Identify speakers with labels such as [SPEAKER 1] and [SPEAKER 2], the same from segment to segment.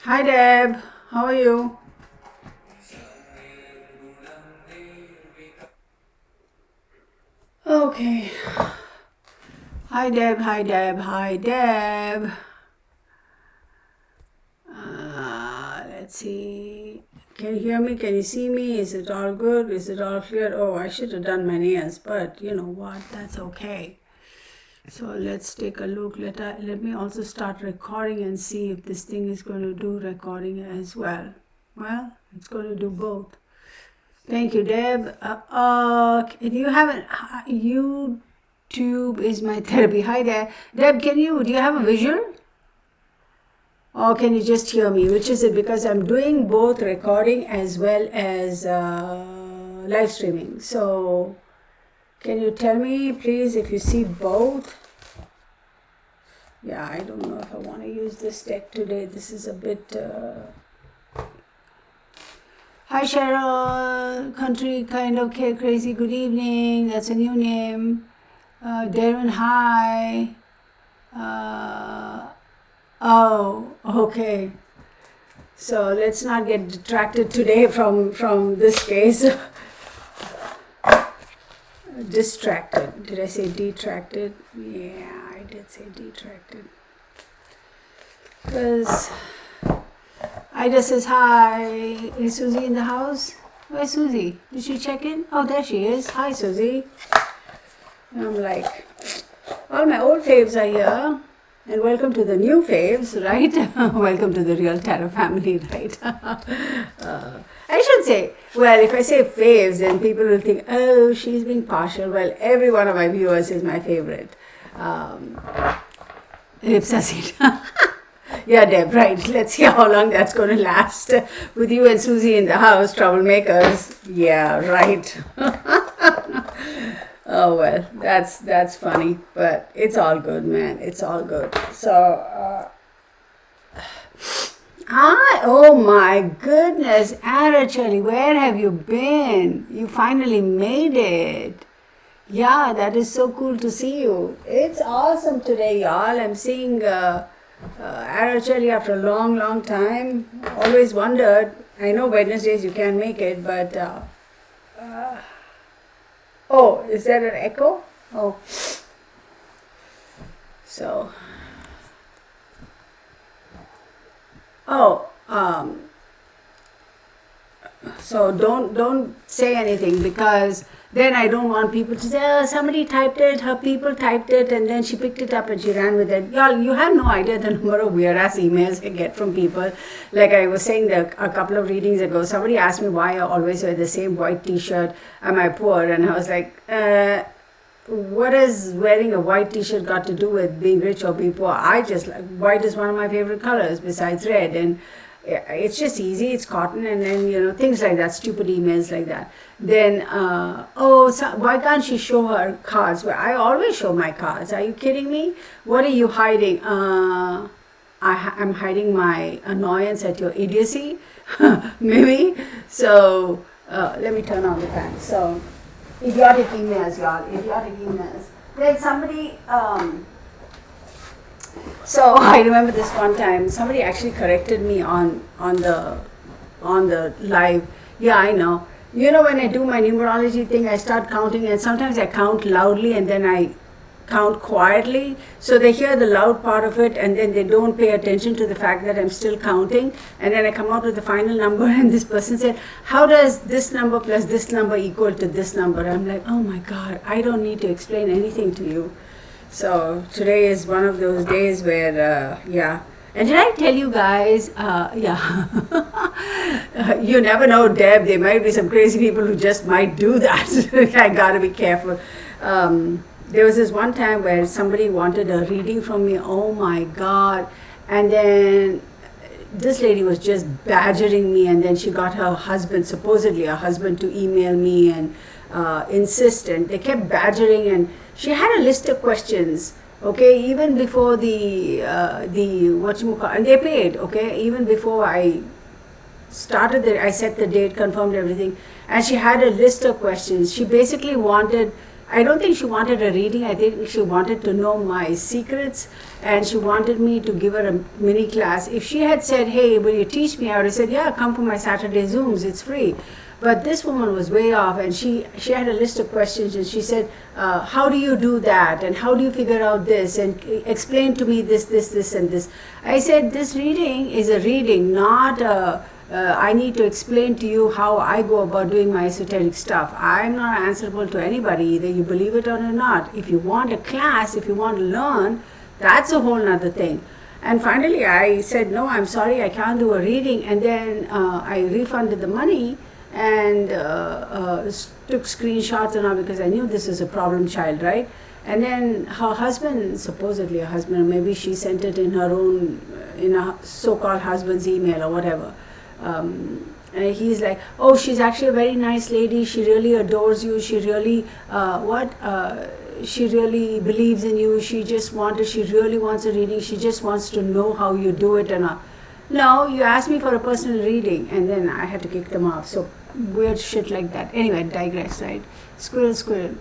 [SPEAKER 1] Hi Deb, how are you? Okay. Hi Deb, hi Deb, hi Deb. Let's see. Can you hear me? Can you see me? Is it all good? Is it all clear? Oh, I should have done my nails, but you know what? That's okay. So let's take a look. Let me also start recording and see if this thing is going to do recording as well. Well, it's going to do both. Thank you, Deb. Do you have an YouTube is my therapy. Hi there, Deb. Do you have a visual, or can you just hear me? Which is it? Because I'm doing both recording as well as live streaming. So, can you tell me, please, if you see both? Yeah, I don't know if I want to use this deck today. This is a bit. Hi Cheryl, country kind of crazy. Good evening. That's a new name. Darren, hi. Oh, okay. So let's not get detracted today from this case. Distracted. Did I say detracted? Yeah, I did say detracted. Because Ida says hi. Is Susie in the house? Where's Susie? Did she check in? Oh, there she is. Hi, Susie. And I'm like, all my old faves are here. And welcome to the new faves, right? Welcome to the real tarot family, right? I should say, well, if I say faves, then people will think, oh, she's being partial. Well, every one of my viewers is my favorite. Lipsa Yeah, Deb, right. Let's see how long that's going to last. With you and Susie in the house, troublemakers. Yeah, right. Oh, well, that's funny. But it's all good, man. It's all good. So, oh my goodness. Arachali, where have you been? You finally made it. Yeah, that is so cool to see you. It's awesome today, y'all. I'm seeing Arachali after a long time. Always wondered. I know Wednesdays you can't make it, but oh, is that an echo? Oh, so oh so don't say anything, because then I don't want people to say, oh, somebody typed it, her people typed it, and then she picked it up and she ran with it. Y'all, you have no idea the number of weird ass emails I get from people. Like I was saying a couple of readings ago, somebody asked me why I always wear the same white t-shirt. Am I poor? And I was like, what has wearing a white t-shirt got to do with being rich or being poor? I just like, white is one of my favorite colors besides red, and it's just easy, it's cotton, and then things like that, stupid emails like that. Then why can't she show her cards? Well, I always show my cards. Are you kidding me? What are you hiding? I'm hiding my annoyance at your idiocy. Maybe. So let me turn on the fan. So idiotic emails, y'all, idiotic emails. Then somebody so I remember this one time somebody actually corrected me on the live. Yeah, I know. When I do my numerology thing, I start counting, and sometimes I count loudly and then I count quietly, so they hear the loud part of it and then they don't pay attention to the fact that I'm still counting, and then I come out with the final number and this person said, how does this number plus this number equal to this number? I'm like, oh my god, I don't need to explain anything to you. So today is one of those days where yeah. And did I tell you guys, yeah, you never know, Deb, there might be some crazy people who just might do that. I gotta be careful. There was this one time where somebody wanted a reading from me, oh my god, and then this lady was just badgering me, and then she got her husband, supposedly her husband, to email me and insist, and they kept badgering, and she had a list of questions. Okay, even before the whatchamacallit, and they paid. Okay, even before I started I set the date, confirmed everything, and she had a list of questions. She basically wanted I don't think she wanted a reading. I think she wanted to know my secrets, and she wanted me to give her a mini class. If she had said, "Hey, will you teach me?" I would have said, "Yeah, come for my Saturday Zooms. It's free." But this woman was way off, and she had a list of questions, and she said, "How do you do that? And how do you figure out this? And explain to me this, and this." I said, "This reading is a reading, not a." I need to explain to you how I go about doing my esoteric stuff. I'm not answerable to anybody, either you believe it or not. If you want a class, if you want to learn, that's a whole nother thing. And finally, I said, "No, I'm sorry, I can't do a reading." And then I refunded the money and took screenshots and all, because I knew this is a problem child, right? And then her husband, supposedly a husband, maybe she sent it in her own, in a so-called husband's email or whatever. And he's like, "Oh, she's actually a very nice lady. She really adores you. She really, she really believes in you. She really wants a reading. She just wants to know how you do it." And no, you asked me for a personal reading, and then I had to kick them off. So weird shit like that. Anyway, digress, right? Squirrel.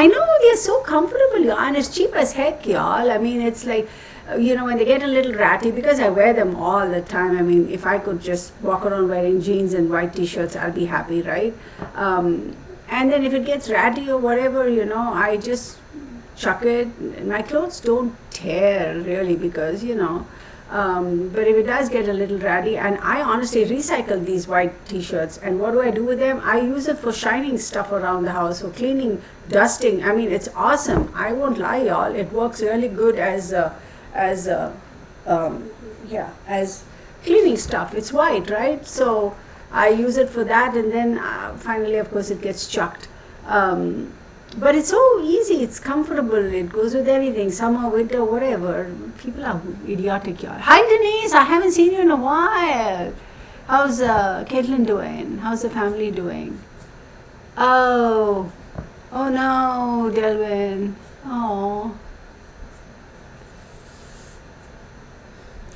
[SPEAKER 1] I know they're so comfortable, y'all, and it's cheap as heck, y'all. I mean, it's like, when they get a little ratty, because I wear them all the time. I mean, if I could just walk around wearing jeans and white t-shirts, I'll be happy, right? And then if it gets ratty or whatever, I just chuck it. My clothes don't tear really, because, but if it does get a little ratty, and I honestly recycle these white t-shirts, and what do I do with them? I use it for shining stuff around the house, for cleaning, dusting. I mean, it's awesome. I won't lie, y'all. It works really good as cleaning stuff. It's white, right? So I use it for that, and then finally, of course, it gets chucked. But it's so easy, it's comfortable, it goes with anything, summer, winter, whatever. People are idiotic, y'all. Hi, Denise, I haven't seen you in a while. How's Caitlin doing? How's the family doing? Oh no, Delvin.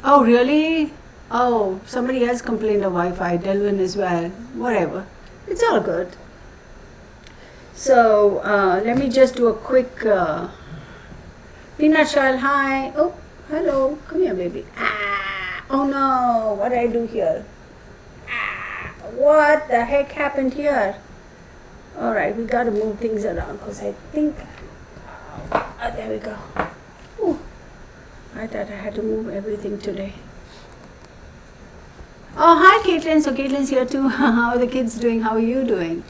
[SPEAKER 1] Oh, really? Oh, somebody else complained of Wi-Fi, Delvin as well. Whatever, it's all good. So let me just do a quick peanut shell. Hi. Oh, hello. Come here, baby. Oh no, what did I do here? What the heck happened here? All right, we got to move things around, because I think, there we go. Ooh, I thought I had to move everything today. Oh, hi, Caitlin. So Caitlin's here too. How are the kids doing? How are you doing?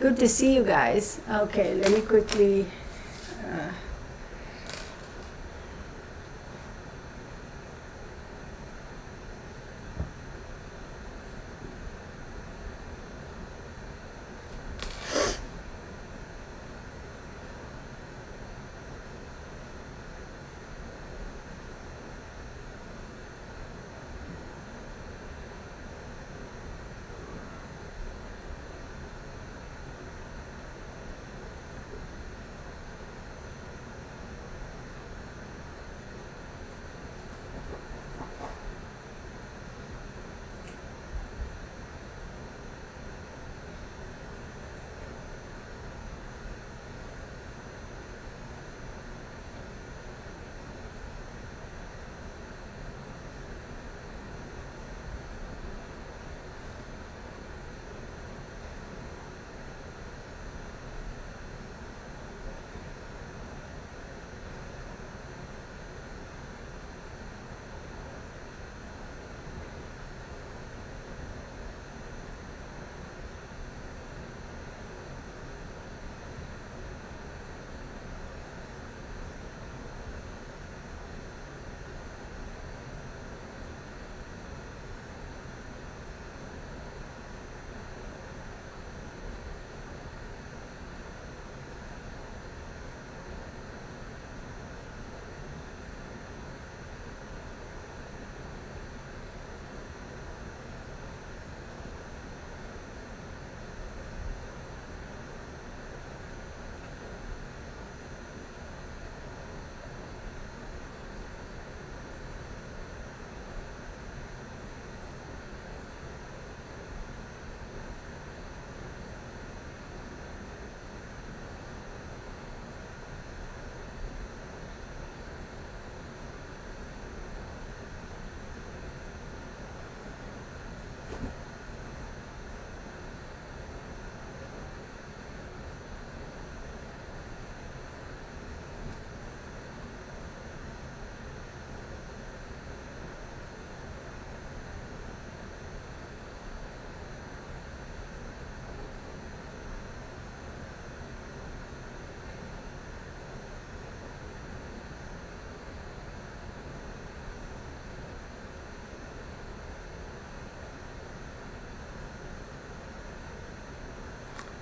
[SPEAKER 1] Good to see you guys. Okay, let me quickly.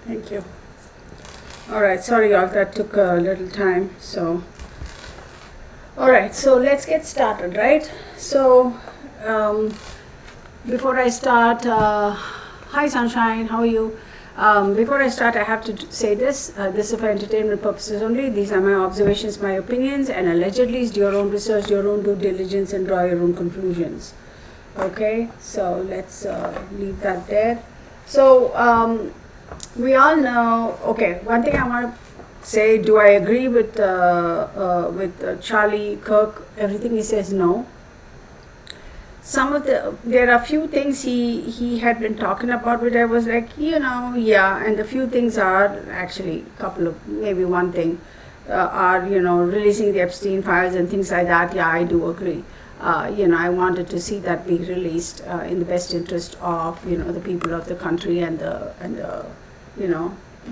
[SPEAKER 1] Thank you. All right, sorry y'all, that took a little time. So, all right, so let's get started, right? So, before I start, hi Sunshine, how are you? Before I start, I have to say this. This is for entertainment purposes only. These are my observations, my opinions, and allegedly do your own research, your own due diligence, and draw your own conclusions. Okay, so let's leave that there. So, we all know. Okay, one thing I want to say: do I agree with Charlie Kirk? Everything he says, no. There are few things he had been talking about, which I was like, yeah, and the few things are actually a couple of, maybe one thing, are releasing the Epstein files and things like that. Yeah, I do agree. I wanted to see that be released in the best interest of the people of the country and the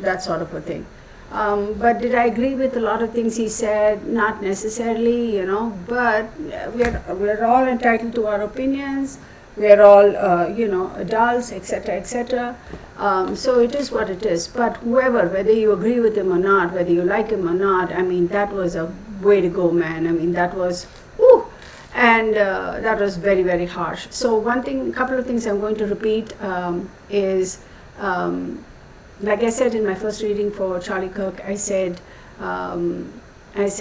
[SPEAKER 1] that sort of a thing. But did I agree with a lot of things he said? Not necessarily, but we're all entitled to our opinions. We're all, adults, etc., etc. So it is what it is. But whoever, whether you agree with him or not, whether you like him or not, I mean, that was a way to go, man. I mean, that was, whew, and that was very, very harsh. So couple of things I'm going to repeat is, like I said in my first reading for Charlie Kirk, I said, once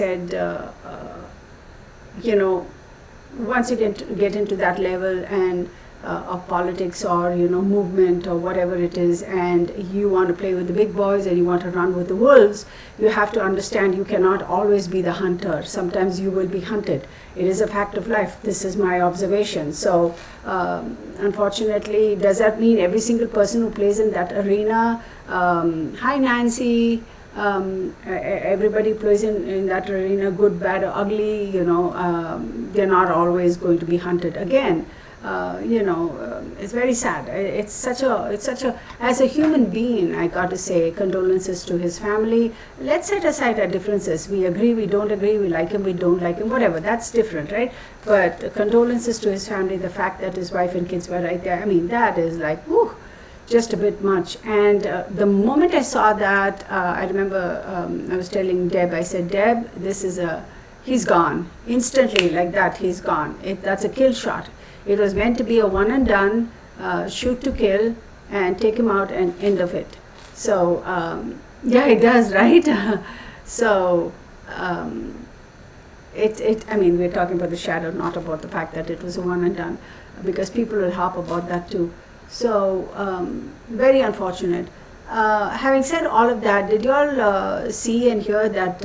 [SPEAKER 1] you get into that level and of politics or movement or whatever it is, and you want to play with the big boys and you want to run with the wolves, you have to understand you cannot always be the hunter. Sometimes you will be hunted. It is a fact of life. This is my observation. So unfortunately, does that mean every single person who plays in that arena, hi Nancy, everybody plays in that arena, good, bad, or ugly, they're not always going to be hunted again. It's very sad. It's such a, as a human being, I got to say, condolences to his family. Let's set aside our differences. We agree, we don't agree, we like him, we don't like him, whatever, that's different, right? But condolences to his family, the fact that his wife and kids were right there, I mean, that is like, whew, just a bit much. And the moment I saw that, I remember I was telling Deb, I said, Deb, he's gone. Instantly, like that, he's gone. That's a kill shot. It was meant to be a one and done, shoot to kill, and take him out and end of it. So, yeah, it does, right? So, I mean, we're talking about the shadow, not about the fact that it was a one and done, because people will harp about that too. So, very unfortunate. Having said all of that, did you all see and hear that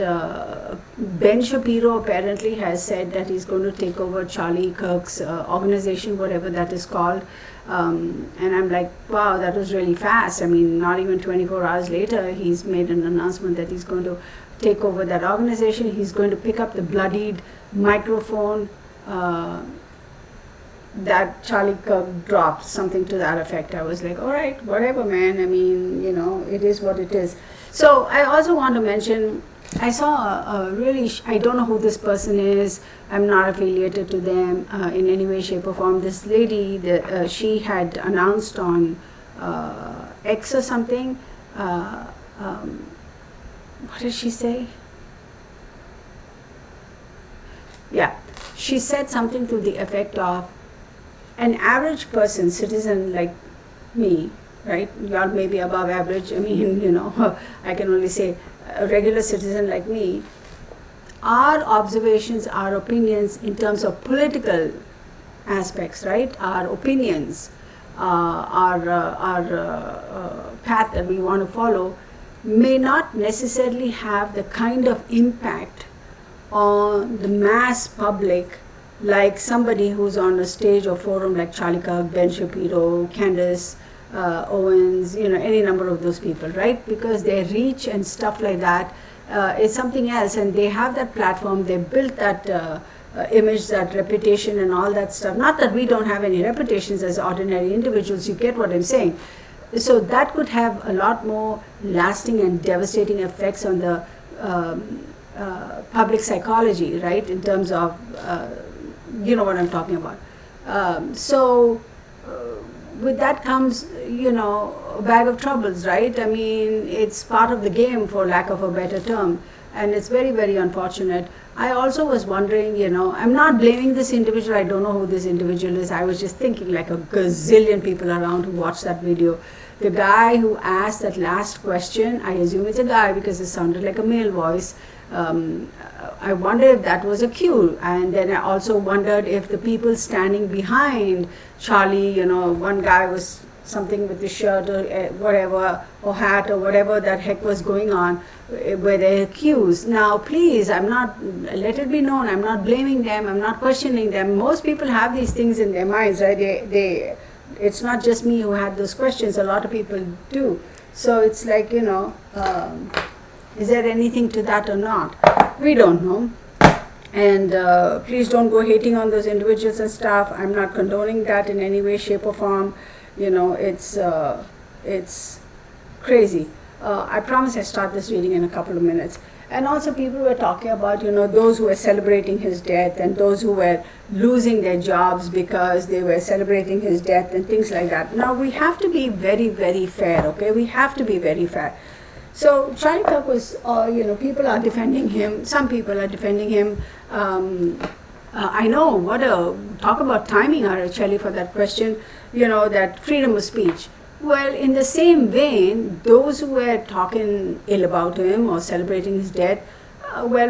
[SPEAKER 1] Ben Shapiro apparently has said that he's going to take over Charlie Kirk's organization, whatever that is called? And I'm like, wow, that was really fast. I mean, not even 24 hours later, he's made an announcement that he's going to take over that organization. He's going to pick up the bloodied microphone that Charlie Kirk dropped, something to that effect. I was like, all right, whatever, man. I mean, it is what it is. So I also want to mention, I saw a really, I don't know who this person is. I'm not affiliated to them in any way, shape, or form. This lady, she had announced on X or something. What did she say? Yeah, she said something to the effect of, an average person, citizen like me, right? Y'all may be above average. I mean, I can only say a regular citizen like me. Our observations, our opinions in terms of political aspects, right? Our opinions, our path that we want to follow may not necessarily have the kind of impact on the mass public like somebody who's on a stage or forum like Charlie Kirk, Ben Shapiro, Candace Owens, any number of those people, right? Because their reach and stuff like that is something else, and they have that platform, they built that image, that reputation and all that stuff. Not that we don't have any reputations as ordinary individuals, you get what I'm saying. So that could have a lot more lasting and devastating effects on the public psychology, right? In terms of, you know what I'm talking about. So with that comes, a bag of troubles, right? I mean, it's part of the game, for lack of a better term, and it's very, very unfortunate. I also was wondering, I'm not blaming this individual. I don't know who this individual is. I was just thinking, like a gazillion people around who watched that video. The guy who asked that last question, I assume it's a guy because it sounded like a male voice. I wondered if that was a cue. And then I also wondered if the people standing behind Charlie, one guy was something with the shirt or whatever, or hat or whatever that heck was going on, were they accused. Now please, let it be known, I'm not blaming them, I'm not questioning them. Most people have these things in their minds, right? It's not just me who had those questions, a lot of people do. So it's like, is there anything to that or not? We don't know. And please don't go hating on those individuals and stuff. I'm not condoning that in any way, shape or form. It's crazy. I promise I start this reading in a couple of minutes. And also people were talking about, those who were celebrating his death and those who were losing their jobs because they were celebrating his death and things like that. Now we have to be very, very fair, okay? We have to be very fair. So Charlie Kirk was, people are defending him. Some people are defending him. I know, talk about timing, Araceli, for that question, that freedom of speech. Well, in the same vein, those who were talking ill about him or celebrating his death,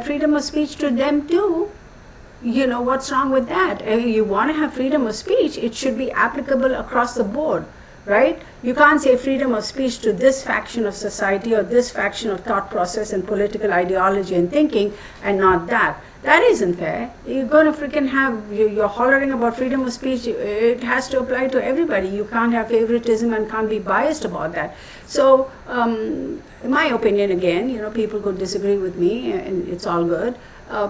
[SPEAKER 1] freedom of speech to them too. What's wrong with that? You want to have freedom of speech, it should be applicable across the board, right? You can't say freedom of speech to this faction of society or this faction of thought process and political ideology and thinking and not that. That isn't fair. You're going to freaking you're hollering about freedom of speech. It has to apply to everybody. You can't have favoritism and can't be biased about that. So, in my opinion, again, people could disagree with me and it's all good.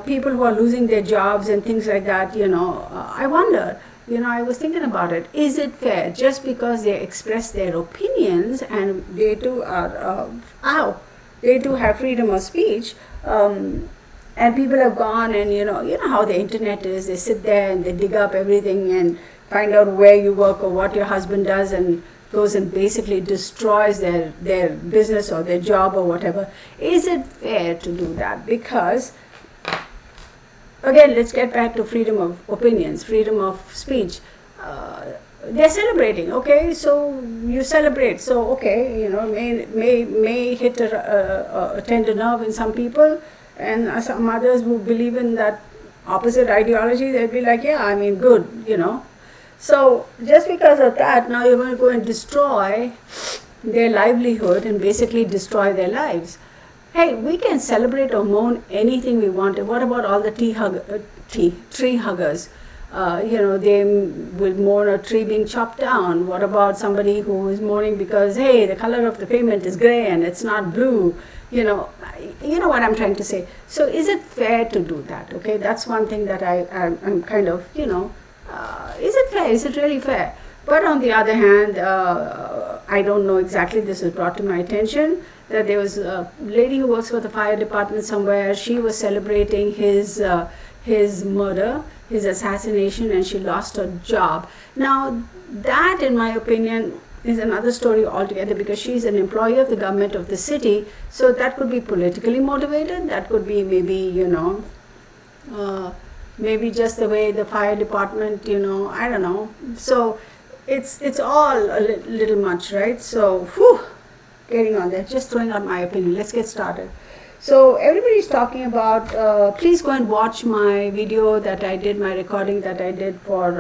[SPEAKER 1] People who are losing their jobs and things like that, I wonder, I was thinking about it. Is it fair just because they express their opinions and they too are, they too have freedom of speech, and people have gone and, you know how the internet is. They sit there and they dig up everything and find out where you work or what your husband does and goes and basically destroys their business or their job or whatever. Is it fair to do that? Because, again, let's get back to freedom of opinions, freedom of speech. They're celebrating, okay? So you celebrate. So, okay, may hit a tender nerve in some people. And some others who believe in that opposite ideology, they'll be like, yeah, good, So just because of that, now you're going to go and destroy their livelihood and basically destroy their lives. Hey, we can celebrate or mourn anything we want. What about all the tree huggers? They will mourn a tree being chopped down. What about somebody who is mourning because, hey, the color of the pavement is gray and it's not blue? You know what I'm trying to say. So is it fair to do that? Okay, that's one thing that I'm kind of, is it fair? Is it really fair? But on the other hand, I don't know exactly, this was brought to my attention, that there was a lady who works for the fire department somewhere. She was celebrating his murder, his assassination, and she lost her job. Now, that, in my opinion, is another story altogether, because she's an employee of the government of the city. So that could be politically motivated. That could be maybe, maybe just the way the fire department, I don't know. So it's all a little much, right? So, getting on there, just throwing out my opinion. Let's get started. So everybody's talking about, please go and watch my video that I did, my recording that I did for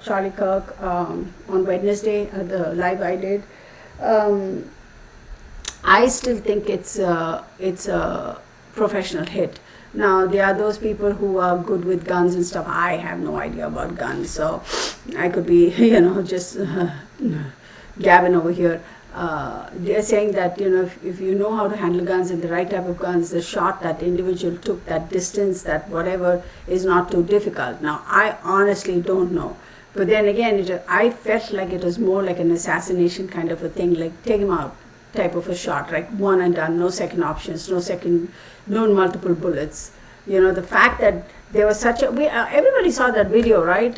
[SPEAKER 1] Charlie Kirk on Wednesday, the live I did. I still think it's a professional hit. Now, there are those people who are good with guns and stuff. I have no idea about guns, so I could be, just gabbing over here. They're saying that, if you know how to handle guns and the right type of guns, the shot that individual took, that distance, that whatever, is not too difficult. Now, I honestly don't know. But then again, I felt like it was more like an assassination kind of a thing, like take him out type of a shot, like one and done, no second options, no multiple bullets. The fact that there was such a, everybody saw that video, right?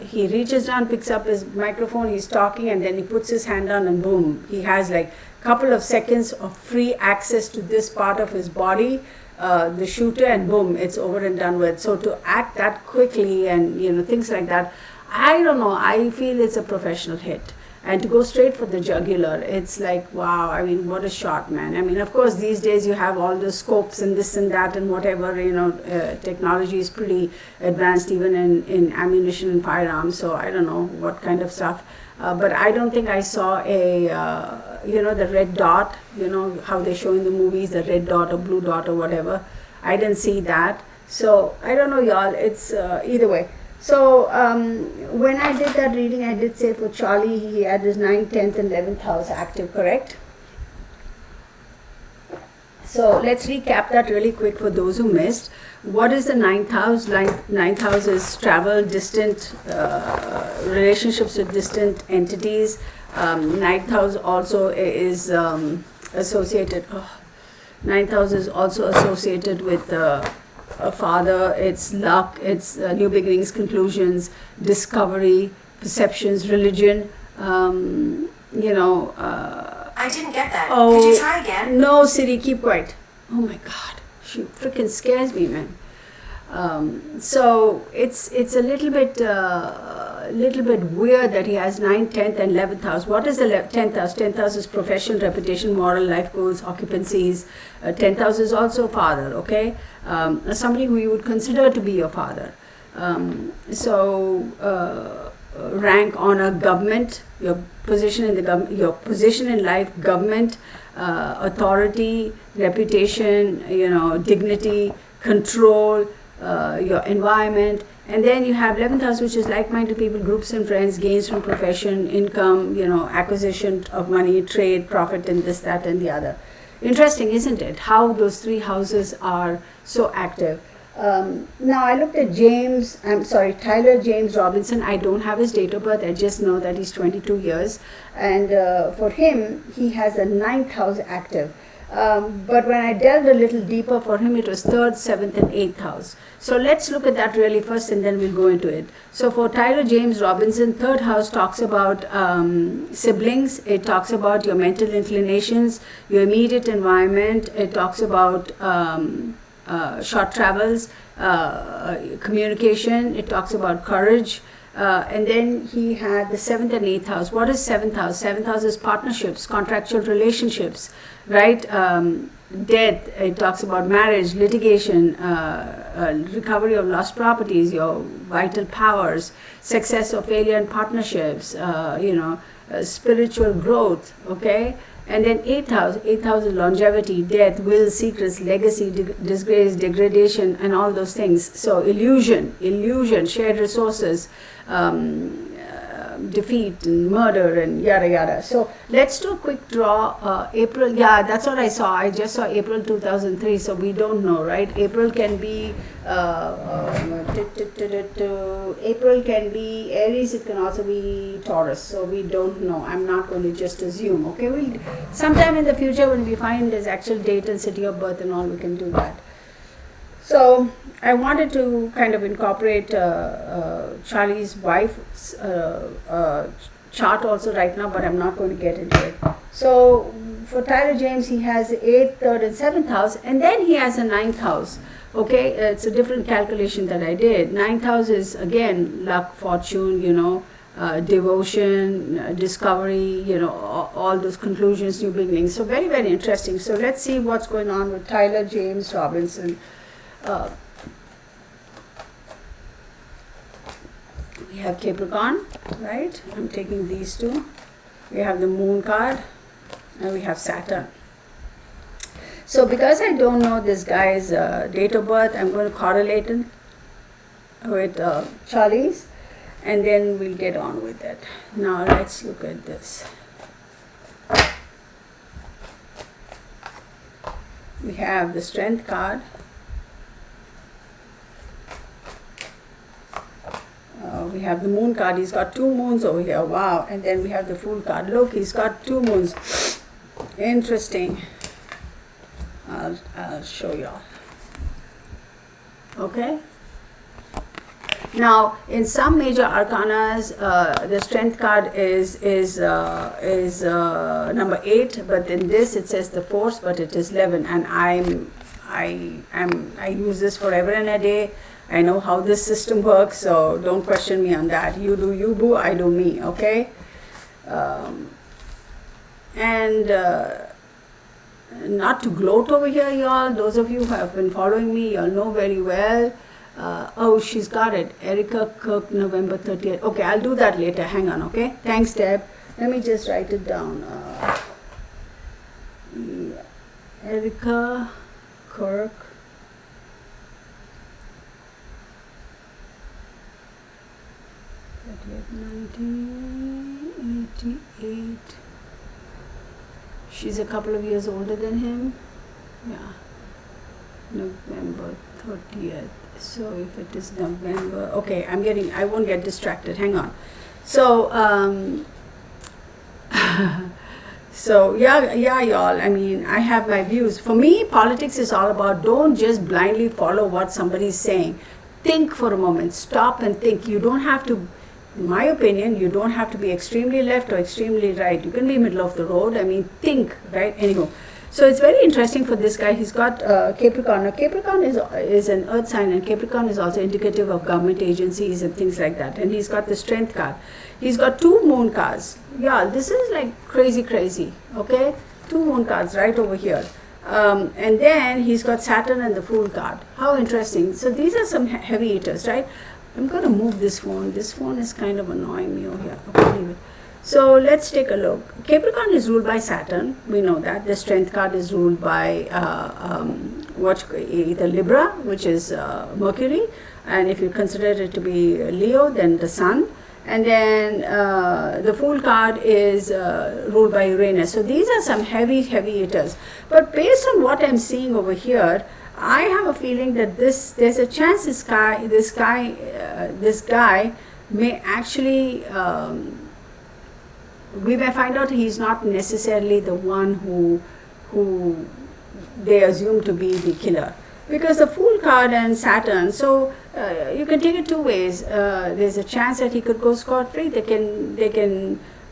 [SPEAKER 1] He reaches down, picks up his microphone, he's talking, and then he puts his hand down, and boom, he has like a couple of seconds of free access to this part of his body, the shooter, and boom, it's over and done with. So to act that quickly and things like that, I don't know, I feel it's a professional hit. And to go straight for the jugular, it's like, wow, I mean, what a shot, man. I mean, of course, these days you have all the scopes and this and that and whatever, technology is pretty advanced even in ammunition and firearms, so I don't know what kind of stuff. But I don't think I saw the red dot, how they show in the movies, the red dot or blue dot or whatever. I didn't see that. So, I don't know, y'all, it's either way. So when I did that reading, I did say for Charlie, he had his 9th, 10th, and 11th house active, correct? So let's recap that really quick for those who missed. What is the 9th house? 9th house is travel, distant relationships with distant entities. 9th house also is associated. 9th house is also associated with a father. It's luck, it's new beginnings, conclusions, discovery, perceptions, religion.
[SPEAKER 2] I didn't get that.
[SPEAKER 1] Oh,
[SPEAKER 2] could you try again?
[SPEAKER 1] No, Siri, keep quiet. Oh my God, she freaking scares me, man. So it's a little bit weird that he has 9th, 10th, and 11th house. What is the 10th house? 10th house is profession, reputation, moral, life goals, occupancies. 10th house is also father, okay? Somebody who you would consider to be your father. Rank, honor, government, your position in the your position in life, government, authority, reputation, dignity, control, your environment. And then you have 11th house, which is like-minded people, groups and friends, gains from profession, income, acquisition of money, trade, profit, and this, that, and the other. Interesting, isn't it? How those three houses are so active. Now I looked at Tyler James Robinson. I don't have his date of birth. I just know that he's 22 years. And for him, he has a 9th house active. But when I delved a little deeper, for him it was 3rd, 7th, and 8th house. So let's look at that really first, and then we'll go into it. So for Tyler James Robinson, 3rd house talks about siblings. It talks about your mental inclinations, your immediate environment. It talks about short travels, communication. It talks about courage. And then he had the 7th and 8th house. What is 7th house? 7th house is partnerships, contractual relationships, right? Death, it talks about marriage, litigation, recovery of lost properties, your vital powers, success or failure in partnerships, spiritual growth, okay? And then 8th house is longevity, death, will, secrets, legacy, disgrace, degradation, and all those things. So illusion, shared resources, defeat and murder and yada yada. So let's do a quick draw. April, yeah, that's what I saw. I just saw April 2003, so we don't know, right? April can be April can be Aries, it can also be Taurus, so we don't know. I'm not going to just assume, okay? We'll sometime in the future when we find his actual date and city of birth and all, we can do that. So I wanted to kind of incorporate Charlie's wife's chart also right now, but I'm not going to get into it. So for Tyler James, he has 8th, 3rd, and 7th house, and then he has a 9th house. Okay, it's a different calculation that I did. 9th house is again luck, fortune, devotion, discovery, all those conclusions, new beginnings. So very, very interesting. So let's see what's going on with Tyler James Robinson. We have Capricorn, right? I'm taking these two. We have the Moon card, and we have Saturn. So because I don't know this guy's date of birth, I'm going to correlate it with Charlie's, and then we'll get on with it. Now let's look at this. We have the Strength card. We have the Moon card. He's got 2 moons over here. Wow. And then we have the Fool card. Look, he's got 2 moons. Interesting. I'll show y'all. Okay. Now, in some major arcanas, the strength card is number 8, but in this it says the force, but it is 11, and I use this forever and a day. I know how this system works, so don't question me on that. You do you, boo, I do me, okay? And not to gloat over here, y'all. Those of you who have been following me, y'all know very well. Oh, she's got it. Erica Kirk, November 30th. Okay, I'll do that later. Hang on, okay? Thanks, Deb. Let me just write it down. Erica Kirk. '88. She's a couple of years older than him. Yeah. November 30th. So if it is November, okay, I won't get distracted. Hang on. So, so yeah, y'all. I mean, I have my views. For me, politics is all about don't just blindly follow what somebody's saying. Think for a moment. Stop and think. You don't have to. In my opinion, you don't have to be extremely left or extremely right. You can be middle of the road. I mean, think, right? Anyhow, so it's very interesting for this guy. He's got Capricorn. Now, Capricorn is an earth sign, and Capricorn is also indicative of government agencies and things like that. And he's got the strength card. He's got 2 moon cards. Yeah, this is like crazy, okay? 2 moon cards right over here. And then he's got Saturn and the Fool card. How interesting. So these are some heavy hitters, right? I'm going to move this phone. This phone is kind of annoying me over here. Okay, leave it. So let's take a look. Capricorn is ruled by Saturn. We know that. The strength card is ruled by either Libra, which is Mercury. And if you consider it to be Leo, then the Sun. And then the Fool card is ruled by Uranus. So these are some heavy hitters. But based on what I'm seeing over here, I have a feeling that there's a chance this guy may actually, we may find out he's not necessarily the one who they assume to be the killer. Because the Fool card and Saturn, so you can take it 2 ways. There's a chance that he could go scot-free.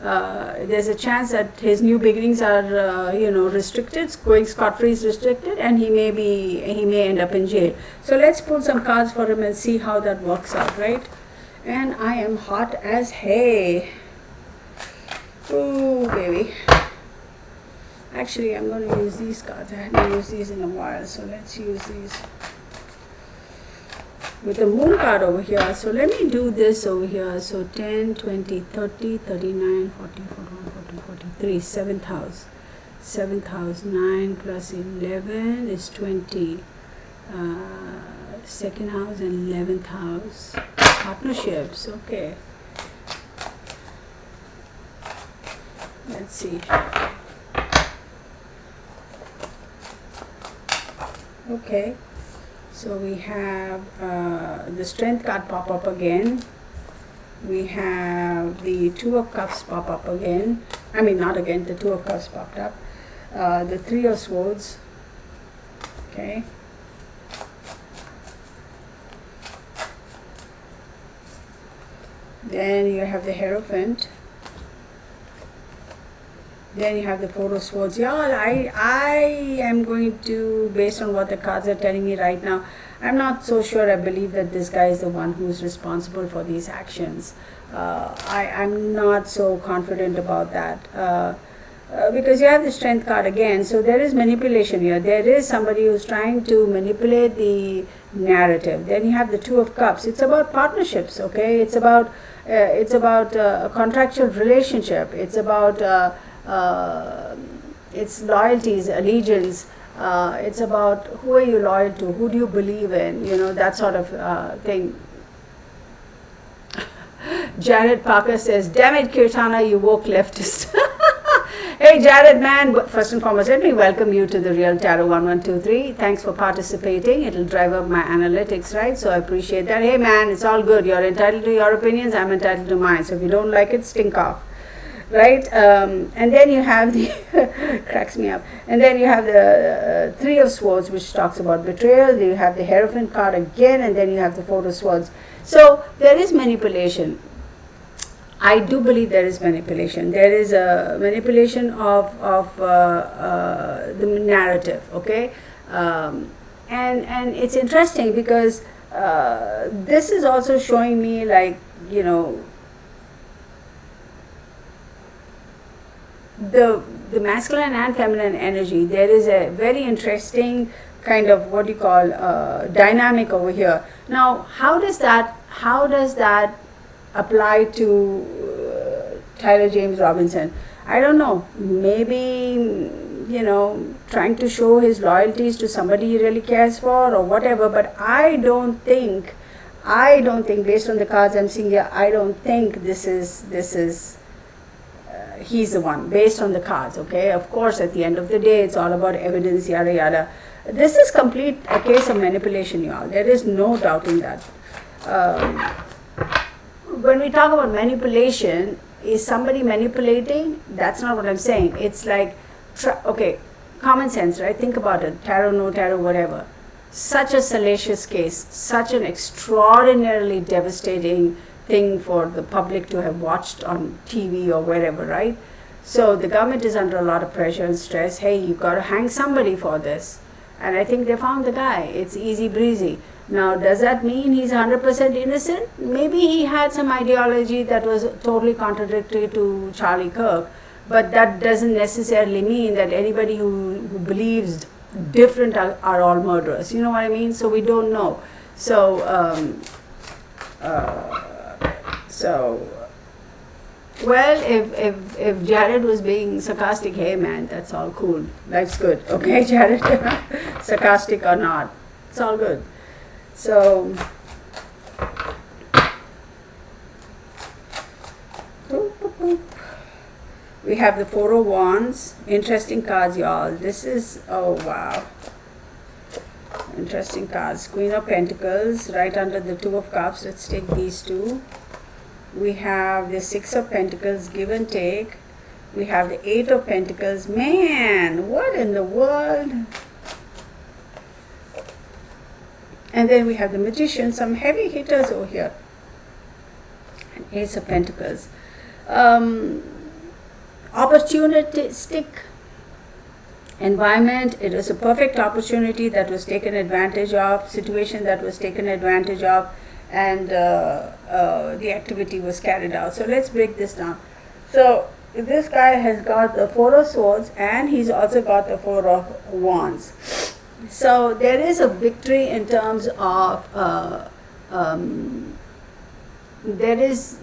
[SPEAKER 1] There's a chance that his new beginnings are, restricted. Going scot-free is restricted, and he may end up in jail. So let's pull some cards for him and see how that works out, right? And I am hot as hay. Ooh, baby. Actually, I'm going to use these cards. I haven't used these in a while, so let's use these. With the moon card over here, so let me do this over here. So 10, 20, 30, 39, 40, 41, 42, 43, 7th house. 7th house, 9 plus 11 is 20. 2nd house and 11th house. Partnerships, okay. Let's see. Okay. So we have the strength card pop up again. We have the 2 of cups pop up again. I mean, not again, the 2 of cups popped up. The 3 of swords. Okay. Then you have the Hierophant. Then you have the 4 of swords. Y'all, I am going to, based on what the cards are telling me right now, I'm not so sure I believe that this guy is the one who's responsible for these actions. I'm not so confident about that. Because you have the strength card again, so there is manipulation here. There is somebody who's trying to manipulate the narrative. Then you have the 2 of cups. It's about partnerships, okay? It's about a contractual relationship. It's about it's loyalties, allegiance. It's about who are you loyal to, who do you believe in, that sort of thing. Jared Parker says, damn it, Kirtana, you woke leftist. Hey Jared, man, first and foremost, let me welcome you to the Real Tarot 1123. Thanks for participating. It'll drive up my analytics, right? So I appreciate that. Hey man, it's all good. You're entitled to your opinions. I'm entitled to mine. So if you don't like it, stink off. right? And then you have the cracks me up. And then you have the Three of Swords, which talks about betrayal. You have the Hierophant card again, and then you have the Four of Swords. So there is manipulation. I do believe there is manipulation. There is a manipulation of the narrative, okay? And it's interesting because this is also showing me, like, you know, the masculine and feminine energy. There is a very interesting kind of what you call dynamic over here. Now, how does that apply to Tyler James Robinson? I don't know. Maybe, you know, trying to show his loyalties to somebody he really cares for or whatever. But I don't think, based on the cards I'm seeing here, I don't think this is. He's the one, based on the cards, okay? Of course, at the end of the day, it's all about evidence, yada yada. This is complete a case of manipulation, y'all. There is no doubting that. When we talk about manipulation, is somebody manipulating? That's not what I'm saying. It's like, okay, common sense, right? Think about it. Tarot, no tarot, whatever. Such a salacious case, such an extraordinarily devastating thing for the public to have watched on TV or wherever, right? So the government is under a lot of pressure and stress. Hey, you got to hang somebody for this. And I think they found the guy. It's easy breezy. Now, does that mean he's 100% innocent? Maybe he had some ideology that was totally contradictory to Charlie Kirk, but that doesn't necessarily mean that anybody who believes different are all murderers. You know what I mean? So we don't know. Well, if Jared was being sarcastic, hey man, that's all cool. Life's good. Okay, Jared? Sarcastic or not, it's all good. So, we have the Four of Wands. Interesting cards, y'all. This is, oh wow. Interesting cards. Queen of Pentacles, right under the Two of Cups. Let's take these two. We have the Six of Pentacles, give and take. We have the Eight of Pentacles. Man, what in the world? And then we have the Magician, some heavy hitters over here. And Ace of Pentacles. Opportunistic environment. It was a perfect opportunity that was taken advantage of, situation that was taken advantage of, and the activity was carried out. So let's break this down. So this guy has got the Four of Swords and he's also got the Four of Wands. So there is a victory in terms of there is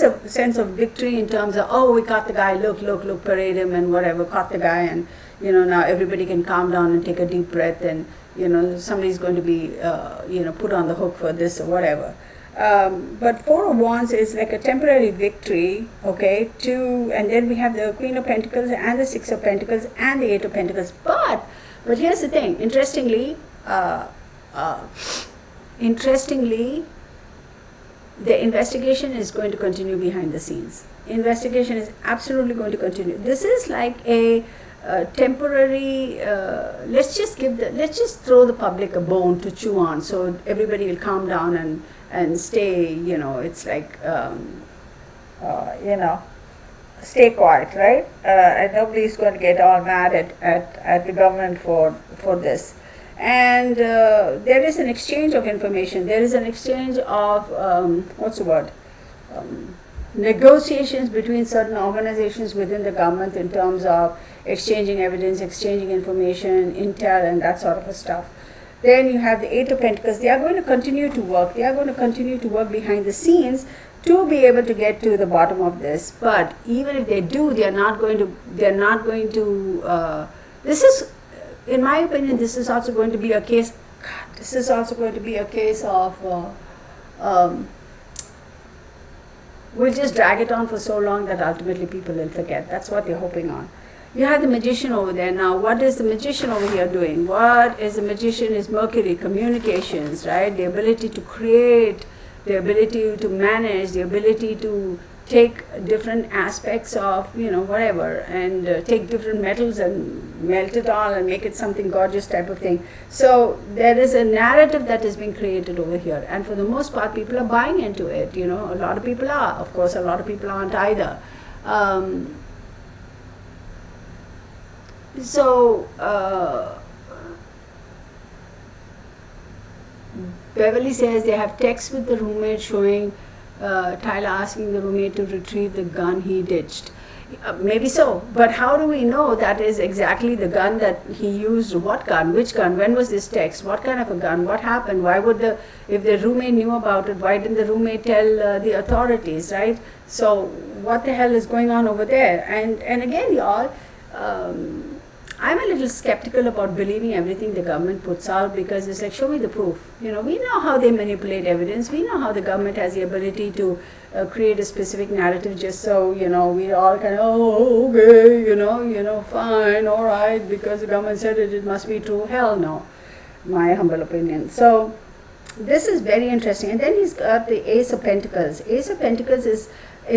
[SPEAKER 1] a sense of victory in terms of, oh, we caught the guy, look, parade him and whatever, caught the guy, and you know, now everybody can calm down and take a deep breath, and you know, somebody's going to be put on the hook for this or whatever. But Four of Wands is like a temporary victory, okay, and then we have the Queen of Pentacles and the Six of Pentacles and the Eight of Pentacles. But here's the thing, interestingly, the investigation is going to continue behind the scenes. Investigation is absolutely going to continue. This is like a temporary, let's just throw the public a bone to chew on, so everybody will calm down and stay, you know, it's like, stay quiet, right? And nobody's going to get all mad at the government for this. And there is an exchange of information. There is an exchange of, negotiations between certain organizations within the government in terms of exchanging evidence, exchanging information, intel, and that sort of stuff. Then you have the Eight of Pentacles. They are going to continue to work. They are going to continue to work behind the scenes to be able to get to the bottom of this. But even if they do, they are not going to. This is, in my opinion, this is also going to be a case. This is also going to be a case of. We'll just drag it on for so long that ultimately people will forget. That's what they're hoping on. You have the Magician over there. Now, what is the Magician over here doing? What is the Magician? Is Mercury, communications, right? The ability to create the ability to manage, the ability to take different aspects of, whatever, and take different metals and melt it all and make it something gorgeous type of thing. So there is a narrative that is being created over here, and for the most part people are buying into it. A lot of people are. Of course, a lot of people aren't either. Beverly says they have texts with the roommate showing Tyler asking the roommate to retrieve the gun he ditched. Maybe so, but how do we know that is exactly the gun that he used? What gun? Which gun? When was this text? What kind of a gun? What happened? Why would if the roommate knew about it, why didn't the roommate tell the authorities, right? So what the hell is going on over there? And again, y'all, I'm a little skeptical about believing everything the government puts out, because it's like, show me the proof. We know how they manipulate evidence. We know how the government has the ability to create a specific narrative just so, we all kind of, okay, fine, all right, because the government said it, it must be true. Hell no, my humble opinion. So this is very interesting. And then he's got the Ace of Pentacles. Ace of Pentacles is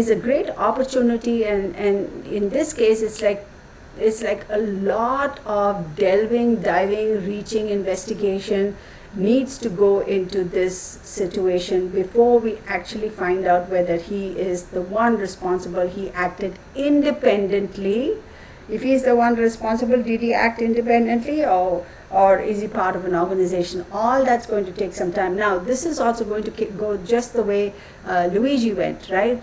[SPEAKER 1] a great opportunity, and in this case, it's like a lot of delving, diving, reaching, investigation needs to go into this situation before we actually find out whether he is the one responsible. He acted independently. If he's the one responsible, did he act independently, or is he part of an organization? All that's going to take some time. Now, this is also going to go just the way Luigi went, right?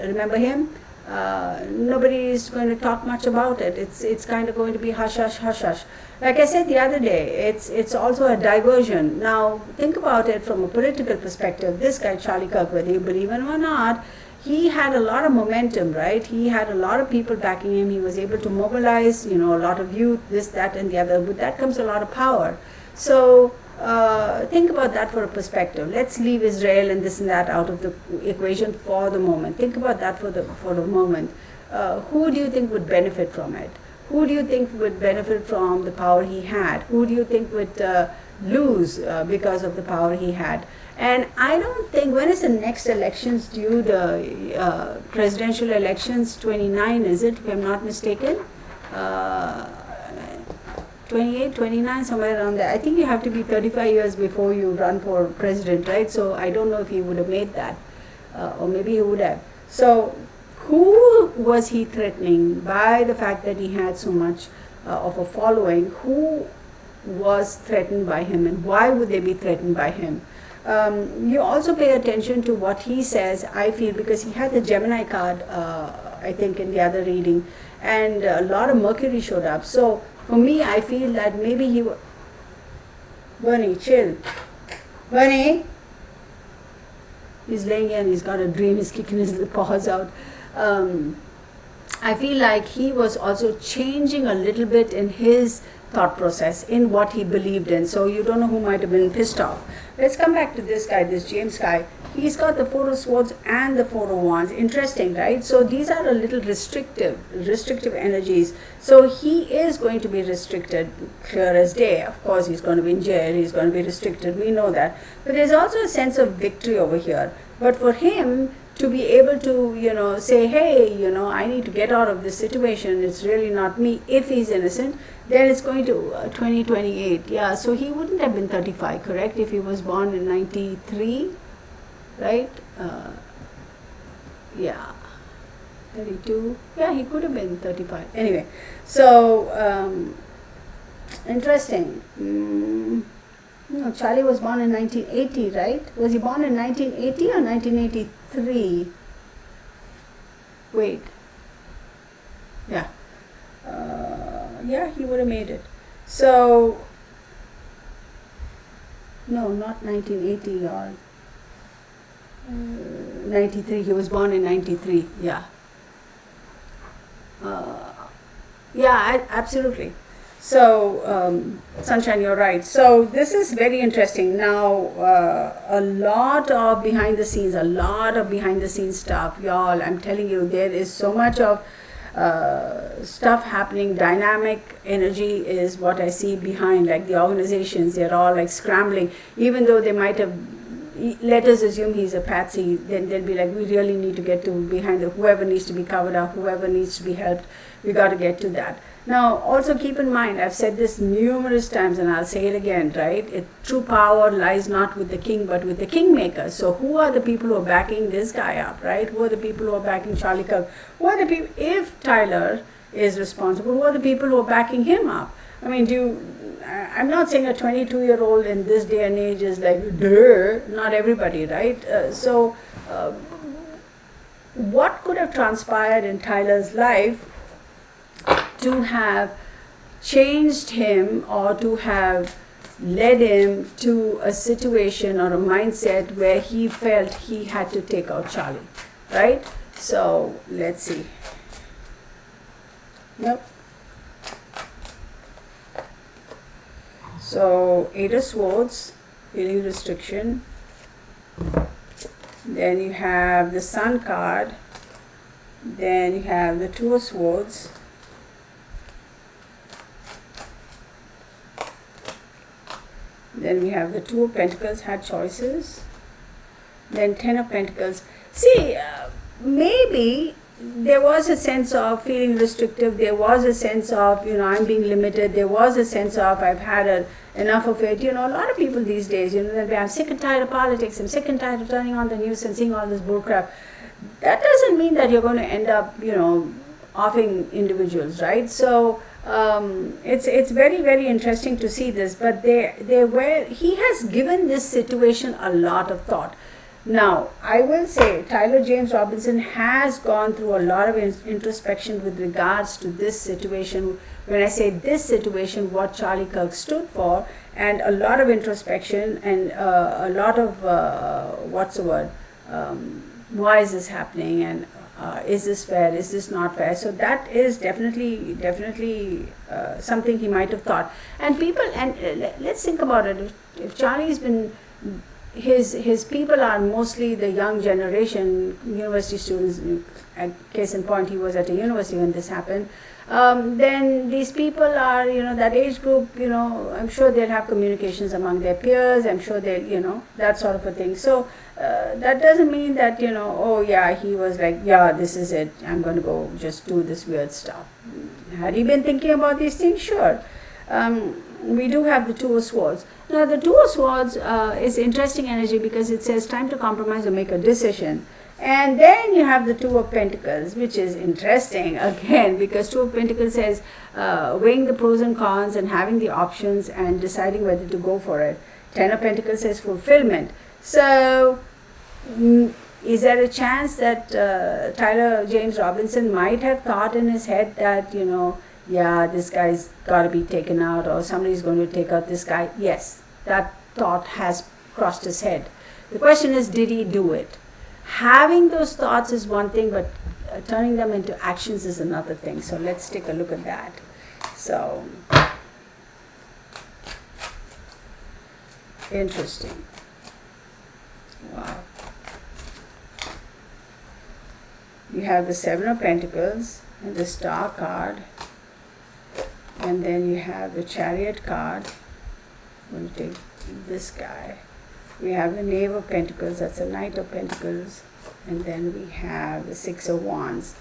[SPEAKER 1] Remember him? Nobody is going to talk much about it. It's kind of going to be hush hush hush hush. Like I said the other day, it's also a diversion. Now think about it from a political perspective. This guy Charlie Kirk, whether you believe him or not, he had a lot of momentum, right? He had a lot of people backing him. He was able to mobilize, a lot of youth, this, that, and the other. With that comes a lot of power. So think about that for a perspective. Let's leave Israel and this and that out of the equation for the moment. Think about that for the moment. Who do you think would benefit from it? Who do you think would benefit from the power he had? Who do you think would lose because of the power he had? And I don't think, when is the next elections due? The presidential elections, 29, is it, if I'm not mistaken? 28, 29, somewhere around there. I think you have to be 35 years before you run for president, right? So I don't know if he would have made that, or maybe he would have. So who was he threatening by the fact that he had so much of a following? Who was threatened by him, and why would they be threatened by him? You also pay attention to what he says, I feel, because he had the Gemini card, I think, in the other reading, and a lot of Mercury showed up. So for me, I feel that maybe Bernie, chill. Bernie? He's laying here and he's got a dream, he's kicking his paws out. I feel like he was also changing a little bit in his thought process, in what he believed in. So you don't know who might have been pissed off. Let's come back to this guy, this James guy. He's got the Four of Swords and the Four of Wands. Interesting, right? So these are a little restrictive energies. So he is going to be restricted, clear as day. Of course, he's going to be in jail. He's going to be restricted. We know that. But there's also a sense of victory over here. But for him to be able to, say, hey, I need to get out of this situation. It's really not me. If he's innocent, then it's going to 2028. Yeah, so he wouldn't have been 35, correct? If he was born in 93. Right? Yeah. 32. Yeah, he could have been 35. Anyway, so interesting. Charlie was born in 1980, right? Was he born in 1980 or 1983? Wait. Yeah. Yeah, he would have made it. So, no, not 1980, y'all. 93, he was born in 93, yeah. Yeah, absolutely. So, Sunshine, you're right. So this is very interesting. Now, a lot of behind the scenes stuff, y'all. I'm telling you, there is so much of stuff happening. Dynamic energy is what I see behind, like the organizations, they're all like scrambling, even though they might have let us assume he's a patsy, then they'll be like, we really need to get to behind whoever needs to be covered up, whoever needs to be helped, we got to get to that. Now, also keep in mind, I've said this numerous times and I'll say it again, right? True power lies not with the king, but with the kingmaker. So who are the people who are backing this guy up, right? Who are the people who are backing Charlie Kirk? Who are the people, if Tyler is responsible, who are the people who are backing him up? I mean, I'm not saying a 22-year-old in this day and age is like, duh, not everybody, right? What could have transpired in Tyler's life to have changed him or to have led him to a situation or a mindset where he felt he had to take out Charlie, right? So let's see. Nope. So 8 of Swords, feeling restriction. Then you have the Sun card. Then you have the 2 of Swords. Then we have the 2 of Pentacles, had choices. Then 10 of Pentacles. See, maybe there was a sense of feeling restrictive. There was a sense of, I'm being limited. There was a sense of, I've had enough of it. A lot of people these days, they'll be, I'm sick and tired of politics. I'm sick and tired of turning on the news and seeing all this bullcrap. That doesn't mean that you're going to end up, offing individuals, right? So it's very, very interesting to see this. But he has given this situation a lot of thought. Now, I will say Tyler James Robinson has gone through a lot of introspection with regards to this situation. When I say this situation, what Charlie Kirk stood for, and a lot of introspection and a lot of, why is this happening, and is this fair, is this not fair? So that is definitely something he might have thought. And let's think about it. If Charlie's been... His people are mostly the young generation, university students. Case in point, he was at a university when this happened. Then these people are, that age group, I'm sure they'll have communications among their peers. I'm sure they'll, that sort of a thing. So that doesn't mean that, oh yeah, he was like, yeah, this is it. I'm going to go just do this weird stuff. Had he been thinking about these things? Sure. We do have the 2 of Swords. Now, the 2 of Swords is interesting energy because it says time to compromise or make a decision. And then you have the 2 of Pentacles, which is interesting again because 2 of Pentacles says weighing the pros and cons and having the options and deciding whether to go for it. 10 of Pentacles says fulfillment. So, is there a chance that Tyler James Robinson might have thought in his head that, yeah, this guy's got to be taken out or somebody's going to take out this guy? Yes, that thought has crossed his head. The question is, did he do it? Having those thoughts is one thing, but turning them into actions is another thing. So let's take a look at that. So, interesting. Wow. You have the 7 of Pentacles and the Star card. And then you have the Chariot card. I'm going to take this guy. We have the Knave of Pentacles, that's the Knight of Pentacles. And then we have the 6 of Wands.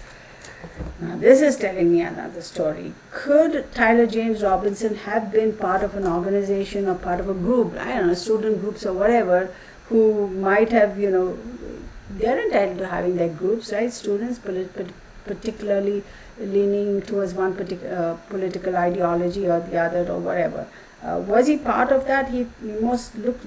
[SPEAKER 1] Now this is telling me another story. Could Tyler James Robinson have been part of an organization or part of a group, I don't know, student groups or whatever, who might have, they're entitled to having their groups, right? Students, particularly leaning towards one particular political ideology or the other or whatever. Was he part of that? He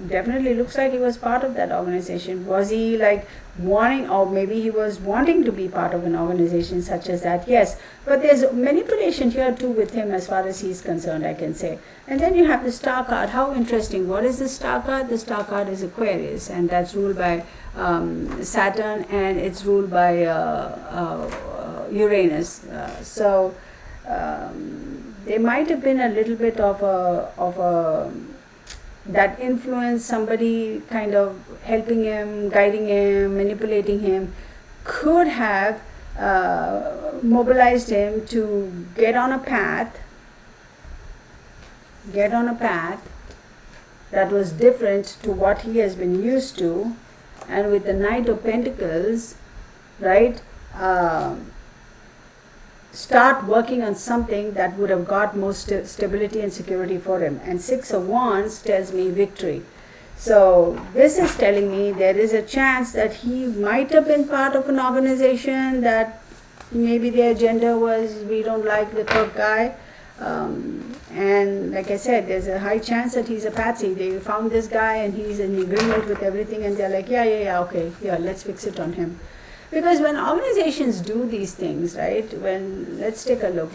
[SPEAKER 1] definitely looks like he was part of that organization. Was he like wanting, or maybe he was wanting to be part of an organization such as that? Yes, but there's manipulation here too with him as far as he's concerned, I can say. And then you have the Star card. How interesting. What is the Star card? The Star card is Aquarius, and that's ruled by Saturn, and it's ruled by Uranus. So there might have been a little bit of that influence, somebody kind of helping him, guiding him, manipulating him, could have mobilized him to get on a path that was different to what he has been used to. And with the Knight of Pentacles, right, start working on something that would have got more stability and security for him. And Six of Wands tells me victory. So this is telling me there is a chance that he might have been part of an organization that maybe the agenda was, we don't like the Kirk guy. And like I said, there's a high chance that he's a patsy. They found this guy and he's in agreement with everything, and they're like, yeah, okay, yeah, let's fix it on him. Because when organizations do these things, right, let's take a look,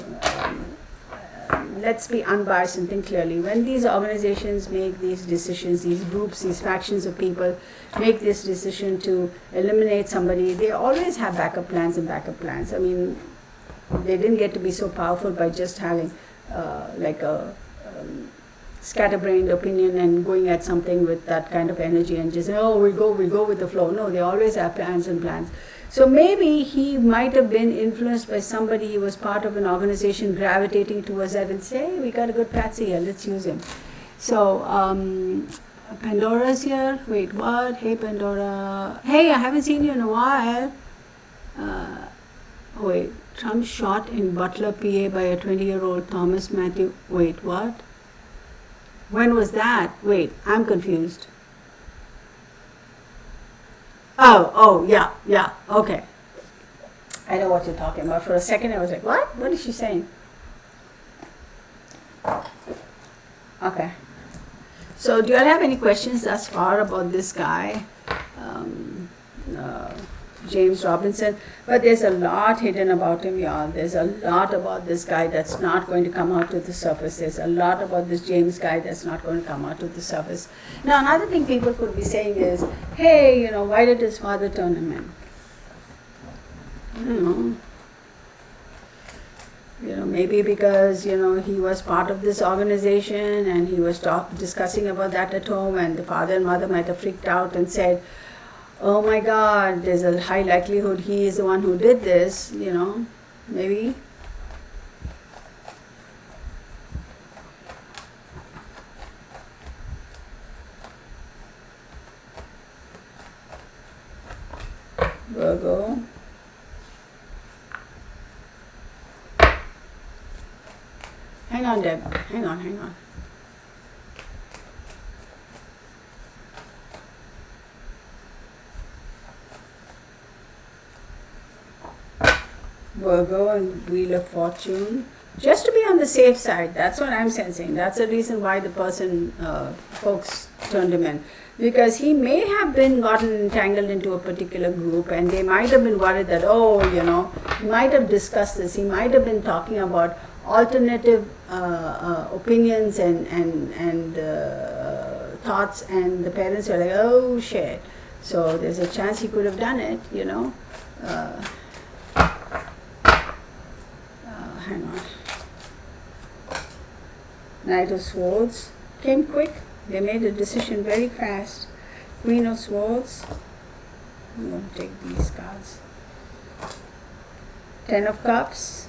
[SPEAKER 1] let's be unbiased and think clearly. When these organizations make these decisions, these groups, these factions of people make this decision to eliminate somebody, they always have backup plans and backup plans. I mean, they didn't get to be so powerful by just having like a scatterbrained opinion and going at something with that kind of energy and just, oh, we go with the flow. No, they always have plans and plans. So maybe he might have been influenced by somebody, he was part of an organization gravitating towards that and say, hey, we got a good patsy here, let's use him. So Pandora's here. Wait, what? Hey, Pandora. Hey, I haven't seen you in a while. Wait, Trump shot in Butler, PA by a 20-year-old Thomas Matthew. Wait, what? When was that? Wait, I'm confused. Oh, yeah, okay. I know what you're talking about. For a second I was like, what? What is she saying? Okay. So do you all have any questions thus far about this guy? James Robinson, but there's a lot hidden about him, y'all. There's a lot about this guy that's not going to come out to the surface. There's a lot about this James guy that's not going to come out to the surface. Now, another thing people could be saying is, hey, why did his father turn him in? I don't know. Maybe because, he was part of this organization and he was discussing about that at home, and the father and mother might have freaked out and said, oh my God, there's a high likelihood he is the one who did this, maybe. Virgo. Hang on, Deb. Hang on. Virgo and Wheel of Fortune, just to be on the safe side. That's what I'm sensing. That's the reason why the person, folks turned him in, because he may have been gotten entangled into a particular group, and they might have been worried that, he might have discussed this. He might have been talking about alternative opinions and thoughts, and the parents were like, oh shit. So there's a chance he could have done it, hang on. Knight of Swords came quick. They made a decision very fast. Queen of Swords. I'm going to take these cards. Ten of Cups.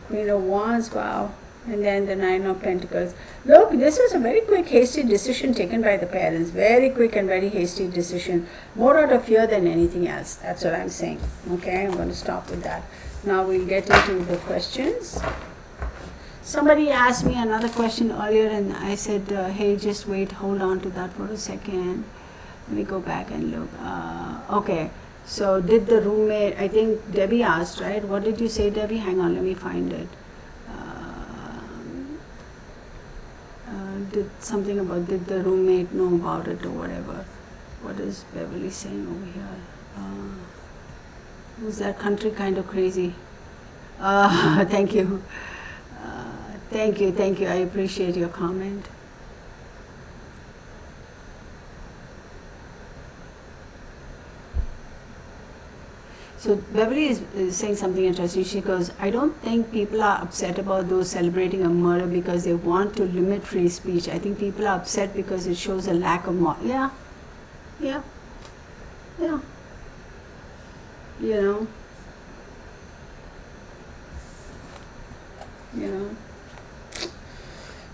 [SPEAKER 1] Queen of Wands, wow. And then the Nine of Pentacles. Look, this was a very quick, hasty decision taken by the parents. Very quick and very hasty decision. More out of fear than anything else. That's what I'm saying. Okay, I'm going to stop with that. Now we'll get into the questions. Somebody asked me another question earlier, and I said, hey, just wait, hold on to that for a second. Let me go back and look. Okay, so did the roommate, I think Debbie asked, right? What did you say, Debbie? Hang on, let me find it. Did the roommate know about it or whatever? What is Beverly saying over here? Who's that country kind of crazy? Thank you. Thank you. I appreciate your comment. So Beverly is saying something interesting. She goes, I don't think people are upset about those celebrating a murder because they want to limit free speech. I think people are upset because it shows a lack of Yeah.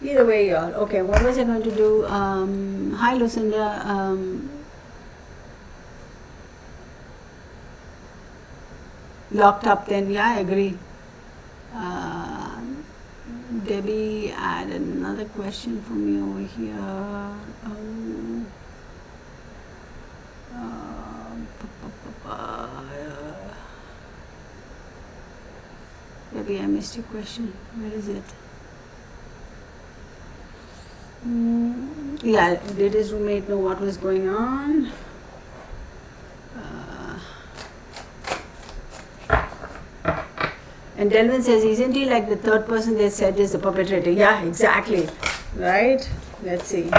[SPEAKER 1] Either way, y'all. Okay, what was I going to do? Hi, Lucinda. Locked up then, yeah, I agree. Debbie had another question for me over here. Debbie, I missed your question. Where is it? Yeah, did his roommate know what was going on? And Delvin says, isn't he like the third person they said is the perpetrator? Yeah, exactly. Right? Let's see.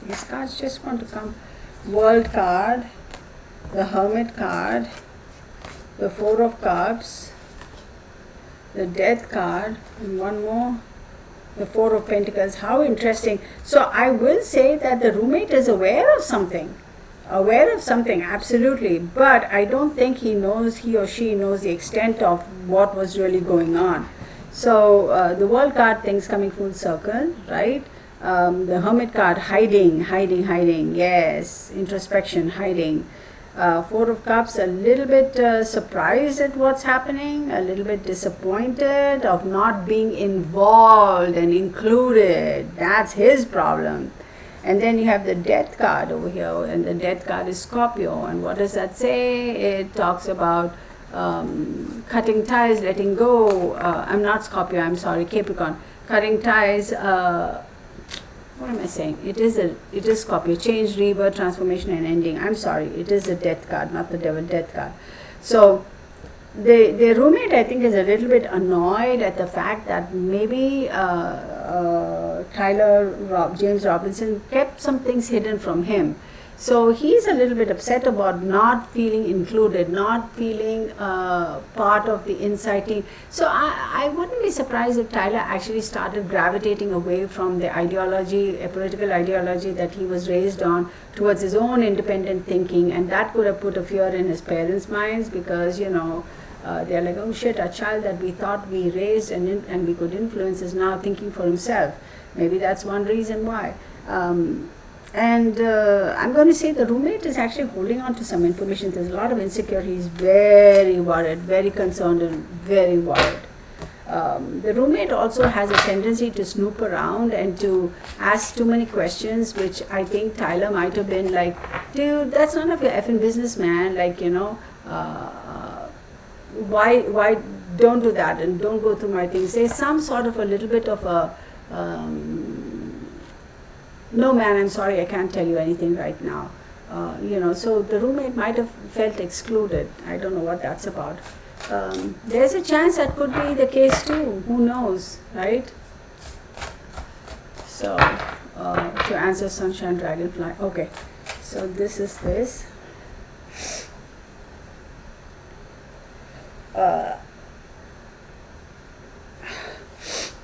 [SPEAKER 1] These cards just want to come. World card, the Hermit card, the Four of Cups, the Death card, and one more, the Four of Pentacles. How interesting. So I will say that the roommate is aware of something. Aware of something, absolutely, but I don't think he or she knows the extent of what was really going on. So the World card thing's coming full circle, right? The Hermit card, hiding, yes, introspection, hiding. Four of Cups, a little bit surprised at what's happening, a little bit disappointed of not being involved and included. That's his problem. And then you have the Death card over here, and the Death card is Scorpio. And what does that say? It talks about cutting ties, letting go. I'm not Scorpio, I'm sorry, Capricorn. Cutting ties, what am I saying? It is Scorpio. Change, rebirth, transformation, and ending. I'm sorry, it is the Death card, not the Devil, Death card. So the roommate, I think, is a little bit annoyed at the fact that maybe James Robinson kept some things hidden from him. So he's a little bit upset about not feeling included, not feeling part of the inside team. So I wouldn't be surprised if Tyler actually started gravitating away from the ideology, a political ideology that he was raised on, towards his own independent thinking, and that could have put a fear in his parents' minds because, they're like, oh shit, a child that we thought we raised and we could influence is now thinking for himself. Maybe that's one reason why. I'm going to say the roommate is actually holding on to some information. There's a lot of insecurity. He's very worried, very concerned, and very worried. The roommate also has a tendency to snoop around and to ask too many questions, which I think Tyler might have been like, dude, that's none of your effing business, man. Like, why don't do that and don't go through my things. There's some sort of a little bit of a no man, I'm sorry, I can't tell you anything right now. So the roommate might have felt excluded. I don't know what that's about. There's a chance that could be the case too. Who knows, right? So to answer Sunshine Dragonfly. Okay, so this is this.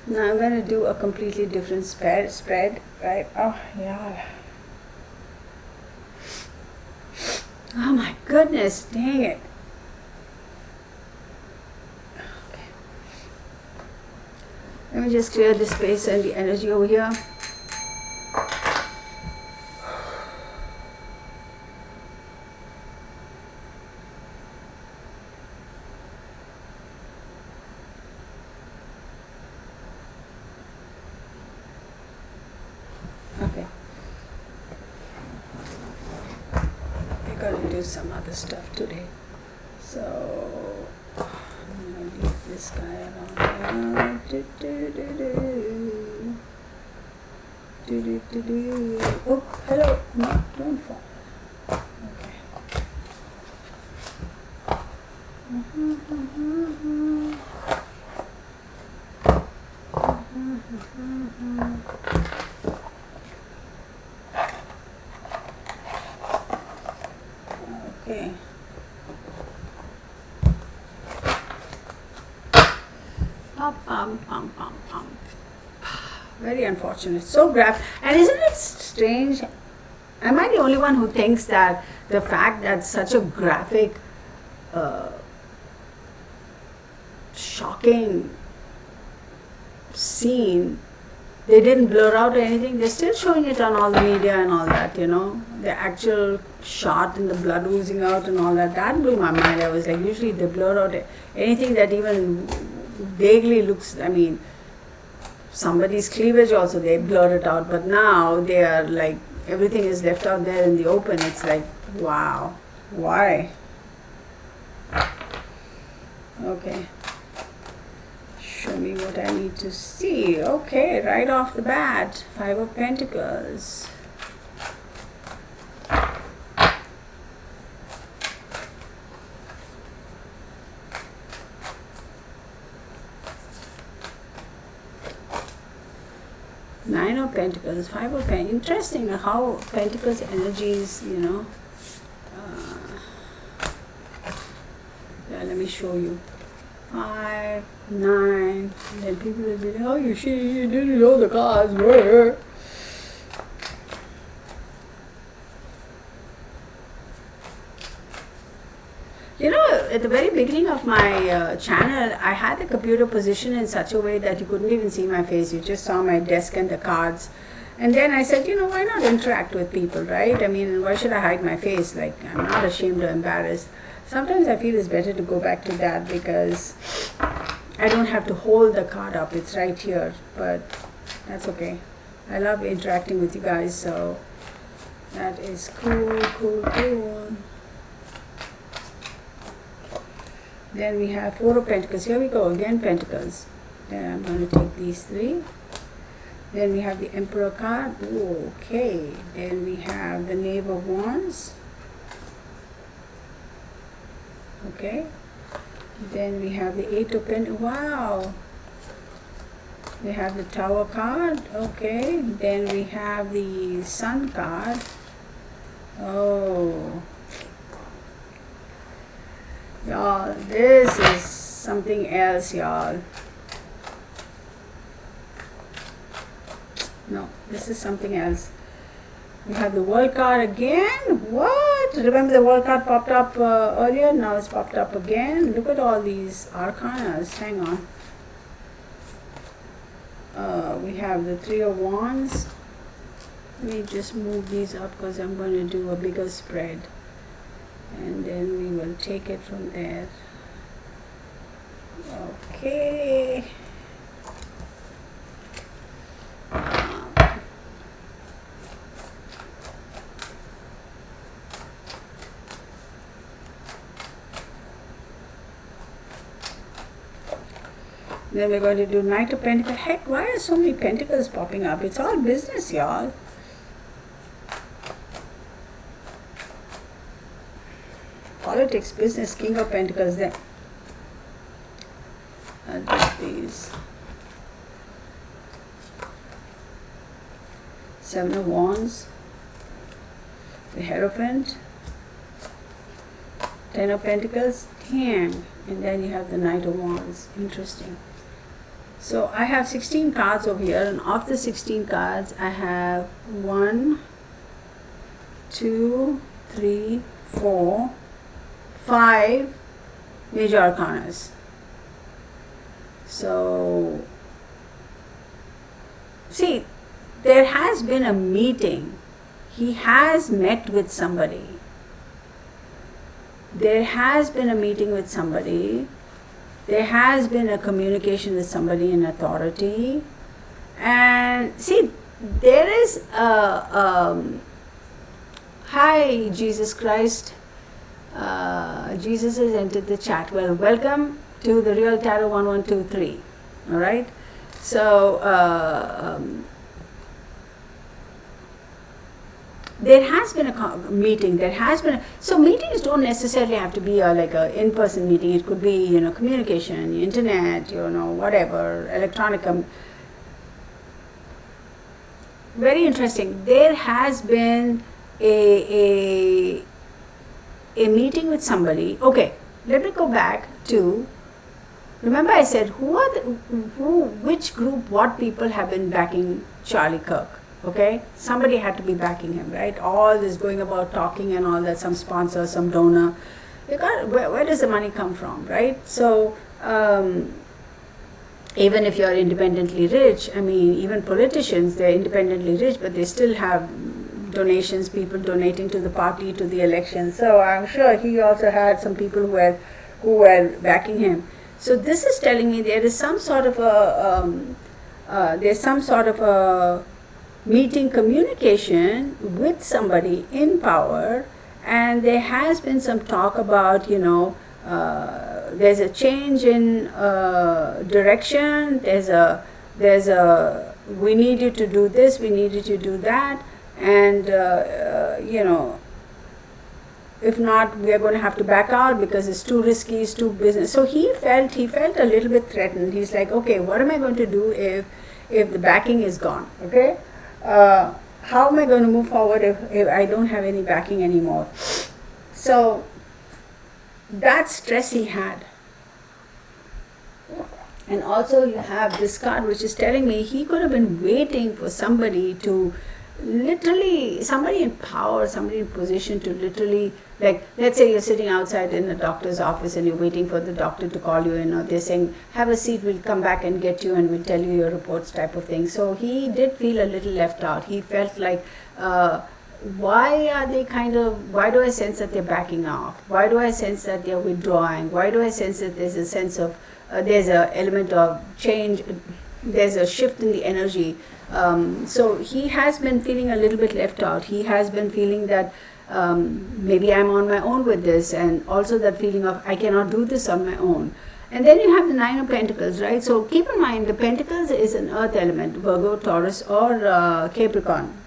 [SPEAKER 1] Now I'm going to do a completely different spread, right? Oh, yeah. Oh my goodness, dang it. Okay. Let me just clear the space and the energy over here. Okay. We're going to do some other stuff today. So, I'm going to leave this guy around here. Oh, hello. No, don't fall. Okay. Okay. Very unfortunate. So graphic. And isn't it strange? Am I the only one who thinks that the fact that such a graphic, shocking scene, they didn't blur out anything. They're still showing it on all the media and all that, the actual shot and the blood oozing out and all that. That blew my mind. I was like, usually they blur out anything that even vaguely looks, somebody's cleavage also, they blur it out. But now they are like, everything is left out there in the open. It's like, wow, why? Okay. Show me what I need to see. Okay, right off the bat, 5 of Pentacles. Nine of Pentacles, 5 of Pentacles. Interesting how Pentacles energies, let me show you. 5, 9, then people will be like, oh, you didn't know the cards were. At the very beginning of my channel, I had the computer positioned in such a way that you couldn't even see my face. You just saw my desk and the cards. And then I said, why not interact with people, right? Why should I hide my face? Like, I'm not ashamed or embarrassed. Sometimes I feel it's better to go back to that because I don't have to hold the card up. It's right here, but that's okay. I love interacting with you guys, so that is cool. Then we have 4 of Pentacles. Here we go, again Pentacles. Then I'm going to take these 3. Then we have the Emperor card. Ooh, okay. Then we have the Knave of Wands. Okay, then we have the 8 of Pentacles. Wow, we have the Tower card. Okay, then we have the Sun card. Oh, y'all, this is something else, y'all. No, this is something else. We have the World card again. What? Remember the World card popped up earlier? Now it's popped up again. Look at all these arcanas. Hang on. We have the 3 of Wands. Let me just move these up because I'm going to do a bigger spread. And then we will take it from there. Okay. Then we're going to do Knight of Pentacles. Heck, why are so many Pentacles popping up? It's all business, y'all. Politics, business, King of Pentacles. Then I'll do these. 7 of Wands. The Hierophant. 10 of Pentacles. Damn. And then you have the Knight of Wands. Interesting. So I have 16 cards over here, and of the 16 cards, I have 1, 2, 3, 4, 5 major arcanas. So, see, there has been a meeting. He has met with somebody. There has been a meeting with somebody. There has been a communication with somebody in authority. And see, there is a, hi Jesus Christ. Jesus has entered the chat. Well, welcome to the Real Tarot 1123. All right. So, there has been a meeting. There has been so meetings don't necessarily have to be like a in-person meeting. It could be communication, internet, whatever, electronic. Very interesting. There has been a meeting with somebody. Okay, let me go back to. Remember, I said which group, what people have been backing Charlie Kirk. Okay, somebody had to be backing him, right? All this going about talking and all that, some sponsor, some donor. Where does the money come from, right? So even if you're independently rich, I mean, even politicians, they're independently rich, but they still have donations, people donating to the party, to the election. So I'm sure he also had some people who were backing him. So this is telling me there is some sort of a meeting communication with somebody in power, and there has been some talk about, there's a change in direction, there's a we need you to do this, we need you to do that, and if not, we are going to have to back out because it's too risky, it's too business. So he felt a little bit threatened. He's like, okay, what am I going to do if the backing is gone? Okay, how am I going to move forward if I don't have any backing anymore? So that stress he had. And also you have this card which is telling me he could have been waiting for somebody to literally, somebody in power, somebody in position to literally, like, let's say you're sitting outside in the doctor's office and you're waiting for the doctor to call you in, or they're saying, have a seat, we'll come back and get you and we'll tell you your reports, type of thing. So he did feel a little left out. He felt like, why do I sense that they're backing off? Why do I sense that they're withdrawing? Why do I sense that there's a sense of, there's an element of change, there's a shift in the energy. So he has been feeling a little bit left out. He has been feeling that maybe I'm on my own with this, and also that feeling of I cannot do this on my own. And then you have the Nine of Pentacles, right? So keep in mind, the Pentacles is an earth element, Virgo, Taurus, or Capricorn.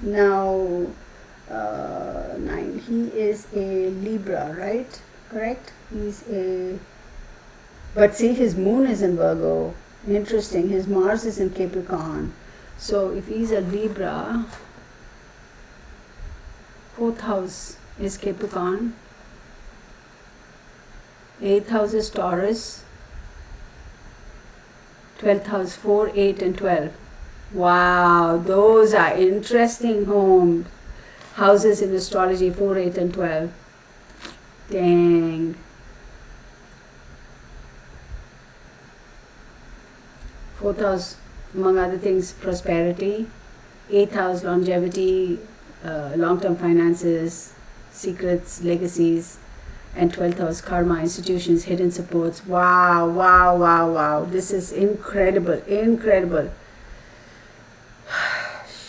[SPEAKER 1] Now, 9, he is a Libra, right? Correct? But see, his moon is in Virgo. Interesting. His Mars is in Capricorn. So if he's a Libra, 4th house is Capricorn, 8th house is Taurus, 12th house, 4, 8 and 12. Wow, those are interesting houses in astrology, 4, 8 and 12. Dang. 4th house, among other things, prosperity. 8th house, longevity, long-term finances, secrets, legacies. And 12th house, karma, institutions, hidden supports. Wow, wow, wow, wow. This is incredible, incredible.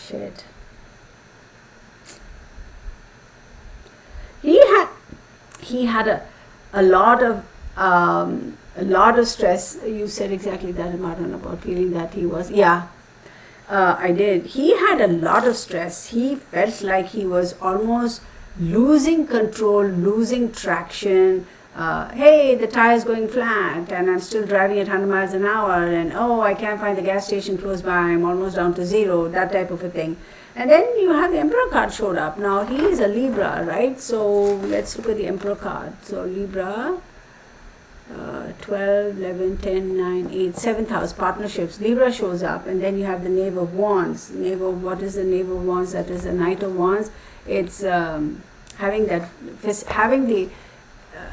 [SPEAKER 1] Shit. He had a lot of stress. You said exactly that, Maran, about feeling that he was. Yeah, I did. He had a lot of stress. He felt like he was almost losing control, losing traction. Hey, the tire's going flat and I'm still driving at 100 miles an hour, and oh, I can't find the gas station close by, I'm almost down to zero, that type of a thing. And then you have the Emperor card showed up. Now he is a Libra, right? So let's look at the Emperor card. So Libra, 12, 11, 10, 9, 8, 7th house, partnerships. Libra shows up, and then you have the Knave of Wands. What is the Knave of Wands? That is the Knight of Wands. It's having the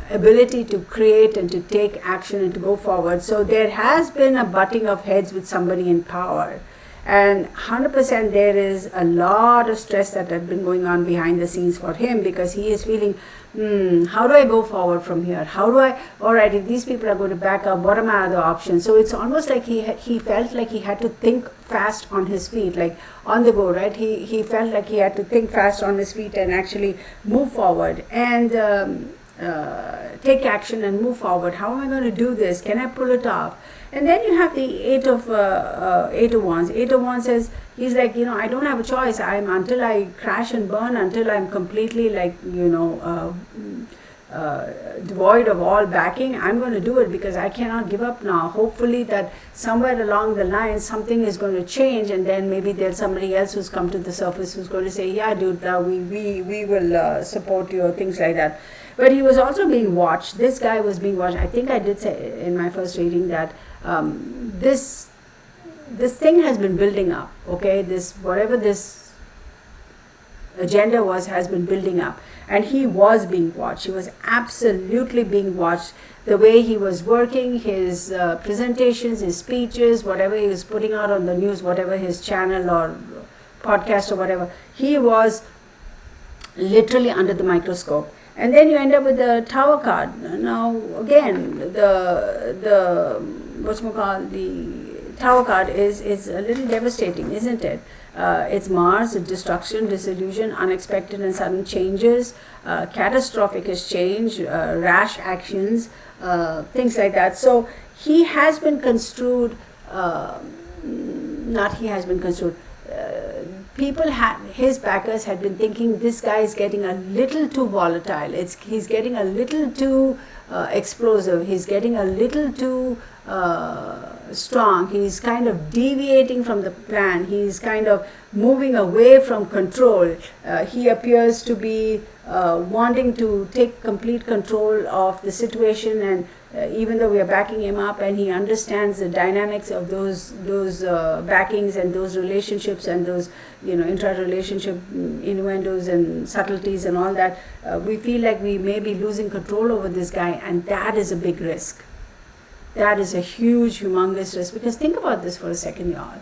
[SPEAKER 1] ability to create and to take action and to go forward. So there has been a butting of heads with somebody in power. And 100% there is a lot of stress that had been going on behind the scenes for him, because he is feeling, how do I go forward from here? Alright, if these people are going to back up, what are my other options? So it's almost like he felt like he had to think fast on his feet, like on the go, right? He felt like he had to think fast on his feet and actually move forward and take action and move forward. How am I going to do this? Can I pull it off? And then you have the Eight of Wands. Eight of Wands says, he's like, I don't have a choice. Until I crash and burn, until I'm completely devoid of all backing, I'm going to do it because I cannot give up now. Hopefully that somewhere along the line something is going to change, and then maybe there's somebody else who's come to the surface who's going to say, yeah, dude, we will support you, or things like that. But he was also being watched. This guy was being watched. I think I did say in my first reading that this thing has been building up. Okay, this agenda has been building up. And he was being watched. He was absolutely being watched. The way he was working, his presentations, his speeches, whatever he was putting out on the news, whatever his channel or podcast or whatever, he was literally under the microscope. And then you end up with the Tower card. Now again, the Tower card is a little devastating, isn't it? It's Mars, destruction, disillusion, unexpected and sudden changes, catastrophic change, rash actions, things like that. So he has been construed, his backers had been thinking this guy is getting a little too volatile. He's getting a little too explosive. He's getting a little too strong. He's kind of deviating from the plan. He's kind of moving away from control. He appears to be wanting to take complete control of the situation, and even though we are backing him up, and he understands the dynamics of those backings and those relationships and those intra-relationship innuendos and subtleties and all that, we feel like we may be losing control over this guy, and that is a big risk. That is a huge, humongous risk, because think about this for a second, y'all.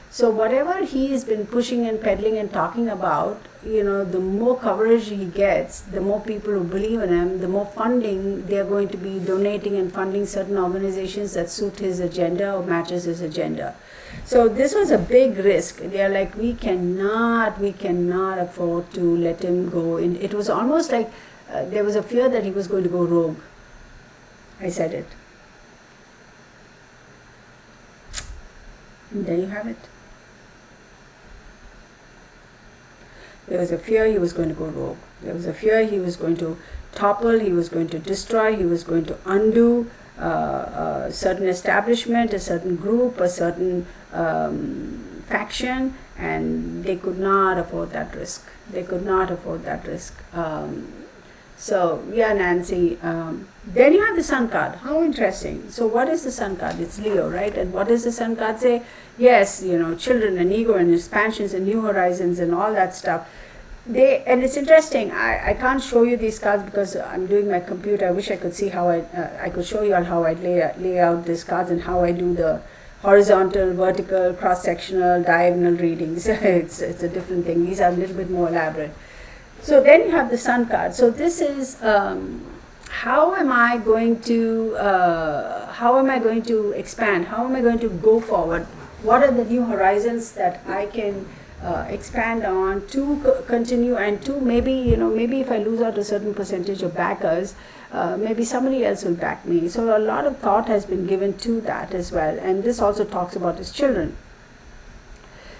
[SPEAKER 1] So whatever he has been pushing and peddling and talking about, the more coverage he gets, the more people who believe in him, the more funding they are going to be donating and funding certain organizations that suit his agenda or matches his agenda. So this was a big risk. They are like, we cannot afford to let him go. It was almost like there was a fear that he was going to go rogue. I said it. And there you have it. There was a fear he was going to go rogue. There was a fear he was going to topple, he was going to destroy, he was going to undo a certain establishment, a certain group, a certain faction, and they could not afford that risk. They could not afford that risk. So, yeah, Nancy. Then you have the Sun card. How interesting. So, what is the Sun card? It's Leo, right? And what does the Sun card say? Yes, children and ego and expansions and new horizons and all that stuff. And it's interesting. I can't show you these cards because I'm doing my computer. I wish I could see how I could show you all how I lay out these cards and how I do the horizontal, vertical, cross-sectional, diagonal readings. It's a different thing. These are a little bit more elaborate. So then you have the Sun card. So this is how am I going to expand? How am I going to go forward? What are the new horizons that I can expand on to continue, and to maybe if I lose out a certain percentage of backers, maybe somebody else will back me. So a lot of thought has been given to that as well, and this also talks about his children.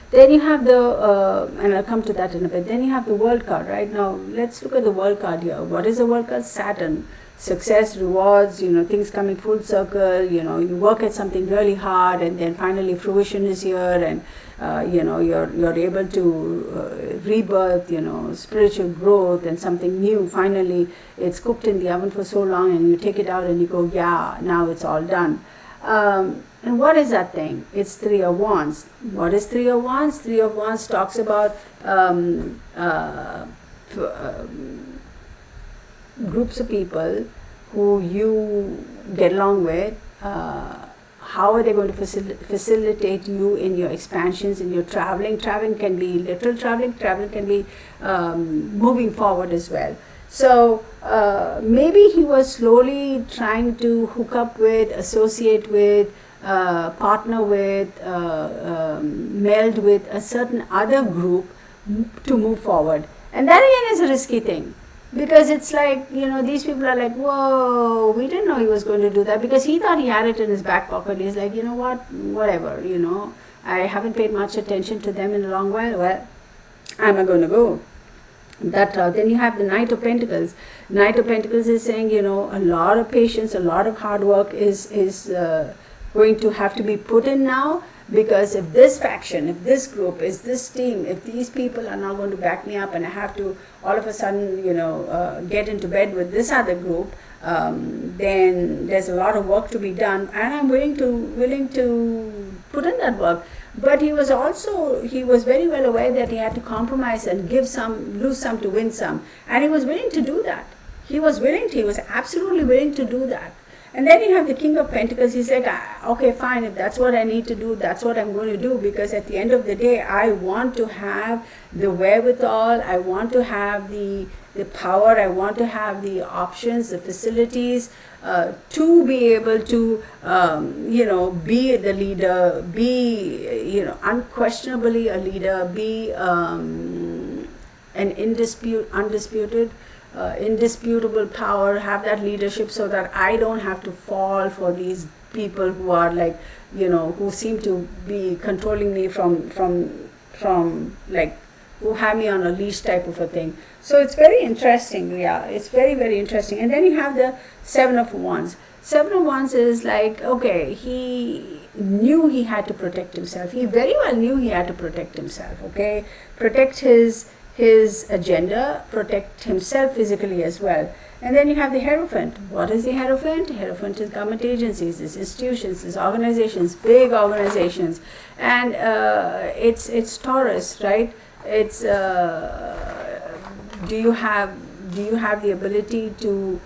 [SPEAKER 1] Then you have and I'll come to that in a bit, then you have the World card. Right now, let's look at the World card here. What is the World card? Saturn. Success, rewards, things coming full circle, you work at something really hard, and then finally fruition is here, and you're able to rebirth, spiritual growth and something new. Finally, it's cooked in the oven for so long, and you take it out and you go, yeah, now it's all done. And what is that thing? It's Three of Wands. What is Three of Wands? Three of Wands talks about groups of people who you get along with. How are they going to facilitate you in your expansions, in your traveling? Traveling can be literal traveling. Traveling can be moving forward as well. So maybe he was slowly trying to hook up with, associate with, partner with, meld with a certain other group to move forward. And that again is a risky thing, because it's like, these people are like, whoa, we didn't know he was going to do that, because he thought he had it in his back pocket. He's like, whatever, I haven't paid much attention to them in a long while. Well, I'm not going to go that route. Then you have the Knight of Pentacles. Knight of Pentacles is saying, a lot of patience, a lot of hard work is going to have to be put in now, because if this faction, if this group, if this team, if these people are not going to back me up, and I have to all of a sudden, get into bed with this other group, then there's a lot of work to be done, and I'm willing to put in that work. But he was very well aware that he had to compromise and give some, lose some to win some. And he was willing to do that. He was absolutely willing to do that. And then you have the King of Pentacles. He's like, okay, fine, if that's what I need to do, that's what I'm going to do. Because at the end of the day, I want to have the wherewithal, I want to have the power, I want to have the options, the facilities to be able to, be the leader, be, unquestionably a leader, be an indisputable power, have that leadership, so that I don't have to fall for these people who are like, who seem to be controlling me from like, who have me on a leash type of a thing. So it's very interesting. Yeah, it's very, very interesting. And then you have the Seven of Wands. Seven of Wands is like, okay, he knew he had to protect himself. He very well knew he had to protect himself, okay? Protect his agenda, protect himself physically as well. And then you have the Hierophant. What is the Hierophant? Hierophant is government agencies, it's institutions, it's organizations, big organizations. And it's Taurus, right? It's do you have the ability to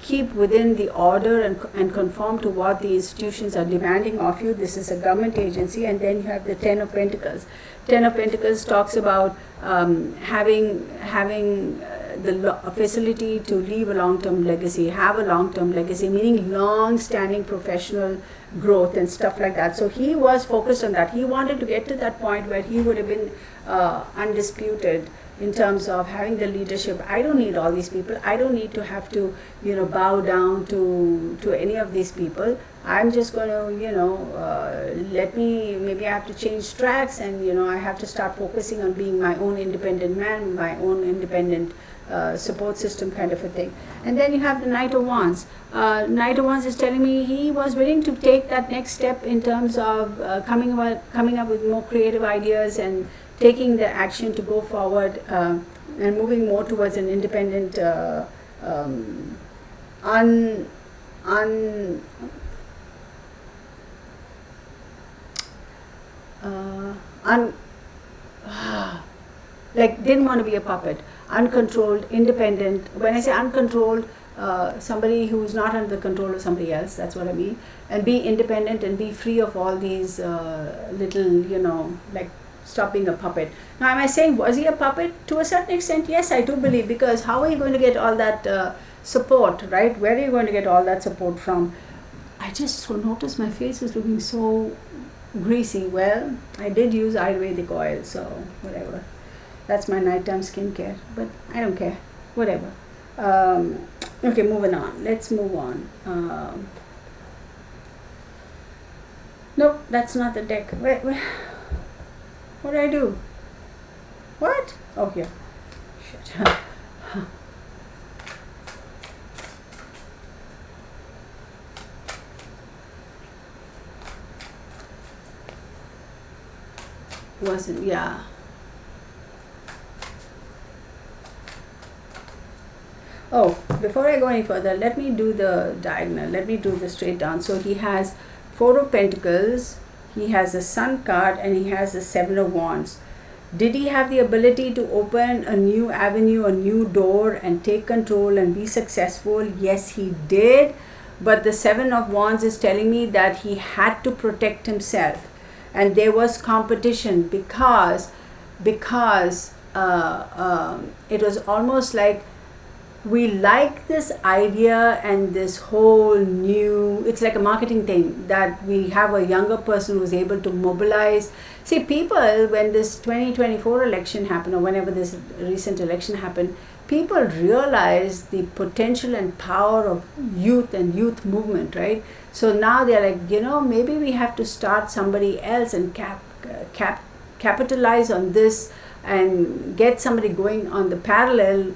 [SPEAKER 1] keep within the order and conform to what the institutions are demanding of you? This is a government agency. And then you have the Ten of Pentacles. Ten of Pentacles talks about having the facility to leave a long-term legacy, have a long-term legacy, meaning long-standing professional growth and stuff like that. So he was focused on that. He wanted to get to that point where he would have been undisputed in terms of having the leadership. I don't need all these people. I don't need to have to, bow down to any of these people. I'm just going to, maybe I have to change tracks, and, I have to start focusing on being my own independent man, my own independent support system kind of a thing. And then you have the Knight of Wands. Knight of Wands is telling me he was willing to take that next step in terms of coming up with more creative ideas and taking the action to go forward and moving more towards an independent, like didn't want to be a puppet, uncontrolled, independent. When I say uncontrolled, somebody who's not under the control of somebody else, that's what I mean. And be independent and be free of all these little, like stop being a puppet. Now, am I saying, was he a puppet? To a certain extent, yes, I do believe, because how are you going to get all that support, right? Where are you going to get all that support from? I just noticed my face is looking so greasy. Well, I did use Ayurvedic oil, so whatever. That's my nighttime skincare, but I don't care. Whatever. Okay, moving on. Let's move on. Nope, that's not the deck. Wait. What did I do? What? Oh, here. Shit. Wasn't, yeah. Oh, before I go any further, let me do the diagonal. Let me do the straight down. So he has Four of Pentacles, he has the Sun card, and he has the Seven of Wands. Did he have the ability to open a new avenue, a new door, and take control and be successful? Yes, he did. But the Seven of Wands is telling me that he had to protect himself. And there was competition because it was almost like, we like this idea and this whole new, it's like a marketing thing, that we have a younger person who's able to mobilize. See, people, when this 2024 election happened, or whenever this recent election happened, people realized the potential and power of youth and youth movement, right? So now they're like, maybe we have to start somebody else and capitalize on this and get somebody going on the parallel,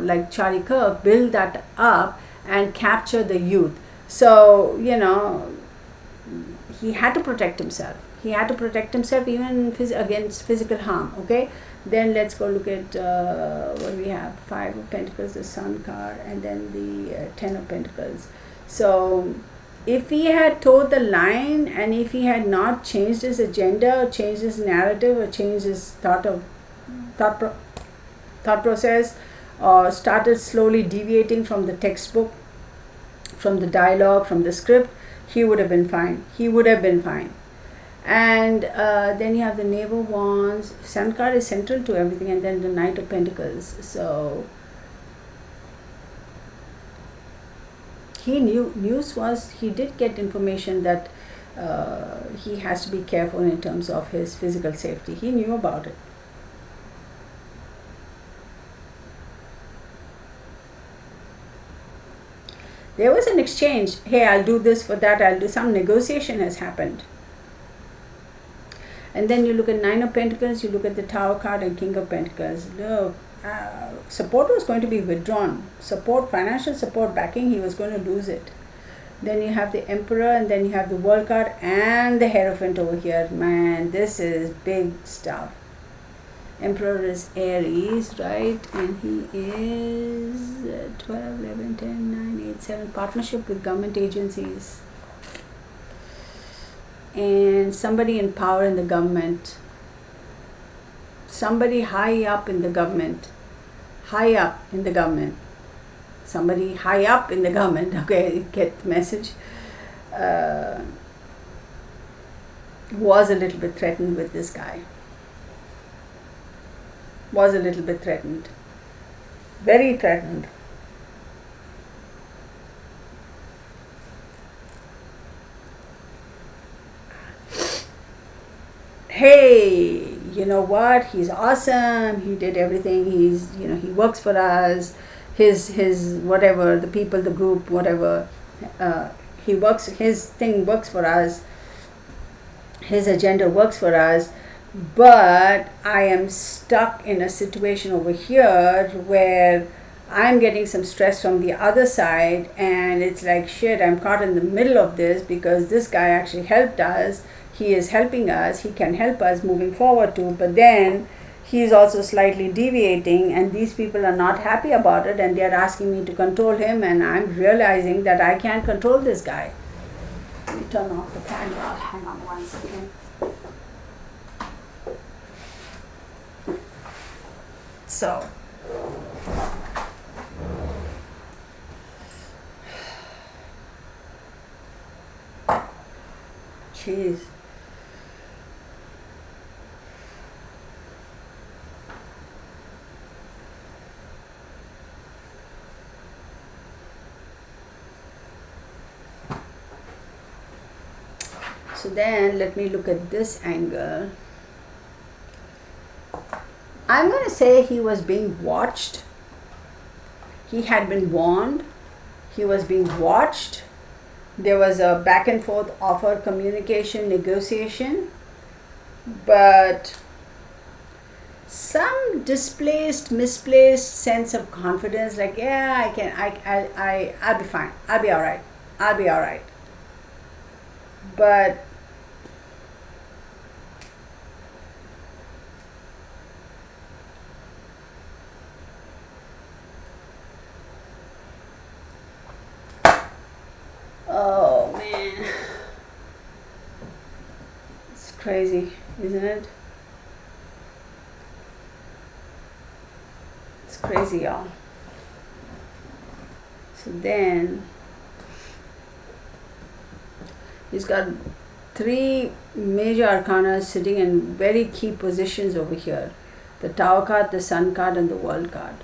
[SPEAKER 1] like Charlie Kirk, build that up and capture the youth. So, he had to protect himself. He had to protect himself even against physical harm, okay? Then let's go look at what we have. Five of Pentacles, the Sun card, and then the Ten of Pentacles. So, if he had towed the line, and if he had not changed his agenda or changed his narrative or changed his thought process, or started slowly deviating from the textbook, from the dialogue, from the script, he would have been fine. He would have been fine. And then you have the Knave of Wands. Sun card is central to everything, and then the Knight of Pentacles. So he knew, news was, he did get information that he has to be careful in terms of his physical safety. He knew about it. There was an exchange. Hey, I'll do this for that. I'll do some negotiation has happened. And then you look at Nine of Pentacles, you look at the Tower card and King of Pentacles. Look, support was going to be withdrawn. Support, financial support, backing, he was going to lose it. Then you have the Emperor, and then you have the World card and the Hierophant over here. Man, this is big stuff. Emperor is Aries, right? And he is 12, 11, 10, 9, 8, 7. Partnership with government agencies. And somebody in power in the government. Somebody high up in the government. High up in the government. Somebody high up in the government. Okay, get the message. Was a little bit threatened with this guy. Was a little bit threatened. Very threatened. Hey, you know what? He's awesome. He did everything. He's, you know, he works for us. His whatever, the people, the group, whatever. He works, his thing works for us. His agenda works for us. But I am stuck in a situation over here where I'm getting some stress from the other side, and it's like, shit, I'm caught in the middle of this because this guy actually helped us. He is helping us. He can help us moving forward too. But then he is also slightly deviating, and these people are not happy about it, and they are asking me to control him, and I'm realizing that I can't control this guy. Let me turn off the candle. Hang on one second. So, jeez. So then let me look at this angle. I'm going to say he was being watched. He had been warned. He was being watched. There was a back and forth offer, communication, negotiation. But some misplaced sense of confidence, like, yeah, I'll be fine. I'll be all right. But oh man, it's crazy, isn't it? It's crazy, y'all. So then he's got 3 major arcana sitting in very key positions over here. The Tower card, the Sun card, and the World card.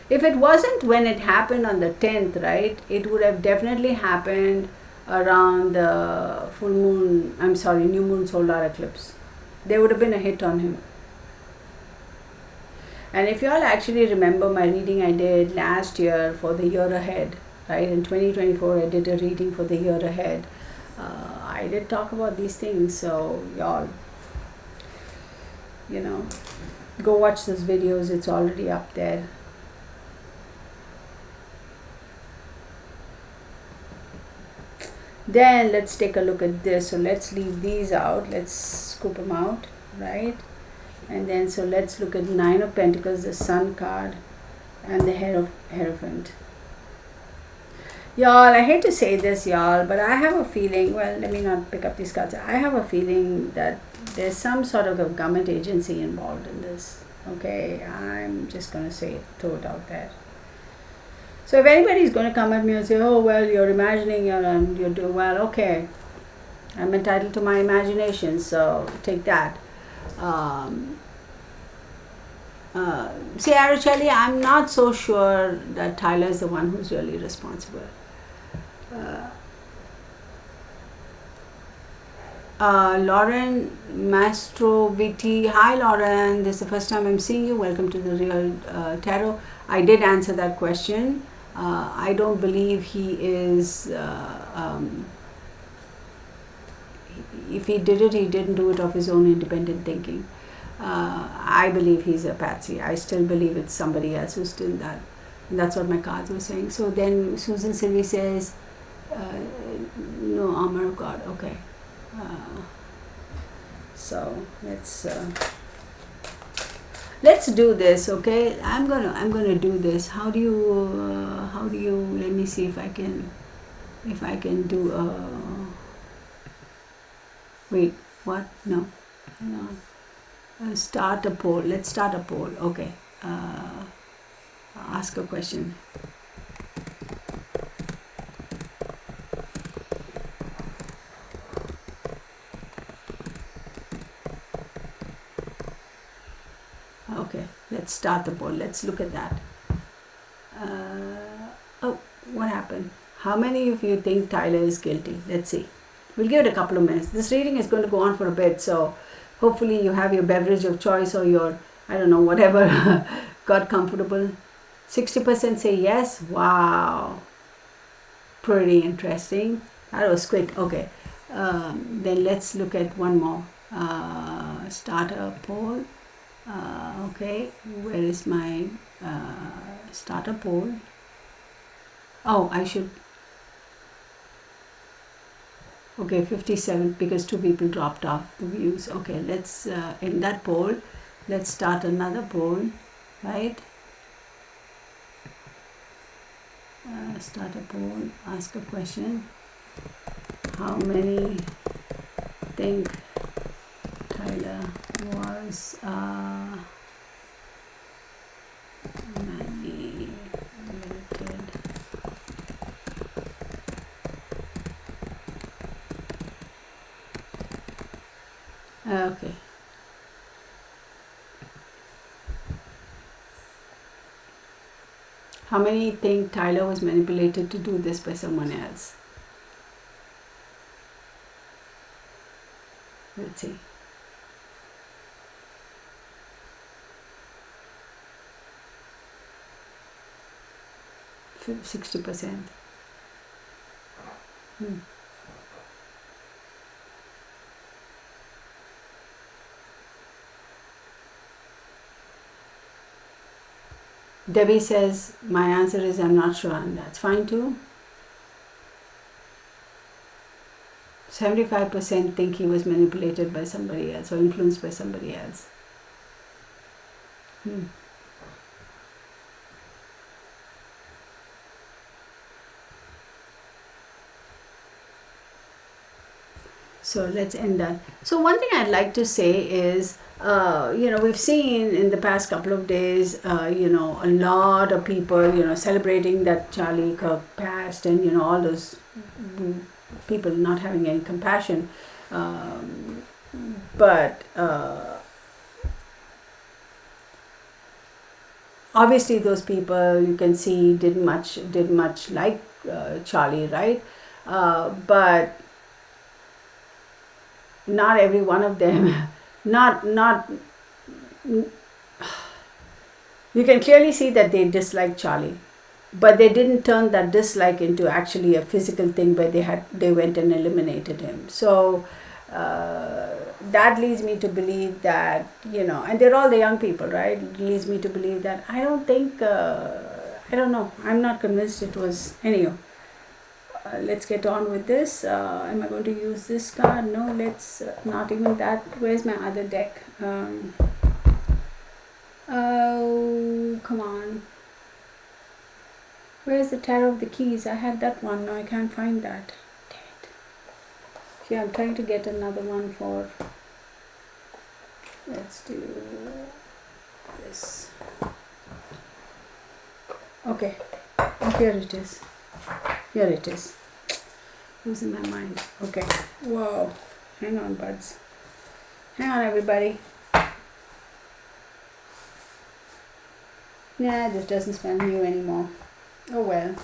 [SPEAKER 1] If it wasn't when it happened on the 10th, right, it would have definitely happened around the new moon solar eclipse. There would have been a hit on him. And if you all actually remember my reading I did last year for the year ahead, right, in 2024 I did a reading for the year ahead. I did talk about these things, so y'all, you know, go watch those videos. It's already up there. Then let's take a look at this. So let's leave these out. Let's scoop them out, right? And then so let's look at 9 of Pentacles, the Sun card, and the Hierophant. Y'all, I hate to say this, y'all, but I have a feeling, well, let me not pick up these cards. I have a feeling that there's some sort of a government agency involved in this. Okay, I'm just going to say it, throw it out there. So if anybody's going to come at me and say, oh, well, you're imagining and you're doing well, okay. I'm entitled to my imagination, so take that. See, Araceli, I'm not so sure that Tyler is the one who's really responsible. Lauren Mastroviti. Hi, Lauren. This is the first time I'm seeing you. Welcome to the Real Tarot. I did answer that question. I don't believe he is. If he did it, he didn't do it of his own independent thinking. I believe he's a patsy. I still believe it's somebody else who's doing that. And that's what my cards were saying. So then Susan Sylvie says, no armor of God. Okay. So let's do this. Okay. I'm gonna do this. How do you? Let me see if I can do. Wait. What? No. Hang on. Start a poll. Let's start a poll. Okay. Ask a question. Okay, let's start the poll. Let's look at that. Oh, what happened? How many of you think Tyler is guilty? Let's see. We'll give it a couple of minutes. This reading is going to go on for a bit, so hopefully you have your beverage of choice or your, I don't know, whatever got comfortable. 60% say yes. Wow. Pretty interesting. That was quick. Okay. Then let's look at one more. Start a poll. Okay. Where is my start a poll? Oh, I should. Okay, 57 because 2 people dropped off the views. Okay, let's end that poll. Let's start another poll, right? Start a poll, ask a question. How many think Tyler was manipulated? Okay. How many think Tyler was manipulated to do this by someone else? Let's see. For 60%. Debbie says, my answer is I'm not sure, and that's fine too. 75% think he was manipulated by somebody else or influenced by somebody else. So let's end that. So one thing I'd like to say is, we've seen in the past couple of days, a lot of people, celebrating that Charlie Kirk passed, and, all those people not having any compassion. But obviously those people, you can see, did much like Charlie, right? But not every one of them, you can clearly see that they dislike Charlie, but they didn't turn that dislike into actually a physical thing where they went and eliminated him. So that leads me to believe that, and they're all the young people, right? It leads me to believe that I don't know, I'm not convinced it was, anyhow. Let's get on with this. Am I going to use this card? No, let's not even that. Where's my other deck? Oh, come on. Where's the Tarot of the Keys? I had that one. No, I can't find that. Damn it. Yeah, I'm trying to get another one for. Let's do this. Okay. Oh, here it is. Here it is. Losing my mind. Okay. Whoa. Hang on, buds. Hang on, everybody. Nah, this doesn't smell new anymore. Oh well.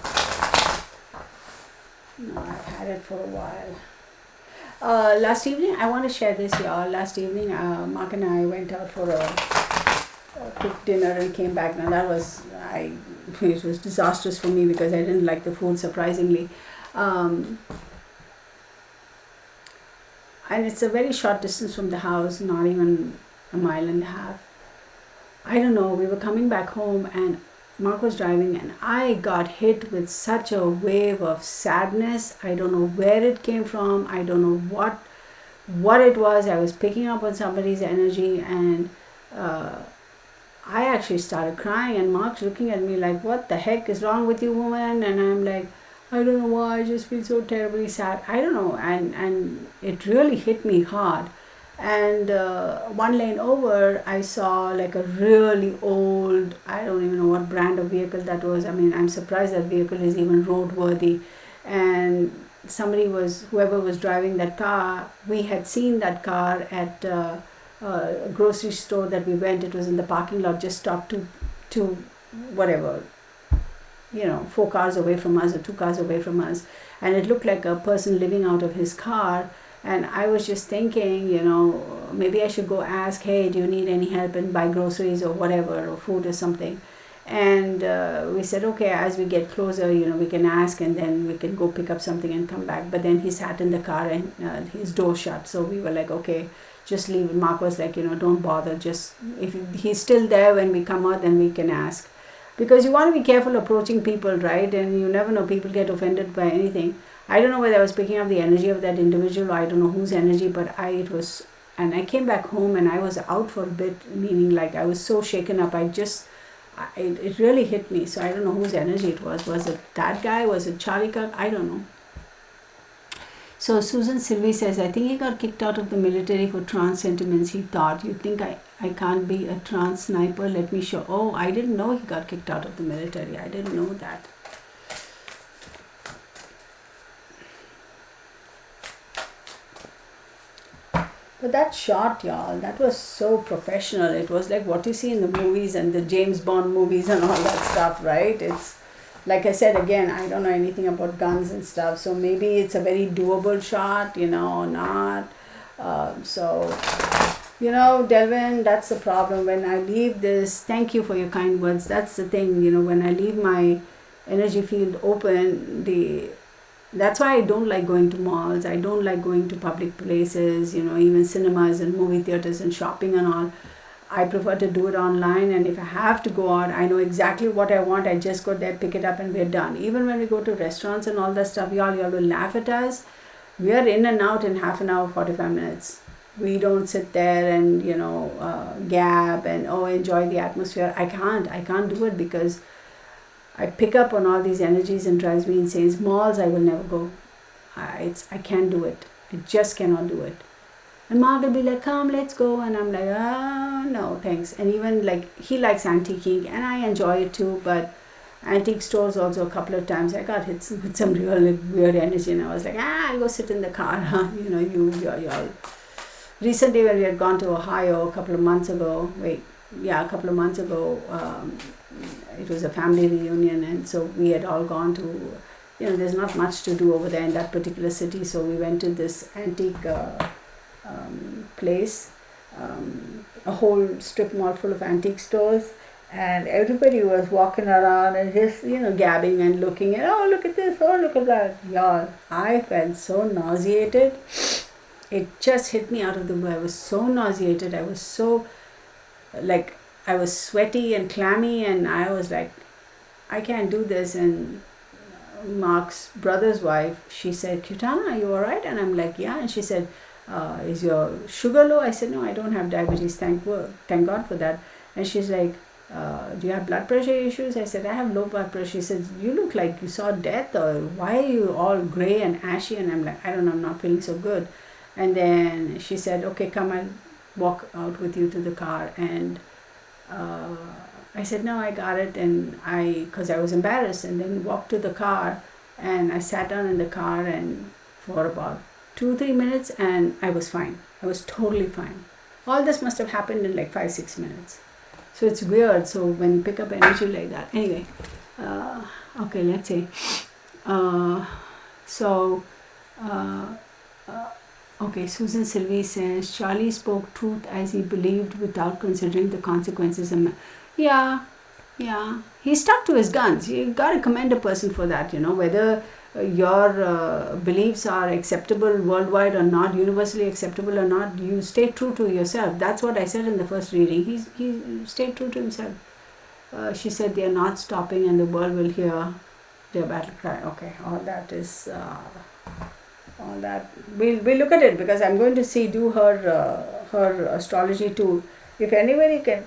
[SPEAKER 1] No, I've had it for a while. Last evening, I want to share this, y'all. Last evening, Mark and I went out for a quick dinner and came back. Now that was, it was disastrous for me because I didn't like the food, surprisingly. And it's a very short distance from the house, not even a mile and a half. I don't know, we were coming back home and Mark was driving and I got hit with such a wave of sadness. I don't know where it came from. I don't know what it was. I was picking up on somebody's energy and I actually started crying and Mark's looking at me like, what the heck is wrong with you, woman? And I'm like, I don't know why, I just feel so terribly sad. I don't know, and it really hit me hard. And one lane over, I saw like a really old, I don't even know what brand of vehicle that was. I mean, I'm surprised that vehicle is even roadworthy. And whoever was driving that car, we had seen that car at a grocery store that we went. It was in the parking lot, just stopped to whatever, 4 cars away from us or 2 cars away from us. And it looked like a person living out of his car. And I was just thinking, maybe I should go ask, hey, do you need any help and buy groceries or whatever, or food or something? And we said, okay, as we get closer, we can ask and then we can go pick up something and come back. But then he sat in the car and his door shut. So we were like, okay, just leave. Mark was like, don't bother. Just if he's still there when we come out, then we can ask. Because you want to be careful approaching people, right? And you never know, people get offended by anything. I don't know whether I was picking up the energy of that individual or I don't know whose energy, but and I came back home and I was out for a bit, meaning like I was so shaken up. It really hit me. So I don't know whose energy it was. Was it that guy? Was it Charlie Kirk? I don't know. So Susan Sylvie says, I think he got kicked out of the military for trans sentiments. He thought, you think I can't be a trans sniper? Let me show. Oh, I didn't know he got kicked out of the military. I didn't know that. But that shot, y'all, that was so professional. It was like what you see in the movies and the James Bond movies and all that stuff, right? It's like I said, again, I don't know anything about guns and stuff, so maybe it's a very doable shot, not. Delvin, that's the problem. When I leave this, thank you for your kind words. That's the thing, when I leave my energy field open, that's why I don't like going to malls. I don't like going to public places, even cinemas and movie theaters and shopping and all. I prefer to do it online, and if I have to go out, I know exactly what I want. I just go there, pick it up, and we're done. Even when we go to restaurants and all that stuff, y'all will laugh at us. We are in and out in half an hour, 45 minutes. We don't sit there and, gab and, enjoy the atmosphere. I can't do it because I pick up on all these energies and drives me insane. Malls, I will never go. I can't do it. I just cannot do it. And Mark will be like, come, let's go. And I'm like, no, thanks. And even like, he likes antiquing and I enjoy it too. But antique stores also a couple of times, I got hit with some really weird energy. And I was like, I'll go sit in the car. Y'all. Recently when we had gone to Ohio a couple of months ago, it was a family reunion, and so we had all gone to, there's not much to do over there in that particular city, so we went to this antique place, a whole strip mall full of antique stores, and everybody was walking around and just, gabbing and looking at, oh, look at this, oh, look at that. Y'all, I felt so nauseated. It just hit me out of the blue. I was so nauseated. I was so, I was sweaty and clammy, and I was like, I can't do this. And Mark's brother's wife, she said, Kitana, are you all right? And I'm like, yeah. And she said, is your sugar low? I said, no, I don't have diabetes. Thank God for that. And she's like, do you have blood pressure issues? I said, I have low blood pressure. She said, you look like you saw death, or why are you all gray and ashy? And I'm like, I don't know, I'm not feeling so good. And then she said, okay, come, I'll walk out with you to the car. And I said, no, I got it. And because I was embarrassed, and then walked to the car, and I sat down in the car, and for about 2-3 minutes, and I was fine. I was totally fine. All this must have happened in like 5-6 minutes. So it's weird. So when you pick up energy like that, anyway, okay, let's say, okay, Susan Sylvie says, Charlie spoke truth as he believed without considering the consequences. Yeah, he stuck to his guns. You got to commend a person for that, whether your beliefs are acceptable worldwide or not, universally acceptable or not, you stay true to yourself. That's what I said in the first reading. He stayed true to himself. She said they are not stopping and the world will hear their battle cry. Okay, all that is, all that, we'll look at it, because I'm going to do her astrology too. If anybody can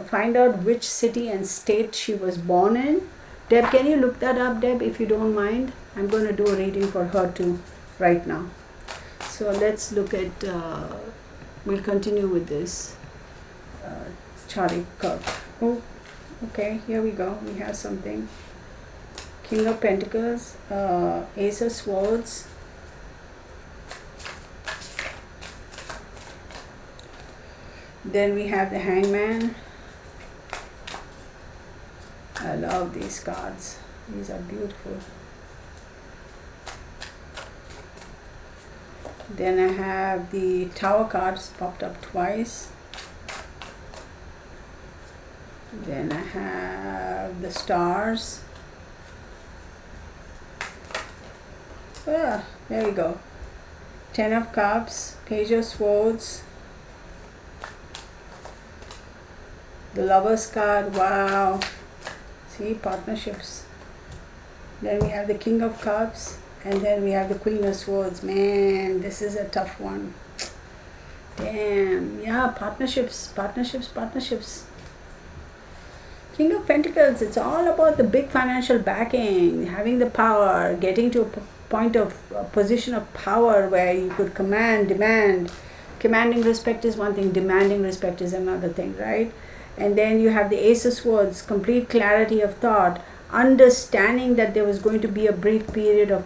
[SPEAKER 1] find out which city and state she was born in, Deb, can you look that up, Deb, if you don't mind? I'm going to do a reading for her too right now. So let's look at, we'll continue with this. Charlie Kirk. Oh, okay, here we go. We have something. King of Pentacles, Ace of Swords, then we have the Hangman. I love these cards. These are beautiful. Then I have the Tower cards popped up twice. Then I have the Stars. Ah, there we go. Ten of Cups, Page of Swords, the Lovers card. Wow. See, partnerships. Then we have the King of Cups, and then we have the Queen of Swords. Man, this is a tough one. Damn. Yeah, partnerships. King of Pentacles, it's all about the big financial backing, having the power, getting to a point of position of power where you could demand. Commanding respect is one thing, demanding respect is another thing, right? And then you have the Ace of Swords, complete clarity of thought, understanding that there was going to be a brief period of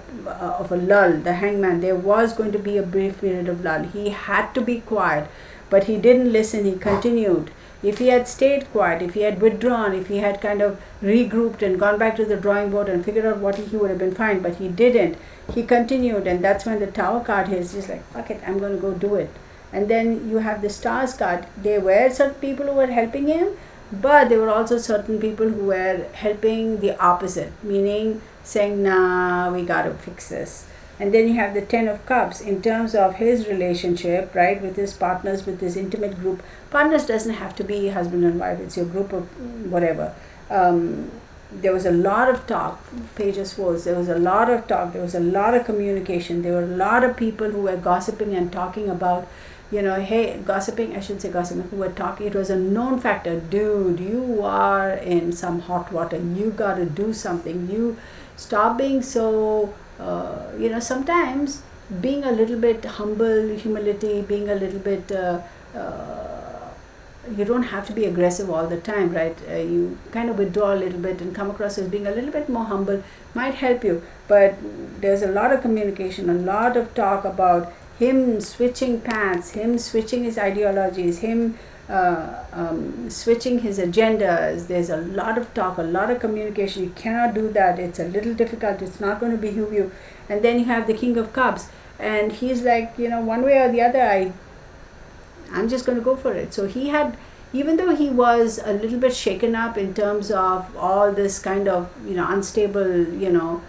[SPEAKER 1] a lull. The Hangman, there was going to be a brief period of lull. He had to be quiet, but he didn't listen. He continued. If he had stayed quiet, if he had withdrawn, if he had kind of regrouped and gone back to the drawing board and figured out what he would have been fine, but he didn't. He continued, and that's when the Tower card hits. He's like, fuck it, I'm going to go do it. And then you have the Stars card. There were certain people who were helping him, but there were also certain people who were helping the opposite, meaning saying, nah, we got to fix this. And then you have the Ten of Cups in terms of his relationship, right, with his partners, with his intimate group. Partners doesn't have to be husband and wife. It's your group of whatever. There was a lot of talk, Page of Swords. There was a lot of talk. There was a lot of communication. There were a lot of people who were gossiping and talking about, hey, gossiping, I shouldn't say gossiping, who were talking. It was a known factor. Dude, you are in some hot water. You got to do something. You stop being so... sometimes being a little bit humble, humility, being a little bit, you don't have to be aggressive all the time, right? You kind of withdraw a little bit and come across as being a little bit more humble might help you. But there's a lot of communication, a lot of talk about him switching paths, him switching his ideologies, him switching his agendas. There's a lot of talk, a lot of communication. You cannot do that. It's a little difficult. It's not going to behoove you. And then you have the King of Cups, and he's like, one way or the other, I'm just going to go for it. So he had, even though he was a little bit shaken up in terms of all this kind of, unstable, you're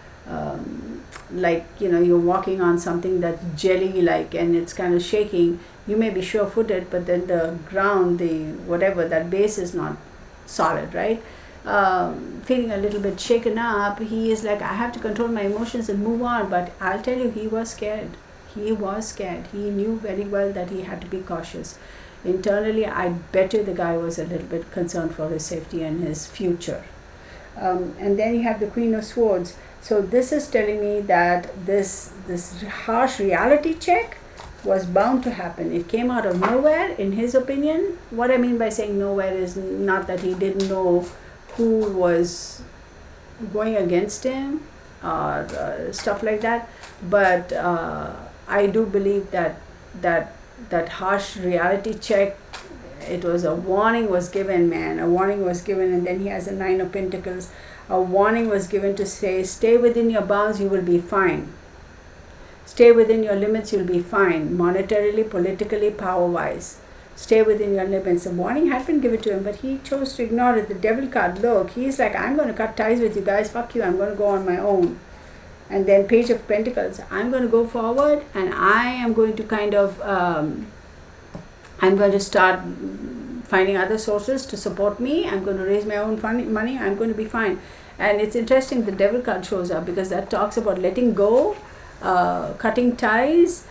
[SPEAKER 1] walking on something that's jelly-like and it's kind of shaking. You may be sure-footed, but then the ground, that base is not solid, right? Feeling a little bit shaken up, he is like, I have to control my emotions and move on. But I'll tell you, he was scared. He was scared. He knew very well that he had to be cautious. internally, I bet you the guy was a little bit concerned for his safety and his future. And then you have the Queen of Swords. So this is telling me that this harsh reality check was bound to happen. It came out of nowhere, in his opinion. What I mean by saying nowhere is not that he didn't know who was going against him or stuff like that, but I do believe that harsh reality check, it was a warning was given, man. A warning was given, and then he has a 9 of Pentacles. A warning was given to say, stay within your bounds, you will be fine. Stay within your limits, you'll be fine. Monetarily, politically, power-wise. Stay within your limits. A warning had been given to him, but he chose to ignore it. The Devil card, look, he's like, I'm going to cut ties with you guys. Fuck you, I'm going to go on my own. And then Page of Pentacles, I'm going to go forward, and I am going to kind of, I'm going to start finding other sources to support me. I'm going to raise my own money. I'm going to be fine. And it's interesting, the Devil card shows up because that talks about letting go, cutting ties,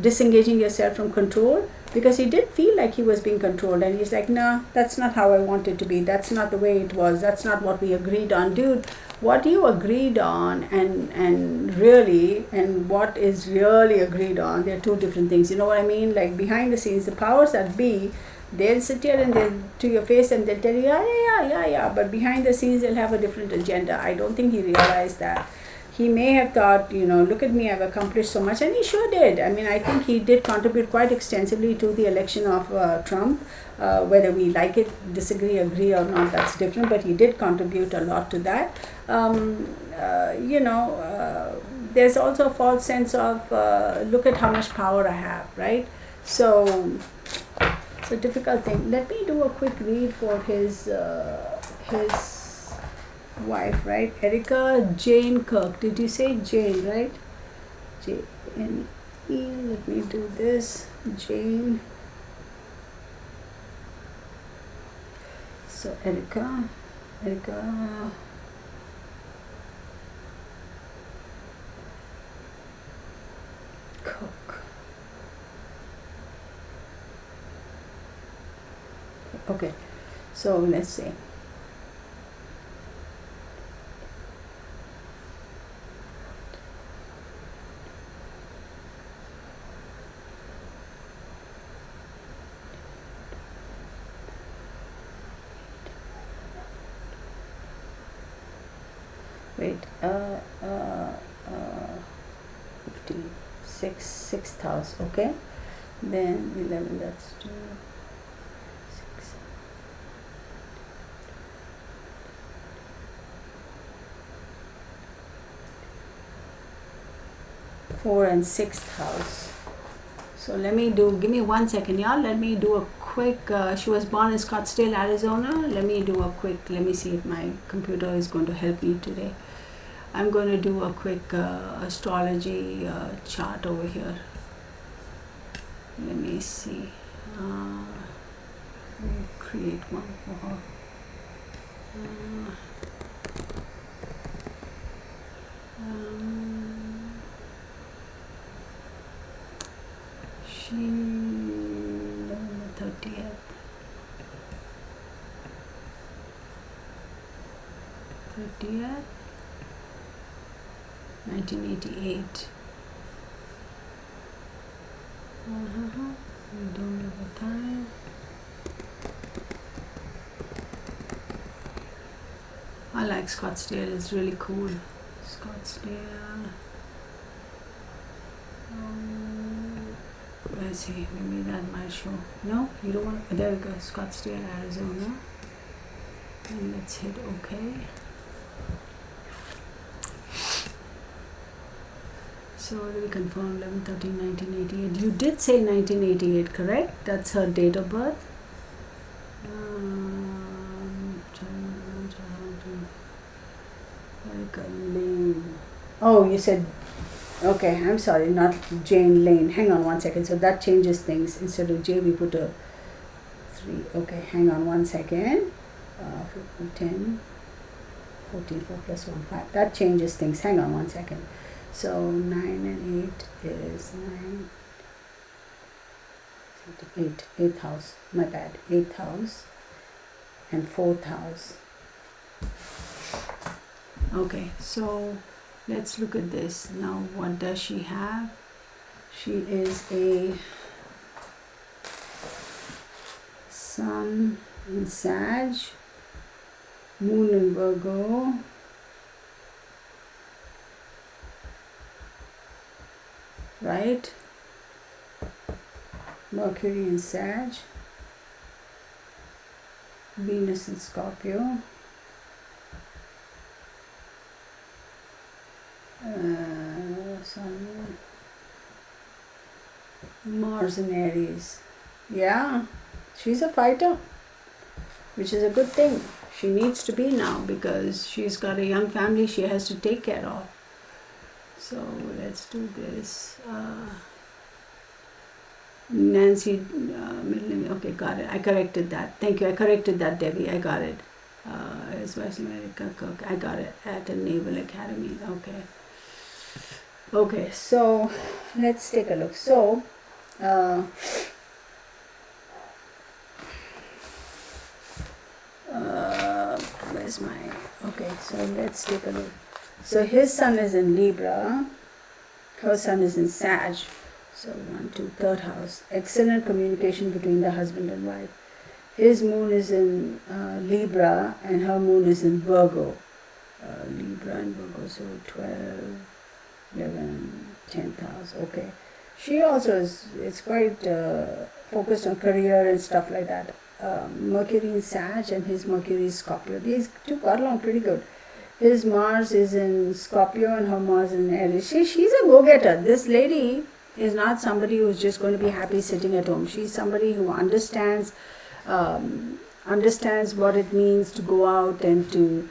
[SPEAKER 1] disengaging yourself from control, because he did feel like he was being controlled, and he's like, no, that's not how I want it to be. That's not the way it was. That's not what we agreed on. Dude, what you agreed on and really, and what is really agreed on, they're two different things. You know what I mean? Like behind the scenes, the powers that be, they'll sit here and they'll to your face and they'll tell you, yeah, but behind the scenes they'll have a different agenda. I don't think he realized that. He may have thought, look at me, I've accomplished so much, and he sure did. I mean, I think he did contribute quite extensively to the election of Trump. Whether we like it, disagree, agree or not, that's different, but he did contribute a lot to that. There's also a false sense of, look at how much power I have, right? So it's a difficult thing. Let me do a quick read for his wife, right? Erica Jane Kirk. Did you say Jane, right? Jane. Let me do this. Jane. So Erica Kirk. Okay. So let's see. Wait, 15, 6,000, okay? Then 11, that's 2, 6. 4 and 6th house. So give me 1 second, y'all. Let me do a quick, she was born in Scottsdale, Arizona. Let me see if my computer is going to help me today. I'm going to do a quick astrology chart over here. Let me see. Let me create one for her. She on the 30th. 1988. We don't have a time. I like Scottsdale, it's really cool. Scottsdale. Let's see, maybe that might show. No, you don't want. There we go, Scottsdale, Arizona. And let's hit OK. So what do we confirm? 11/13/1988. You did say 1988, correct? That's her date of birth. Oh, you said. Okay, I'm sorry, not Jane Lane. Hang on 1 second. So that changes things. Instead of J, we put a 3. Okay, hang on 1 second. 10, 14, 4 plus 1, 5. That changes things. Hang on 1 second. So 9 and 8 is 9. eighth house, my bad, 8th house and 4th house. Okay, so let's look at this. Now, what does she have? She is a Sun in Sag, Moon in Virgo, right? Mercury in Sag, Venus in Scorpio, Sun, Mars in Aries. Yeah, she's a fighter, which is a good thing. She needs to be now because she's got a young family she has to take care of. So let's do this. Nancy, middle name. Okay, got it. I corrected that. Thank you. I corrected that, Debbie. I got it. It's West America Kirk. I got it at a Naval Academy. Okay. Okay, so let's take a look. So, where's my, okay, so let's take a look. So his sun is in Libra, her sun is in Sag. So 1, 2, 3rd house. Excellent communication between the husband and wife. His moon is in Libra and her moon is in Virgo. Libra and Virgo, so 12, 11, 10th house. Okay. She also is quite focused on career and stuff like that. Mercury in Sag and his Mercury is Scorpio. These two got along pretty good. His Mars is in Scorpio and her Mars in Aries. She's a go-getter. This lady is not somebody who's just going to be happy sitting at home. She's somebody who understands what it means to go out and to,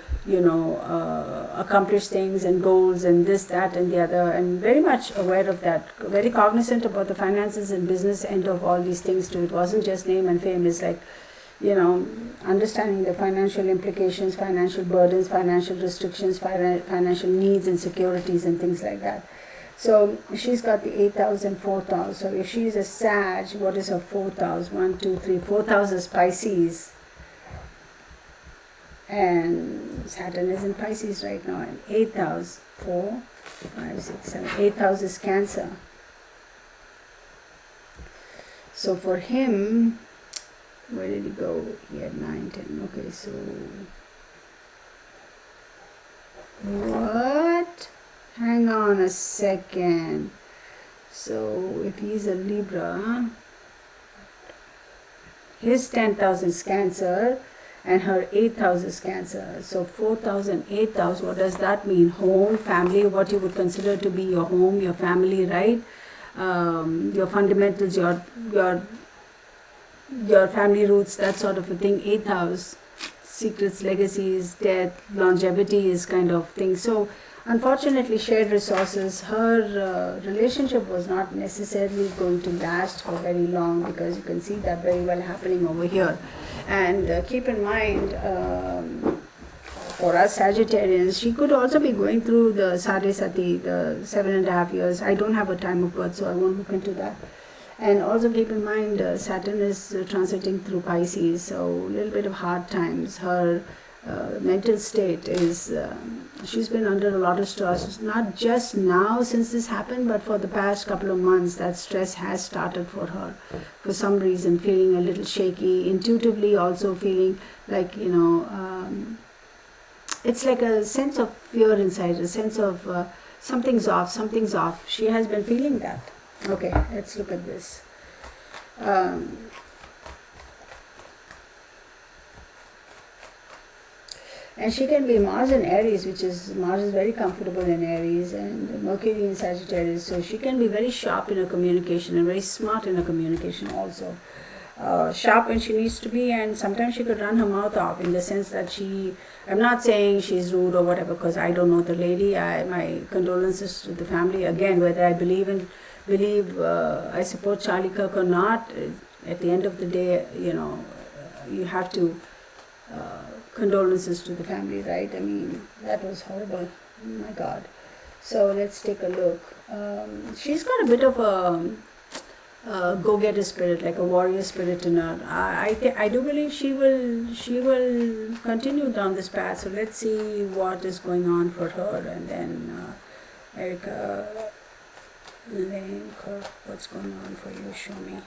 [SPEAKER 1] accomplish things and goals and this, that and the other, and very much aware of that, very cognizant about the finances and business end of all these things too. It wasn't just name and fame. It's like, understanding the financial implications, financial burdens, financial restrictions, financial needs and securities and things like that. So she's got the 8th house and 4th house. So if she's a Sag, what is her 4th house? 1, 2, 3. 4th house is Pisces. And Saturn is in Pisces right now. And 8th house, 4, 5, 6, 7. 8th house is Cancer. So for him, where did he go? He had 9, 10. Okay, so what? Hang on a second. So if he's a Libra, his 10th house is Cancer and her 8th house is Cancer. So 4th house and 8th house, what does that mean? Home, family, what you would consider to be your home, your family, right? Your fundamentals, your family roots, that sort of a thing. 8th house, secrets, legacies, death, longevity is kind of thing. So unfortunately, shared resources, her relationship was not necessarily going to last for very long, because you can see that very well happening over here. And keep in mind, for us Sagittarians, she could also be going through the Sade Sati, the 7.5 years. I don't have a time of birth, so I won't look into that. And also keep in mind, Saturn is transiting through Pisces, so a little bit of hard times. Her mental state is, she's been under a lot of stress, not just now since this happened, but for the past couple of months. That stress has started for her. For some reason, feeling a little shaky, intuitively also feeling like, it's like a sense of fear inside, a sense of something's off. She has been feeling that. Okay, let's look at this. And she can be Mars in Aries, Mars is very comfortable in Aries, and Mercury in Sagittarius. So she can be very sharp in her communication and very smart in her communication also. Sharp when she needs to be, and sometimes she could run her mouth off, in the sense that I'm not saying she's rude or whatever, because I don't know the lady. My condolences to the family. Again, whether I believe I support Charlie Kirk or not, at the end of the day, you have to, condolences to the family, right? I mean, that was horrible. Oh my God. So let's take a look. She's got a bit of go-getter spirit, like a warrior spirit in her. I do believe she will continue down this path. So let's see what is going on for her. And then Erica Kirk, what's going on for you? Show me.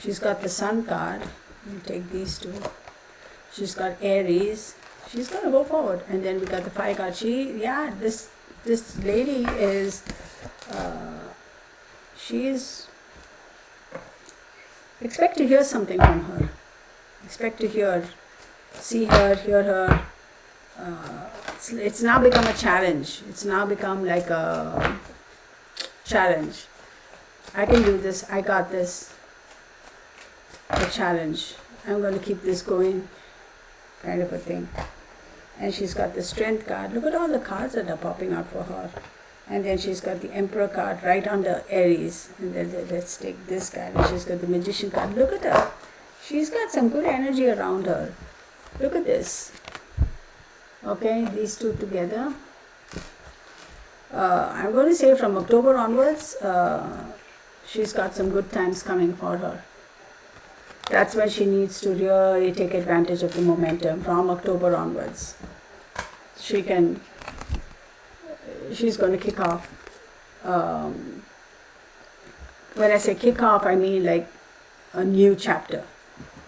[SPEAKER 1] She's got the Sun card. We'll take these two. She's got Aries. She's gonna go forward. And then we got the Fire card. This lady is, expect to hear something from her. Expect to see her, hear her. It's now become a challenge. It's now become like a challenge. I can do this. I got this. A challenge. I'm going to keep this going, kind of a thing. And she's got the Strength card. Look at all the cards that are popping out for her. And then she's got the Emperor card right under Aries. And then let's take this card. And she's got the Magician card. Look at her. She's got some good energy around her. Look at this. Okay, these two together. I'm going to say from October onwards, she's got some good times coming for her. That's when she needs to really take advantage of the momentum from October onwards. She's going to kick off. When I say kick off, I mean like a new chapter.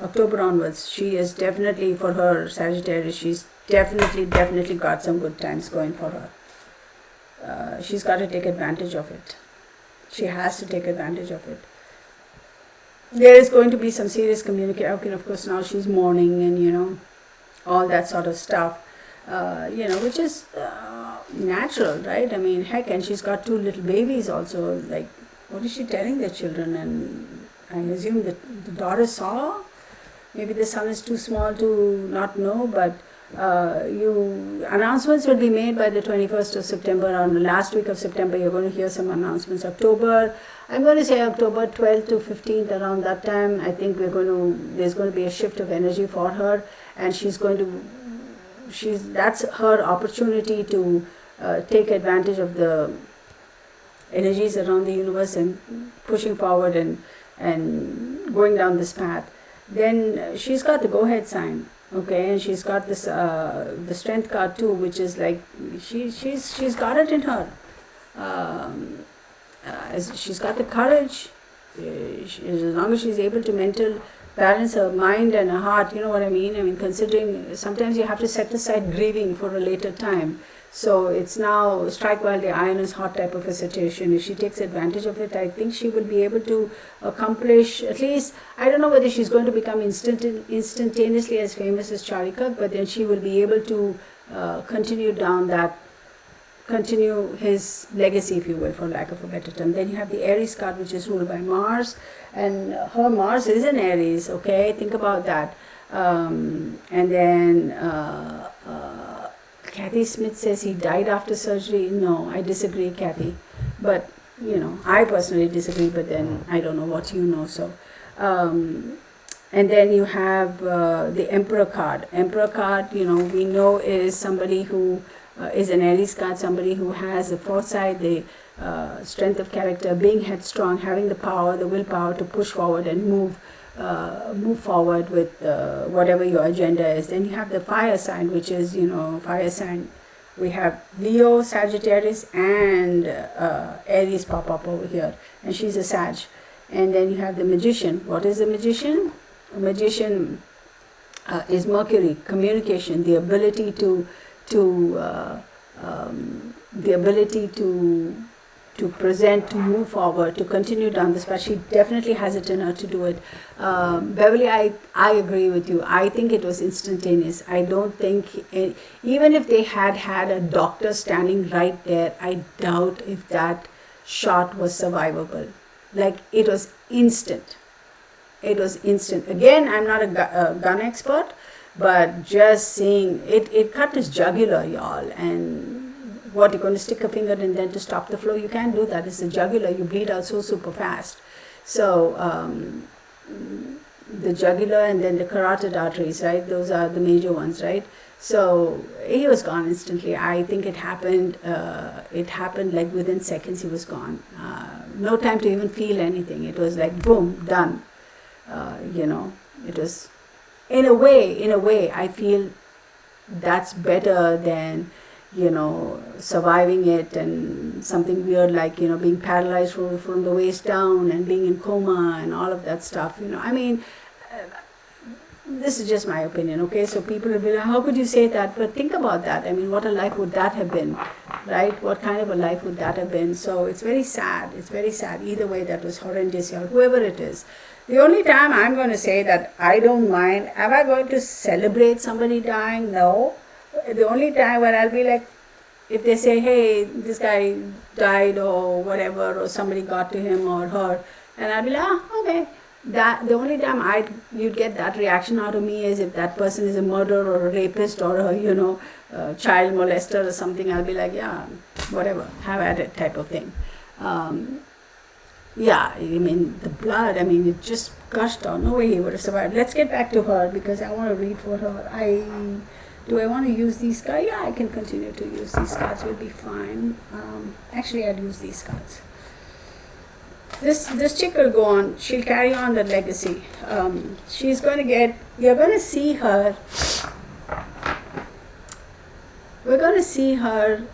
[SPEAKER 1] October onwards, she is definitely, for her Sagittarius, she's definitely got some good times going for her. She's got to take advantage of it. She has to take advantage of it. There is going to be some serious communication. Okay, of course, now she's mourning and, all that sort of stuff, which is natural, right? I mean, heck, and she's got 2 little babies also. Like, what is she telling the children? And I assume that the daughter saw. Maybe the son is too small to not know, but announcements will be made by the 21st of September. On the last week of September, you're going to hear some announcements. I'm going to say October 12th to 15th, around that time. I think there's going to be a shift of energy for her, and that's her opportunity to take advantage of the energies around the universe and pushing forward and going down this path. Then she's got the go-ahead sign, okay, and she's got this the Strength card too, which is like she's got it in her. She's got the courage. As long as she's able to mental balance her mind and her heart, you know what I mean? I mean, considering sometimes you have to set aside grieving for a later time. So it's now strike while the iron is hot type of a situation. If she takes advantage of it, I think she will be able to accomplish, at least, I don't know whether she's going to become instantaneously as famous as Charlie Kirk, but then she will be able to continue his legacy, if you will, for lack of a better term. Then you have the Aries card, which is ruled by Mars, and her Mars is in Aries, okay? Think about that. And then Kathy Smith says he died after surgery. No, I disagree, Kathy. But, I personally disagree, but then I don't know what you know. So, and then you have the Emperor card. Emperor card, we know is somebody who is an Aries card, somebody who has the foresight, the strength of character, being headstrong, having the power, the willpower to push forward and move forward with whatever your agenda is. Then you have the fire sign, which is, fire sign. We have Leo, Sagittarius, and Aries pop up over here. And she's a Sag. And then you have the Magician. What is the Magician? A magician is Mercury, communication, the ability to present, to move forward, to continue down this path. She definitely has it in her to do it. Beverly, I agree with you. I think it was instantaneous. I don't think, even if they had a doctor standing right there, I doubt if that shot was survivable. Like, it was instant. It was instant. Again, I'm not a gun expert, but just seeing it cut his jugular, y'all. And what, you're going to stick a finger in there to stop the flow? You can't do that. It's the jugular. You bleed out so super fast. So the jugular and then the carotid arteries, right? Those are the major ones, right? So he was gone instantly. I think it happened. It happened like within seconds. He was gone. No time to even feel anything. It was like boom, done. It was in a way. I feel that's better than surviving it and something weird like being paralyzed from the waist down and being in coma and all of that stuff. This is just my opinion, okay? So people will be like, how could you say that? But think about that. I mean, what a life would that have been, right? What kind of a life would that have been? So it's very sad. It's very sad. Either way, that was horrendous, or whoever it is. The only time I'm going to say that I don't mind, am I going to celebrate somebody dying? No. The only time where I'll be like, if they say, hey, this guy died or whatever, or somebody got to him or her, and I'll be like, okay. That the only time you'd get that reaction out of me is if that person is a murderer or a rapist or a child molester or something. I'll be like, yeah, whatever, have at it type of thing. Yeah, I mean the blood. I mean it just gushed out. No way he would have survived. Let's get back to her because I want to read for her. Do I want to use these cards? Yeah, I can continue to use these cards. Will be fine. Actually, I'll use these cards. This chick will go on. She'll carry on the legacy. She's going to get. You're going to see her. We're going to see her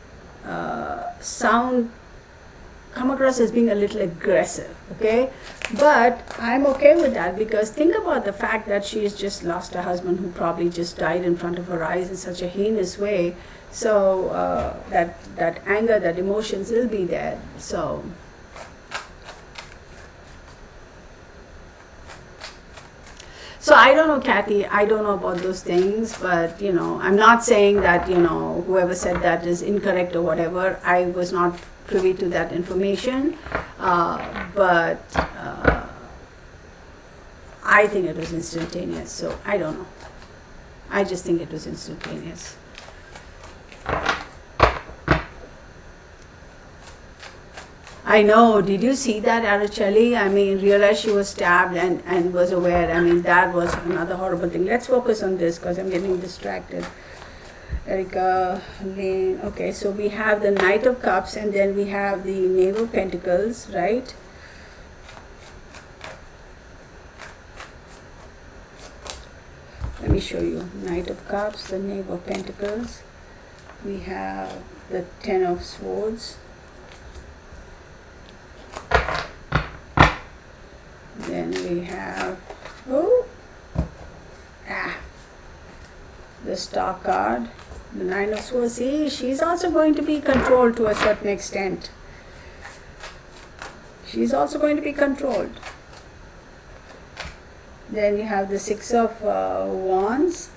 [SPEAKER 1] come across as being a little aggressive. Okay, but I'm okay with that because think about the fact that she's just lost a husband who probably just died in front of her eyes in such a heinous way. So that anger, that emotions will be there. So. So I don't know, Kathy, I don't know about those things, but I'm not saying that, whoever said that is incorrect or whatever. I was not privy to that information, but I think it was instantaneous, so I don't know. I just think it was instantaneous. I know. Did you see that, Araceli? I mean, realized she was stabbed and was aware. I mean, that was another horrible thing. Let's focus on this because I'm getting distracted. Erica, Lane. Okay, so we have the Knight of Cups and then we have the Knave of Pentacles, right? Let me show you. Knight of Cups, the Knave of Pentacles. We have the Ten of Swords. Then we have the Star card, the Nine of Swords. See, she's also going to be controlled to a certain extent. She's also going to be controlled. Then you have the Six of Wands,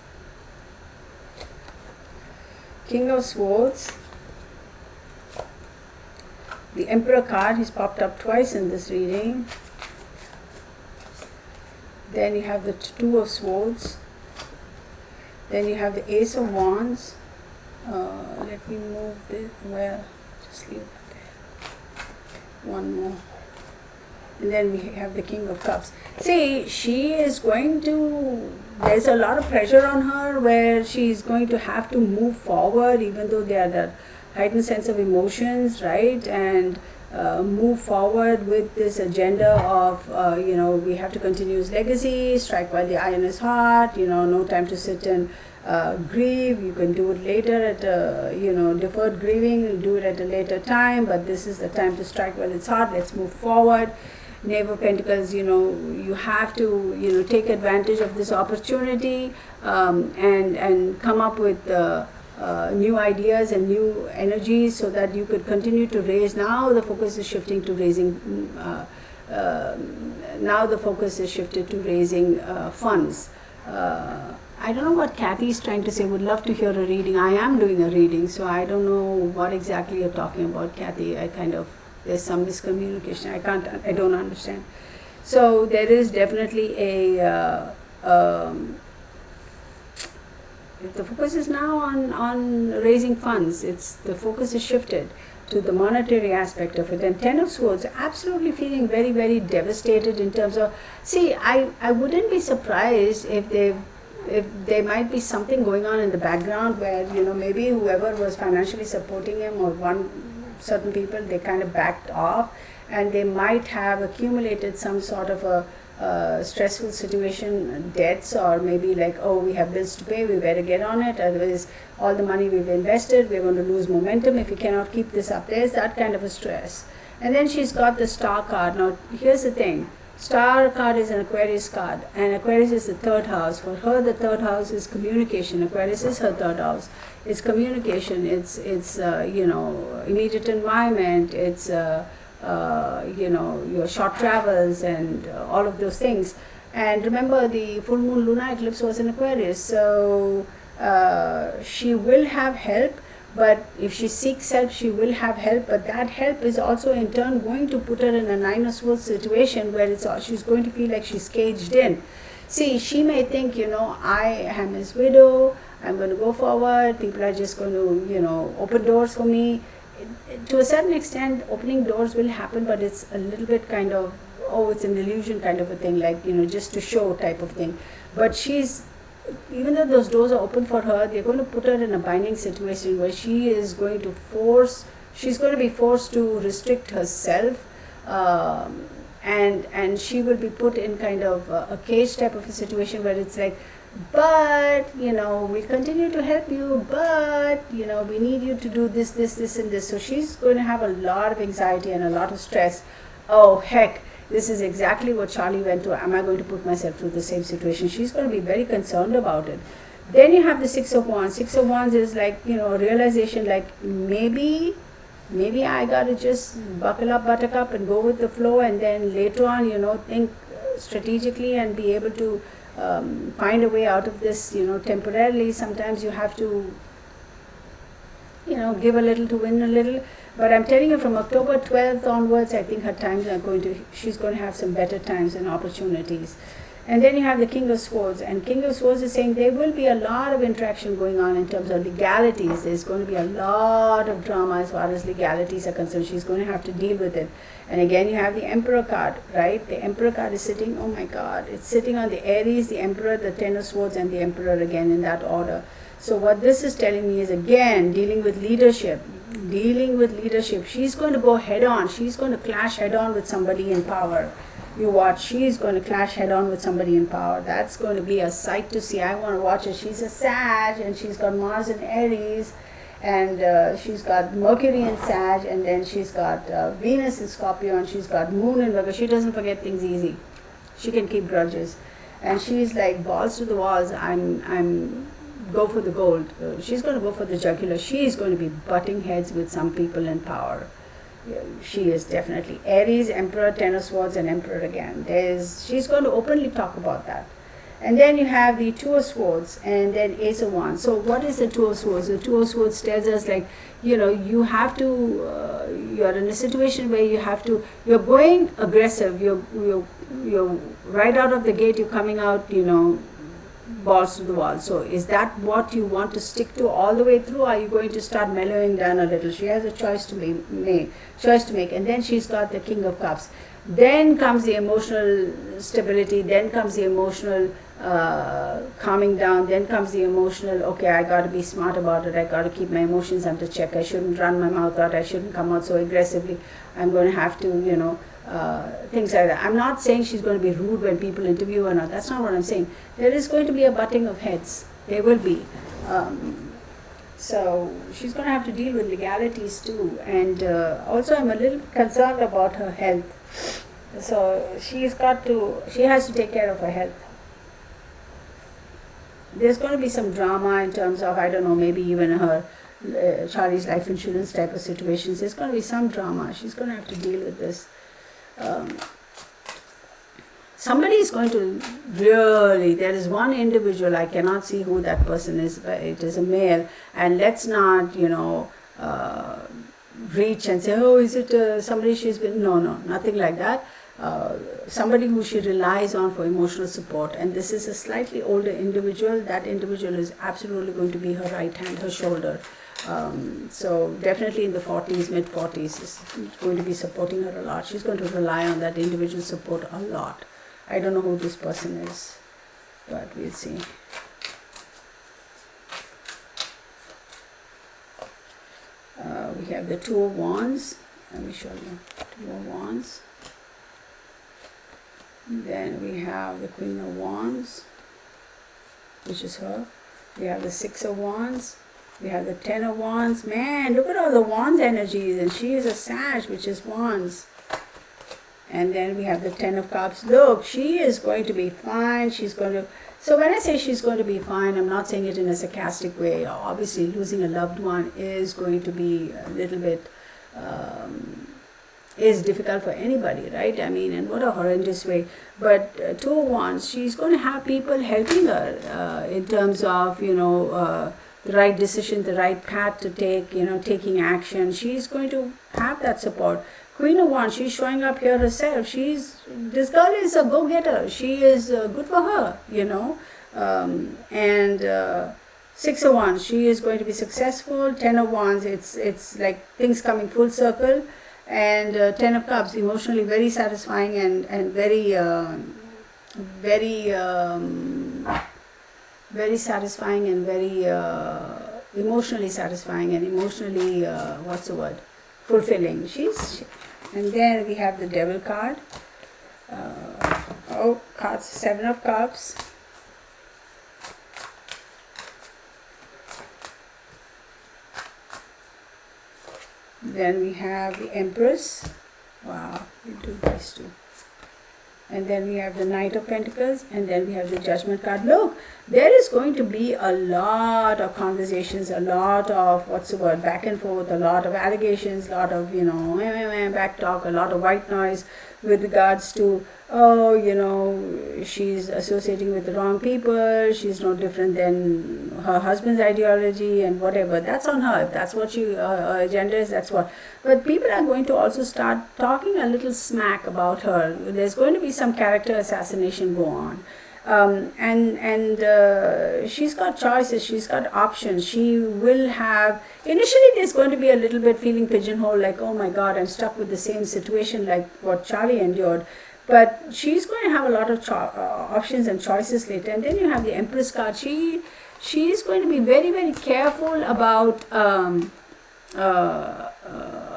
[SPEAKER 1] King of Swords, the Emperor card. He's popped up twice in this reading. Then you have the Two of Swords. Then you have the Ace of Wands. Let me move this. Well, just leave that there. One more. And then we have the King of Cups. See, she is going to, there's a lot of pressure on her where she's going to have to move forward even though they are the heightened sense of emotions, right? And move forward with this agenda of, we have to continue his legacy, strike while the iron is hot, no time to sit and grieve. You can do it later at deferred grieving, do it at a later time, but this is the time to strike while it's hot. Let's move forward. Knave of Pentacles, you have to, take advantage of this opportunity and come up with new ideas and new energies so that you could continue to raise. Now the focus is shifting to raising. Now the focus is shifted to raising funds. I don't know what Kathy is trying to say. Would love to hear a reading. I am doing a reading, so I don't know what exactly you're talking about, Kathy. There's some miscommunication. I don't understand. So there is definitely the focus is now on raising funds. The focus is shifted to the monetary aspect of it. And Ten of Swords, absolutely feeling very, very devastated in terms of, see, I wouldn't be surprised if they've if there might be something going on in the background where, maybe whoever was financially supporting him or certain people, they kind of backed off, and they might have accumulated some sort of a stressful situation, debts, or maybe like, oh, we have bills to pay, we better get on it, otherwise all the money we've invested, we're going to lose momentum if we cannot keep this up. There's that kind of a stress. And then she's got the star card. Now here's the thing, star card is an Aquarius card, and Aquarius is the third house. For her, the third house is communication. Aquarius is her third house. It's communication, it's immediate environment, it's your short travels and all of those things. And remember, the full moon lunar eclipse was in Aquarius, so she will have help, but if she seeks help, she will have help, but that help is also in turn going to put her in a Nine of Swords situation where she's going to feel like she's caged in. See, she may think, I am his widow, I'm going to go forward, people are just going to, open doors for me. To a certain extent, opening doors will happen, but it's a little bit kind of, it's an illusion kind of a thing, like, just to show type of thing. But even though those doors are open for her, they're going to put her in a binding situation where she's going to be forced to restrict herself, and she will be put in kind of a cage type of a situation where it's like, but we'll continue to help you, but we need you to do this and this. So she's going to have a lot of anxiety and a lot of stress. Oh heck, this is exactly what Charlie went through. Am I going to put myself through the same situation? She's going to be very concerned about it. Then you have the Six of Wands. Six of Wands is like, realization, like maybe I gotta just buckle up, buttercup, and go with the flow, and then later on, think strategically and be able to find a way out of this. Temporarily, sometimes you have to, give a little to win a little. But I'm telling you, from October 12th onwards, I think her times she's going to have some better times and opportunities. And then you have the King of Swords, and King of Swords is saying there will be a lot of interaction going on in terms of legalities. There's going to be a lot of drama as far as legalities are concerned. She's going to have to deal with it. And again, you have the Emperor card, right? The Emperor card is sitting, oh my God, it's sitting on the Aries, the Emperor, the Ten of Swords, and the Emperor again in that order. So what this is telling me is, again, dealing with leadership. She's going to go head on. She's going to clash head on with somebody in power. You watch, she's going to clash head on with somebody in power. That's going to be a sight to see. I want to watch her. She's a Sag, and she's got Mars in Aries, and she's got Mercury in Sag, and then she's got Venus in Scorpio, and she's got Moon in Virgo. She doesn't forget things easy. She can keep grudges, and she's like balls to the walls. I'm go for the gold. She's going to go for the jugular. She's going to be butting heads with some people in power. She is definitely Aries, Emperor, Ten of Swords, and Emperor again. She's going to openly talk about that. And then you have the Two of Swords, and then Ace of Wands. So what is the Two of Swords? The Two of Swords tells us, like, you have to, you're in a situation where you're going aggressive. You're right out of the gate, you're coming out, balls to the wall. So is that what you want to stick to all the way through? Or are you going to start mellowing down a little? She has a choice to make. And then she's got the King of Cups. Then comes the emotional stability. Then comes the emotional calming down. Then comes the emotional, okay, I got to be smart about it. I got to keep my emotions under check. I shouldn't run my mouth out. I shouldn't come out so aggressively. I'm going to have to, things like that. I'm not saying she's going to be rude when people interview her. Not. That's not what I'm saying. There is going to be a butting of heads. There will be. So she's going to have to deal with legalities too. And also I'm a little concerned about her health. So she has to take care of her health. There's going to be some drama in terms of, I don't know, maybe even her Charlie's life insurance type of situations. There's going to be some drama. She's going to have to deal with this. Somebody is going to really, there is one individual, I cannot see who that person is, but it is a male, and let's not, reach and say, oh, is it somebody she's been, no, nothing like that. Somebody who she relies on for emotional support, and this is a slightly older individual. That individual is absolutely going to be her right hand, her shoulder. So definitely in the 40s, mid 40s, is going to be supporting her a lot. She's going to rely on that individual support a lot. I don't know who this person is, but we'll see. We have the Two of Wands. Let me show you. Two of Wands. Then we have the Queen of Wands, which is her. We have the Six of Wands. We have the Ten of Wands. Man, look at all the Wands energies. And she is a Sag, which is Wands. And then we have the Ten of Cups. Look, she is going to be fine. She's going to... So when I say she's going to be fine, I'm not saying it in a sarcastic way. Obviously, losing a loved one is going to be a little bit... is difficult for anybody, right? I mean, and what a horrendous way. But Two of Wands, she's going to have people helping her in terms of, the right decision, the right path to take, taking action. She's going to have that support. Queen of Wands, she's showing up here herself. This girl is a go-getter. She is good for her, and Six of Wands, she is going to be successful. Ten of Wands, it's like things coming full circle. And Ten of Cups, emotionally very satisfying and very very satisfying and very emotionally satifying and emotionally fulfilling. And then we have the Devil card. Cards, Seven of Cups. Then we have the Empress. Wow, we do these two. And then we have the Knight of Pentacles, and then we have the Judgment card. Look, there is going to be a lot of conversations, a lot of, back and forth, a lot of allegations, a lot of, back talk, a lot of white noise with regards to, she's associating with the wrong people, she's no different than her husband's ideology and whatever. That's on her. If that's what her agenda is, that's what. But people are going to also start talking a little smack about her. There's going to be some character assassination go on. She's got choices, she's got options. She will have, initially there's going to be a little bit feeling pigeonholed, like, oh my God, I'm stuck with the same situation like what Charlie endured. But she's going to have a lot of options and choices later. And then you have the Empress card. She is going to be very, very careful about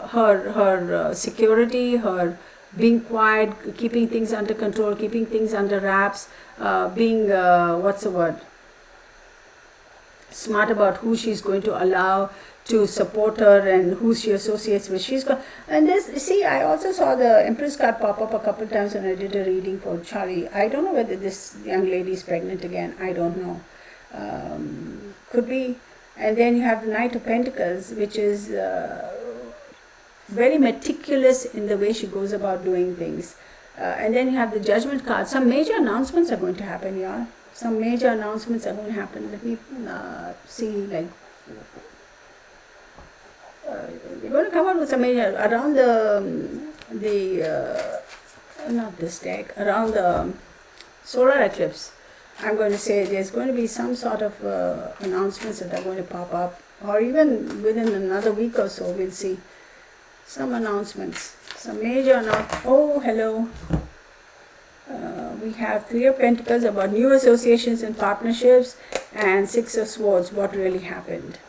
[SPEAKER 1] her security, her being quiet, keeping things under control, keeping things under wraps, being smart about who she's going to allow to support her and who she associates with. I also saw the Empress card pop up a couple times when I did a reading for Charlie. I don't know whether this young lady is pregnant again. I don't know. Could be. And then you have the Knight of Pentacles, which is very meticulous in the way she goes about doing things. And then you have the Judgment card. Some major announcements are going to happen, y'all. Some major announcements are going to happen. Let me see, we're going to come up with some major, around not this deck, around the solar eclipse. I'm going to say there's going to be some sort of announcements that are going to pop up, or even within another week or so, we'll see some announcements, some major announcements. Oh, hello. We have Three of Pentacles about new associations and partnerships, and Six of Swords, what really happened.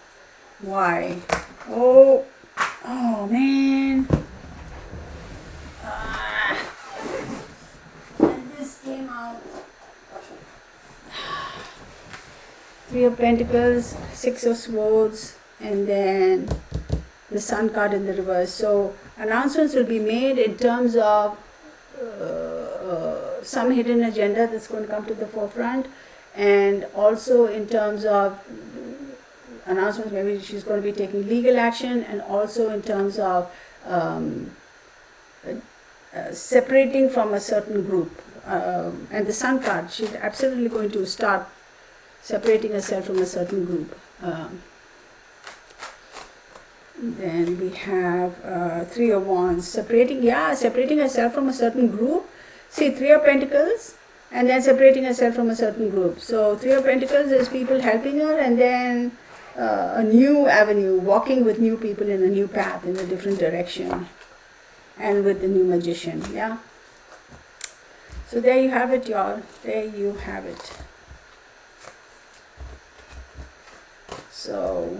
[SPEAKER 1] Why? Oh man. And this came out. Three of Pentacles, Six of Swords, and then the Sun card in the reverse. So announcements will be made in terms of some hidden agenda that's going to come to the forefront, and also in terms of announcements, maybe she's going to be taking legal action, and also in terms of separating from a certain group. And the Sun card, she's absolutely going to start separating herself from a certain group. Then we have Three of Wands, separating herself from a certain group. See, Three of Pentacles, and then separating herself from a certain group. So Three of Pentacles is people helping her, and then a new avenue, walking with new people in a new path, in a different direction, and with the new Magician. Yeah. So there you have it, y'all. There you have it. So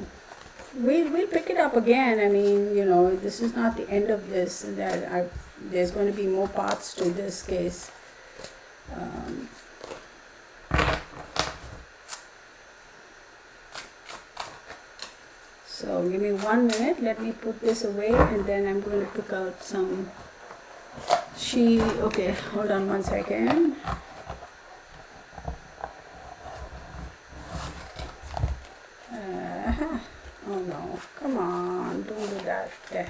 [SPEAKER 1] we'll pick it up again. I mean, this is not the end of this. There's going to be more parts to this case. So give me 1 minute. Let me put this away, and then I'm going to pick out some. Okay, hold on 1 second. Oh no, come on, don't do that. There.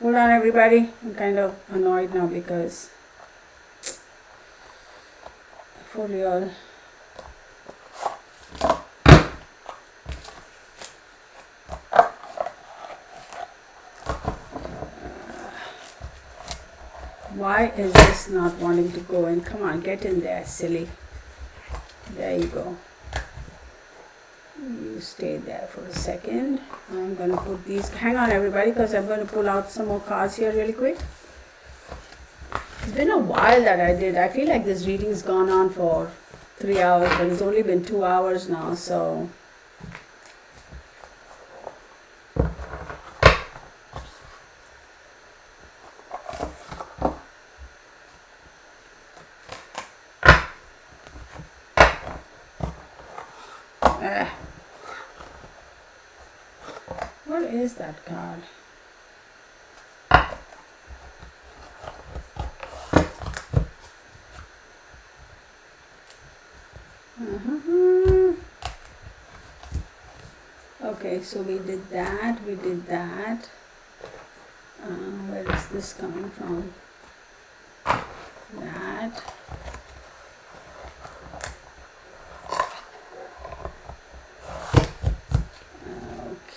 [SPEAKER 1] Hold on everybody. I'm kind of annoyed now because for real. Why is this not wanting to go in? Come on, get in there, silly. There you go. You stay there for a second. I'm going to put these. Hang on, everybody, because I'm going to pull out some more cards here really quick. It's been a while that I did. I feel like this reading's gone on for 3 hours, but it's only been 2 hours now, so. What is that card? Okay, so we did that. Where is this coming from? That.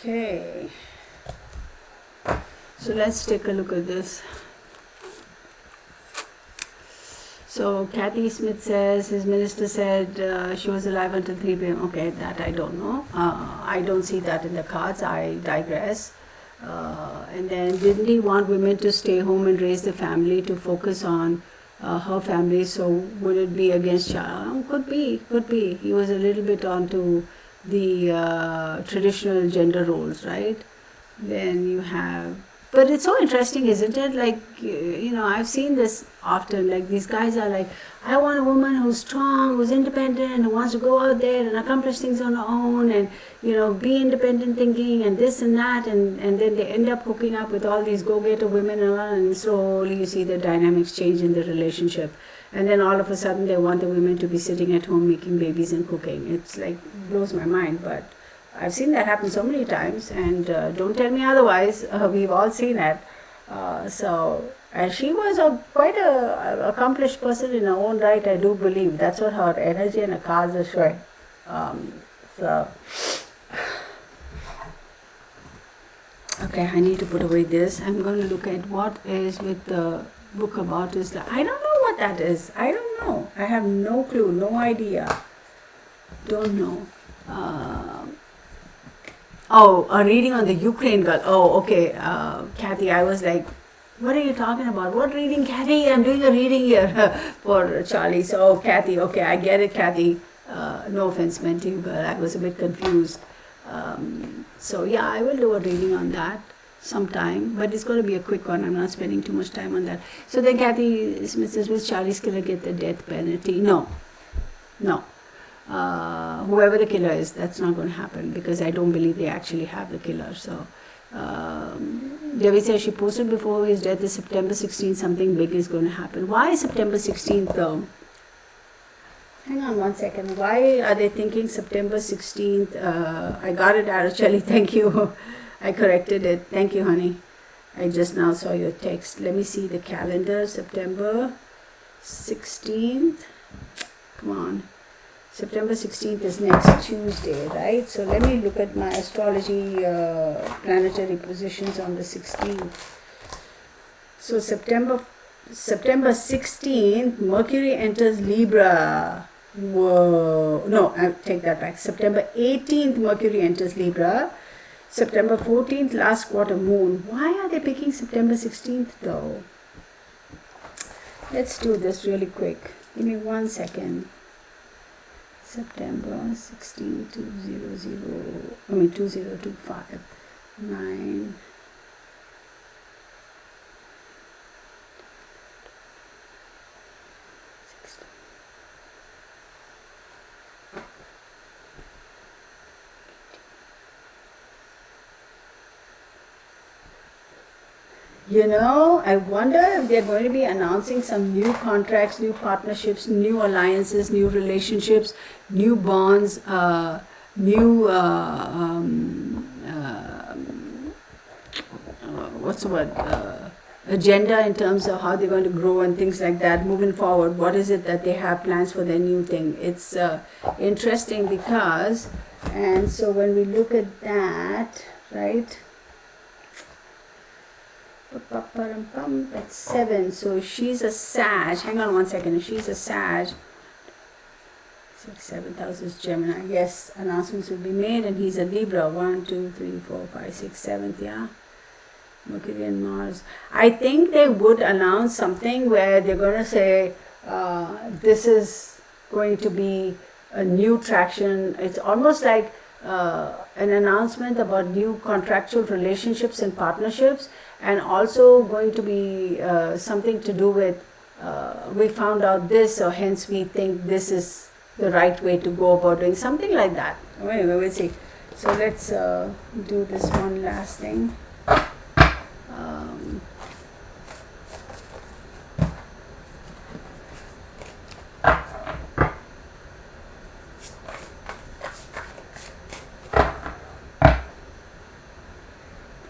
[SPEAKER 1] Okay, so let's take a look at this. So Kathy Smith says his minister said she was alive until 3 p.m. Okay, that I don't know. I don't see that in the cards. I digress. And then didn't he want women to stay home and raise the family to focus on her family? So would it be against child? Could be. He was a little bit onto the traditional gender roles, right? Then you have, but it's so interesting, isn't it? Like, I've seen this often. Like, these guys are like, I want a woman who's strong, who's independent, who wants to go out there and accomplish things on her own, and be independent thinking and this and that, and then they end up hooking up with all these go-getter women, and slowly you see the dynamics change in the relationship. And then all of a sudden they want the women to be sitting at home making babies and cooking. It's like, blows my mind, but I've seen that happen so many times, and don't tell me otherwise. We've all seen it. And she was quite a accomplished person in her own right, I do believe. That's what her energy and her cards are showing. Okay, I need to put away this. I'm going to look at what is with the book about Islam. I don't know what that is. I don't know. I have no clue, no idea. Don't know. A reading on the Ukraine girl. Oh, okay. Kathy, I was like, what are you talking about? What reading, Kathy? I'm doing a reading here for Charlie. So, Kathy, okay, I get it, Kathy. No offense meant to you, but I was a bit confused. Yeah, I will do a reading on that sometime, but it's going to be a quick one. I'm not spending too much time on that. So then Kathy Smith says, will Charlie's killer get the death penalty? No. Whoever the killer is, that's not going to happen, because I don't believe they actually have the killer. So Devi says she posted before his death is September 16th, something big is going to happen. Why September 16th though? Hang on 1 second. Why are they thinking September 16th? I got it, Araceli. Thank you. I corrected it. Thank you, honey. I just now saw your text. Let me see the calendar. September 16th. Come on. September 16th is next Tuesday, right? So let me look at my astrology planetary positions on the 16th. So September 16th, Mercury enters Libra. Whoa. No, I take that back. September 18th, Mercury enters Libra. September 14th, last quarter moon. Why are they picking September 16th though? Let's do this really quick. Give me 1 second. September 16 2025 9 16. You know, I wonder if they're going to be announcing some new contracts, new partnerships, new alliances, new relationships, new bonds, new what's the word? Agenda in terms of how they're going to grow and things like that moving forward. What is it that they have plans for their new thing? It's interesting because, and so when we look at that, right? That's 7. So she's a Sag. Hang on one second. She's a Sag. 6, 7,000 is Gemini. Yes, announcements will be made, and he's a Libra. 1, 2, 3, 4, 5, 6, 7th. Yeah. Mercury and Mars. I think they would announce something where they're going to say this is going to be a new traction. It's almost like an announcement about new contractual relationships and partnerships, and also going to be something to do with we found out this, or hence we think this is the right way to go about doing something like that. Anyway, we'll see. So let's do this one last thing.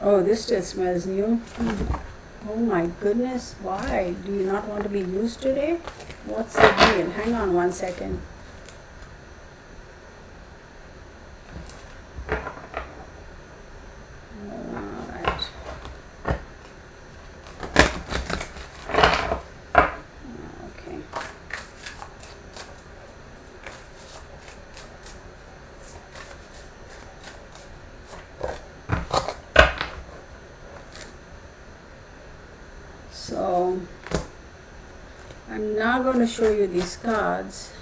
[SPEAKER 1] Oh, this still smells new. Oh my goodness, why? Do you not want to be used today? What's the deal? Hang on one second. Alright. Okay. So I'm now going to show you these cards.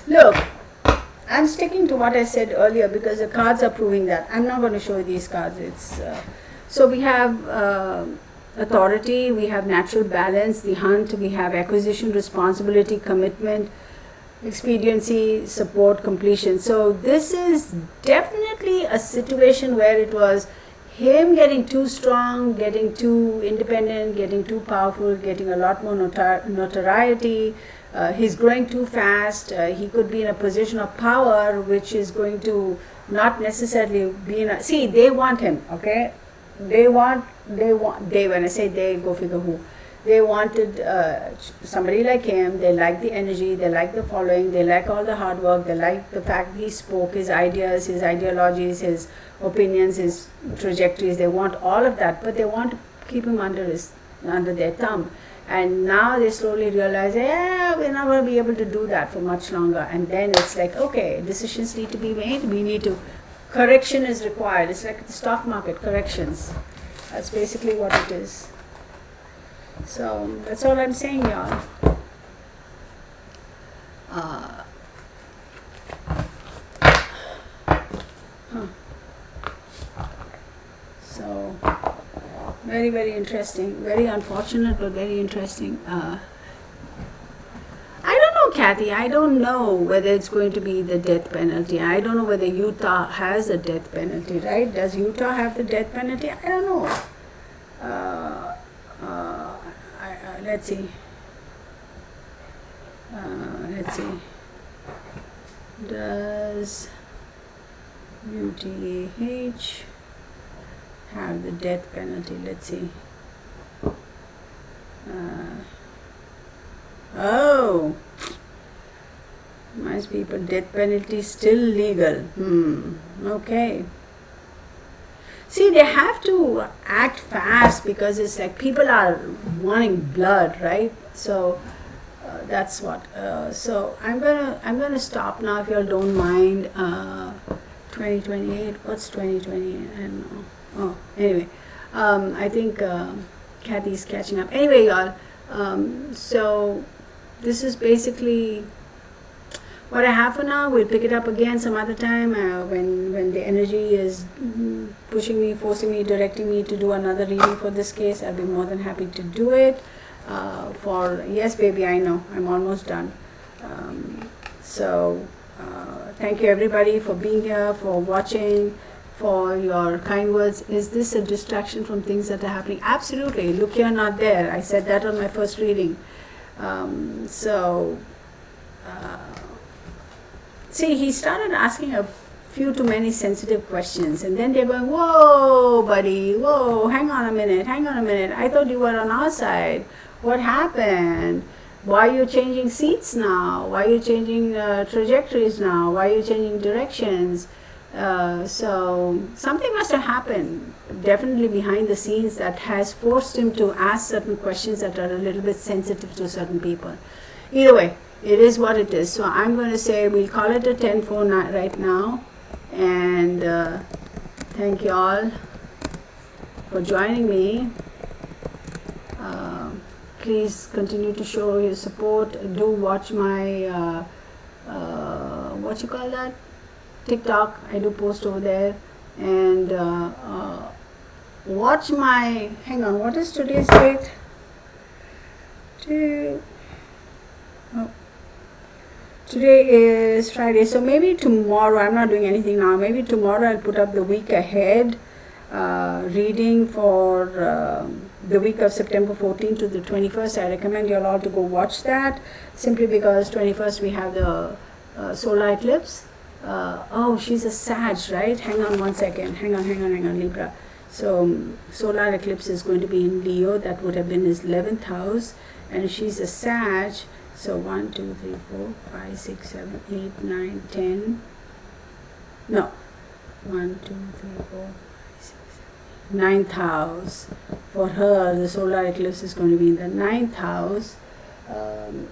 [SPEAKER 1] Look, I'm sticking to what I said earlier because the cards are proving that. I'm not going to show you these cards. It's so we have authority, we have natural balance, the hunt, we have acquisition, responsibility, commitment, expediency, support, completion. So this is definitely a situation where it was him getting too strong, getting too independent, getting too powerful, getting a lot more notoriety. He's growing too fast. He could be in a position of power which is going to not necessarily be in a... See, they want him, okay? They when I say they, go figure who. They wanted somebody like him. They like the energy, they like the following, they like all the hard work, they like the fact he spoke, his ideas, his ideologies, his opinions, his trajectories. They want all of that, but they want to keep him under their thumb. And now they slowly realize, yeah, we're not going to be able to do that for much longer. And then it's like, okay, decisions need to be made. We need to, correction is required. It's like the stock market, corrections. That's basically what it is. So that's all I'm saying, y'all. So very, very interesting. Very unfortunate, but very interesting. I don't know, Kathy. I don't know whether it's going to be the death penalty. I don't know whether Utah has a death penalty, right? Does Utah have the death penalty? I don't know. Let's see. Let's see. Does UTH have the death penalty? Let's see. Oh, nice people. Death penalty still legal. Okay. See, they have to act fast because it's like people are wanting blood, right? So that's what. So I'm gonna stop now if you all don't mind. 2028. What's 2028? I don't know. Oh, anyway, I think Kathy's catching up. Anyway, y'all. So this is basically what I have for now. We'll pick it up again some other time when the energy is pushing me, forcing me, directing me to do another reading for this case. I'll be more than happy to do it. Yes, baby, I know. I'm almost done. Thank you everybody for being here, for watching, for your kind words. Is this a distraction from things that are happening? Absolutely. Look, you're not there. I said that on my first reading. See, he started asking a few too many sensitive questions, and then they're going, whoa, buddy, whoa, hang on a minute. I thought you were on our side. What happened? Why are you changing seats now? Why are you changing trajectories now? Why are you changing directions? So something must have happened, definitely behind the scenes, that has forced him to ask certain questions that are a little bit sensitive to certain people. Either way, it is what it is. So I'm going to say we'll call it a 10-4 right now. And thank you all for joining me. Please continue to show your support. Do watch my what you call that, TikTok. I do post over there. And watch my, hang on, what is today's date? Today is Friday, so maybe tomorrow, I'm not doing anything now, maybe tomorrow I'll put up the week ahead reading for the week of September 14th to the 21st. I recommend you all to go watch that, simply because 21st we have the solar eclipse. Oh, she's a Sag, right? Hang on one second. Hang on, Libra. So solar eclipse is going to be in Leo. That would have been his 11th house. And she's a Sag. So 1, 2, 3, 4, 5, 6, 7, 8, 9, 10. No. 1, 2, 3, 4, 5, 6, 7, 9th house. For her, the solar eclipse is going to be in the 9th house. And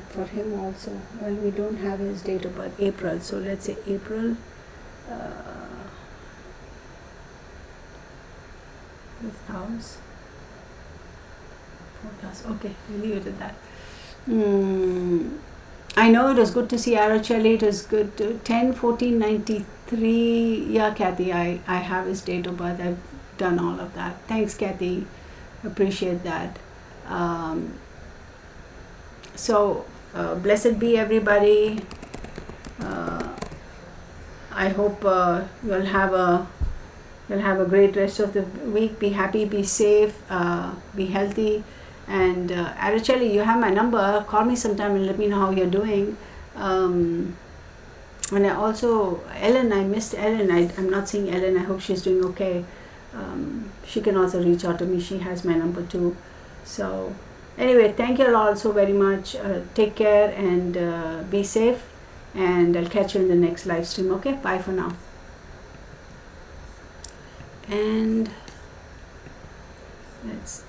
[SPEAKER 1] for him also, well, we don't have his date of birth, April. So let's say April 5th house. 4th house. Okay, we'll leave it at that. I know it was good to see Araceli. It was good to 10/14/93. Yeah, Kathy, I have his date of birth. I've done all of that. Thanks, Kathy. Appreciate that. Blessed be everybody. I hope you'll have a great rest of the week. Be happy, be safe, be healthy. And Araceli, you have my number. Call me sometime and let me know how you're doing. And I also, Ellen, I missed Ellen. I'm not seeing Ellen. I hope she's doing okay. She can also reach out to me. She has my number too. So anyway, thank you all so very much. Take care and be safe. And I'll catch you in the next live stream. Okay, bye for now. And let's